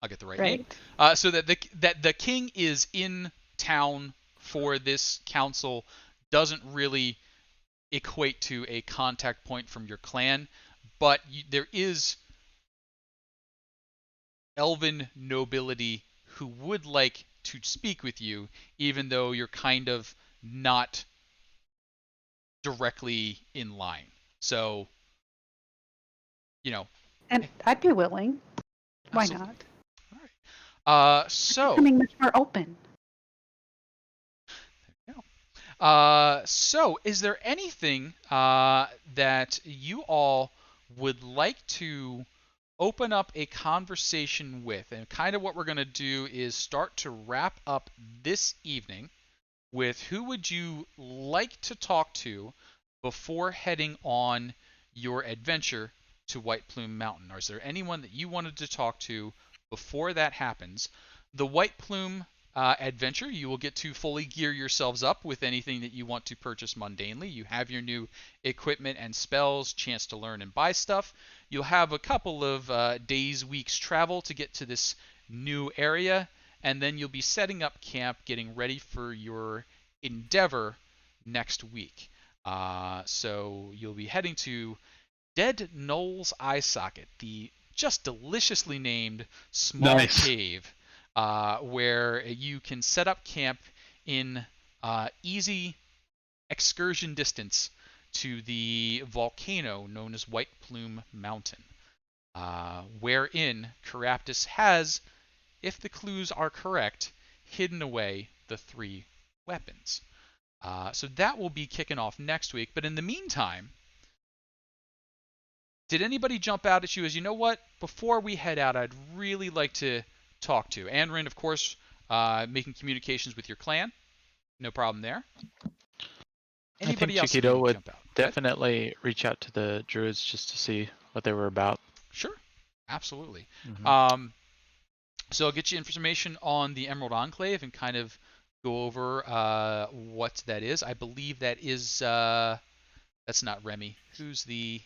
I'll get the right name. So that the king is in town for this council doesn't really equate to a contact point from your clan, but there is elven nobility who would like to speak with you, even though you're kind of not directly in line. So, And I'd be willing. Why absolutely. not? All right. So Becoming much more open. So is there anything that you all would like to open up a conversation with? And kind of what we're going to do is start to wrap up this evening with who would you like to talk to before heading on your adventure to White Plume Mountain? Or is there anyone that you wanted to talk to before that happens? The White Plume adventure, you will get to fully gear yourselves up with anything that you want to purchase mundanely. You have your new equipment and spells, chance to learn and buy stuff. You'll have a couple of days, weeks travel to get to this new area, and then you'll be setting up camp, getting ready for your endeavor next week. So you'll be heading to Dead Knoll's Eye Socket, the just deliciously named small Nice. cave where you can set up camp in easy excursion distance to the volcano known as White Plume Mountain, wherein Caraptus has, if the clues are correct, hidden away the 3 weapons. So that will be kicking off next week. But in the meantime, did anybody jump out at you as, you know what, before we head out, I'd really like to talk to Anrin, of course, making communications with your clan. No problem there. Anybody I else think that Chiquito maybe would jump out? Go ahead. definitely reach out to the druids just to see what they were about. Sure, absolutely. Mhm. So I'll get you information on the Emerald Enclave and kind of go over what that is. I believe that is that's not Remy. Who's the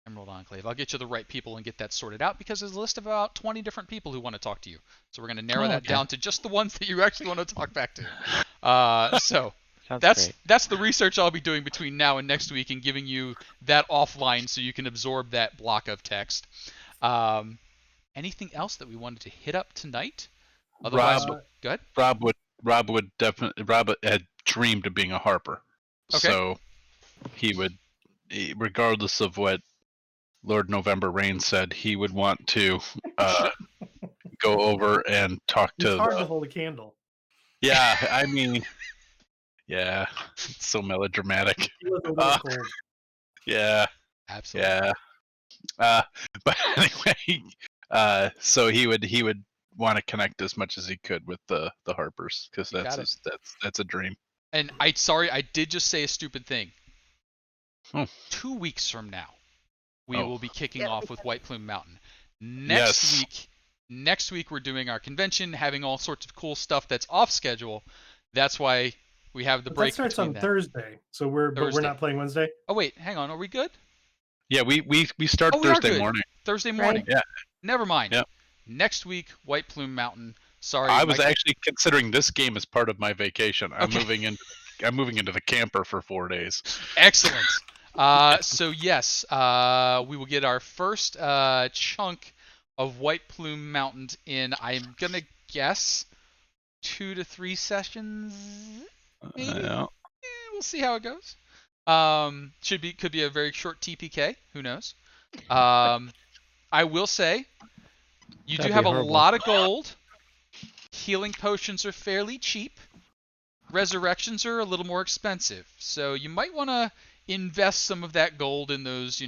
Emerald Enclave? I'll get you the right people and get that sorted out, because there's a list of about 20 different people who want to talk to you. So we're going to narrow Oh, that okay. down to just the ones that you actually want to talk back to. So Sounds great. that's the research I'll be doing between now and next week, and giving you that offline so you can absorb that block of text. Anything else that we wanted to hit up tonight? Otherwise, Rob, go ahead. Rob would definitely. Rob had dreamed of being a harper, Okay. so he would, regardless of what Lord November Rain said, he would want to go over and talk It's to hard the. to hold a candle. Yeah, I mean, yeah, it's so melodramatic. He was a little Uh, cold. Yeah, Absolutely. yeah. But anyway, so he would want to connect as much as he could with the harpers, because You got that's a dream. And I did just say a stupid thing. Oh. 2 weeks from now, we Oh. will be kicking Yeah, off we with can- White Plume Mountain. Yes. Next week we're doing our convention, having all sorts of cool stuff that's off schedule. That's why we have the But break that starts between on that. Thursday, so we're Thursday. not playing Wednesday. Oh wait, hang on. Are we good? Yeah, we start Oh, we are Thursday good. morning. Thursday morning. Yeah. Never mind. Yep. Next week, White Plume Mountain. Sorry, I was actually considering this game as part of my vacation. I'm Okay. moving into the camper for 4 days. Excellent. So yes, we will get our first chunk of White Plume Mountain in, I'm gonna guess, 2 to 3 sessions, maybe. Yeah. We'll see how it goes. Could be a very short TPK. Who knows? I will say, you That'd do be have a horrible. lot of gold. Healing potions are fairly cheap. Resurrections are a little more expensive, so you might want to invest some of that gold in those,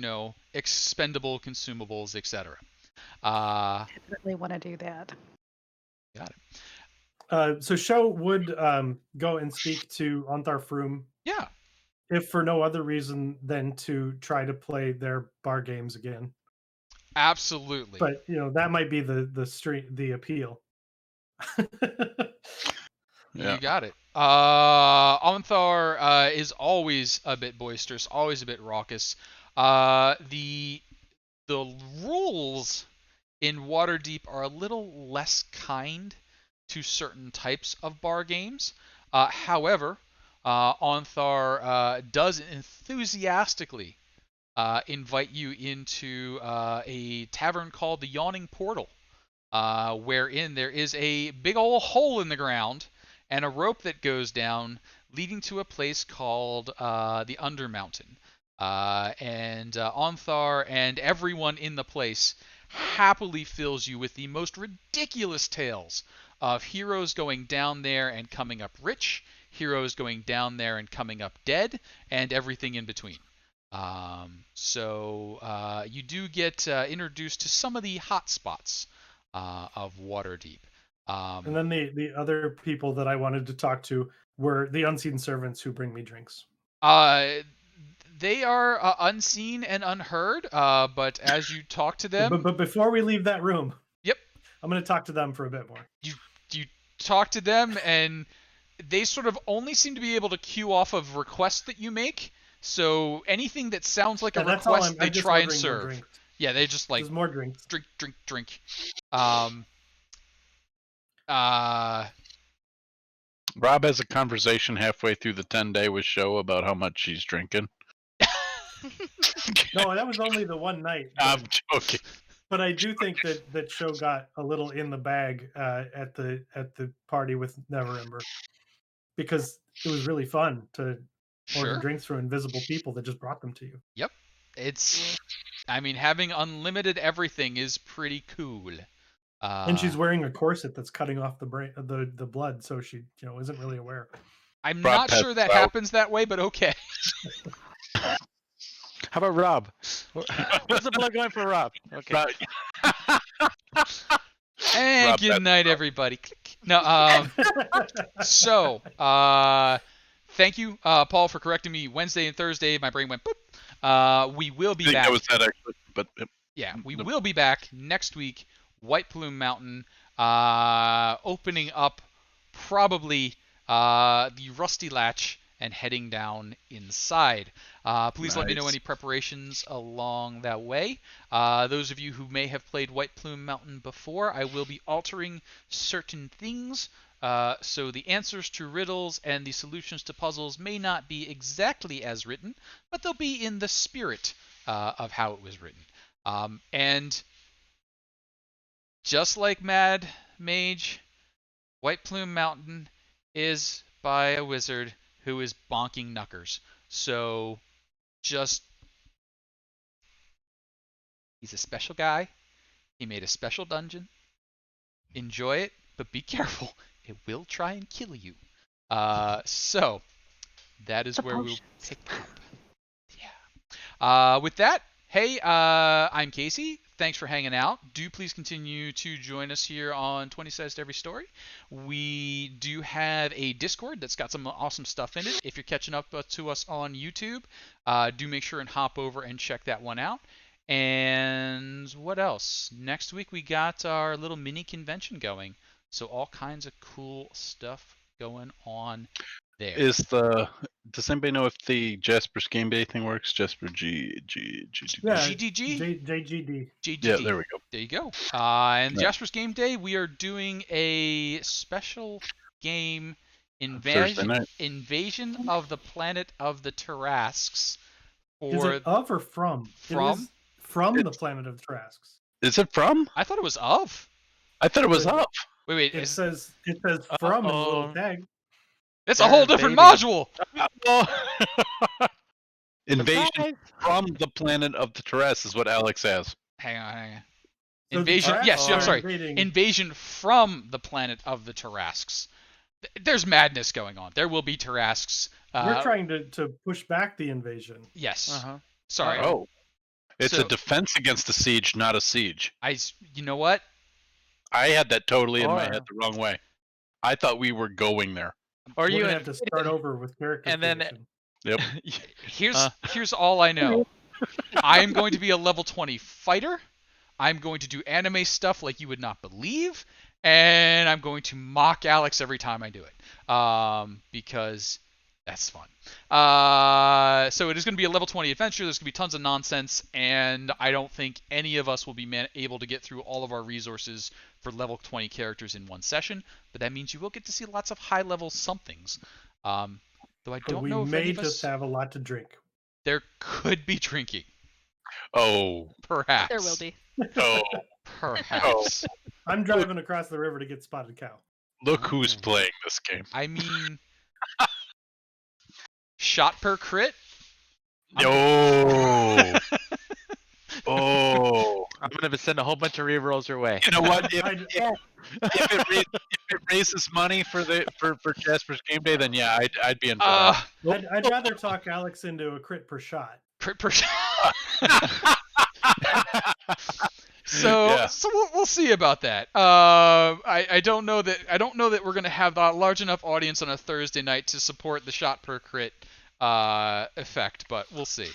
expendable consumables, etc. Definitely want to do that. Got it. So Sho would go and speak to Antar Froom, Yeah, if for no other reason than to try to play their bar games again. absolutely. But that might be the appeal. Yeah. You got it. Onthar is always a bit boisterous, always a bit raucous. The rules in Waterdeep are a little less kind to certain types of bar games. However, Onthar does enthusiastically invite you into a tavern called the Yawning Portal, wherein there is a big old hole in the ground and a rope that goes down, leading to a place called the Undermountain. And Onthar and everyone in the place happily fills you with the most ridiculous tales of heroes going down there and coming up rich, heroes going down there and coming up dead, and everything in between. So you do get introduced to some of the hot spots of Waterdeep. And then the other people that I wanted to talk to were the unseen servants who bring me drinks. They are unseen and unheard, but as you talk to them, But before we leave that room, Yep. I'm going to talk to them for a bit more. you talk to them, and they sort of only seem to be able to queue off of requests that you make. So anything that sounds like a That's all. request, they I'm just try and ordering more serve. drinks. Yeah, they just like Just more drinks. drink, drink, drink. Um, uh, Rob has a conversation halfway through the 10-day with Show about how much she's drinking. No, that was only the one night. I'm joking. But I do think that Show got a little in the bag at the party with Neverember, because it was really fun to order sure. drinks from invisible people that just brought them to you. Yep. It's, I mean, having unlimited everything is pretty cool. And she's wearing a corset that's cutting off the the blood, so she isn't really aware. I'm Rob not sure that out. happens that way, but okay. How about Rob? What's the blood going for Rob? Okay. And Rob, good that's night, everybody. Click. No, so, thank you, Paul, for correcting me. Wednesday and Thursday, my brain went boop. We will I be think back. that was that actually, but Yeah, we No. will be back next week. White Plume Mountain, opening up probably the Rusty Latch and heading down inside. Please let me know Nice. any preparations along that way. Those of you who may have played White Plume Mountain before, I will be altering certain things. So the answers to riddles and the solutions to puzzles may not be exactly as written, but they'll be in the spirit of how it was written. And just like Mad Mage, White Plume Mountain is by a wizard who is bonking knuckers. So just, he's a special guy. He made a special dungeon. Enjoy it, but be careful. It will try and kill you. So that is It's a where we'll potion. pick up. With that, hey, I'm Casey. Thanks for hanging out. Do please continue to join us here on 20 Sides to Every Story. We do have a Discord that's got some awesome stuff in it. If you're catching up to us on YouTube, do make sure and hop over and check that one out. And what else? Next week we got our little mini convention going. So all kinds of cool stuff going on there. Does anybody know if the Jasper's Game Day thing works? Jasper Yeah, GDG? JGD. JGD. Yeah, there we go. There you go. And Right. Jasper's Game Day, we are doing a special game, Thursday night. Invasion of the Planet of the Tarasques. Is it of or from? From? It is from It's- the planet of Tarasques. Is it from? I thought it was of. I thought it was But- up. Wait, It says from in the little Uh-oh. tag. it's a whole Darn different baby. module. Invasion Surprise! from the planet of the Tarasques is what Alex has. Hang on. So the Invasion. Tarasques Yes, are I'm sorry. invading- Invasion from the planet of the Tarasques. There's madness going on. There will be Tarasques. We're trying to push back the invasion. Yes. Uh-huh. Sorry. Oh. It's So- a defense against a siege, not a siege. You know what? I had that totally in my Or- head the wrong way. I thought we were going there. Or We're you gonna have to start over with character and then- creation. Yep. Here's all I know. I'm going to be a level 20 fighter. I'm going to do anime stuff like you would not believe, and I'm going to mock Alex every time I do it, because that's fun. So it is going to be a level 20 adventure. There's going to be tons of nonsense, and I don't think any of us will be able to get through all of our resources for level 20 characters in one session. But that means you will get to see lots of high-level somethings. Though I But don't we know if may any of us... just have a lot to drink. There could be drinking. Oh. Perhaps. There will be. Oh. Perhaps. I'm driving across the river to get Spotted Cow. Look who's playing this game. I mean, shot per crit? Oh. Oh. I'm gonna send a whole bunch of rerolls your way. You know what? If, I'd- if it raises money for Jasper's Game Day, then yeah, I'd be in for that. I'd rather talk Alex into a crit per shot. Crit per shot. So Yeah. we'll see about that. I don't know that we're gonna have a large enough audience on a Thursday night to support the shot per crit effect, but we'll see.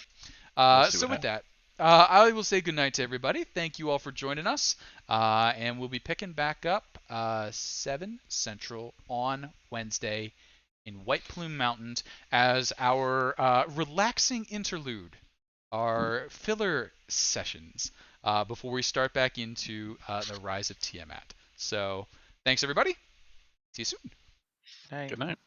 We'll see So what with that, I will say goodnight to everybody. Thank you all for joining us, and we'll be picking back up 7 Central on Wednesday in White Plume Mountains as our relaxing interlude, our filler sessions before we start back into the Rise of Tiamat. So thanks, everybody. See you soon. Night. Good night.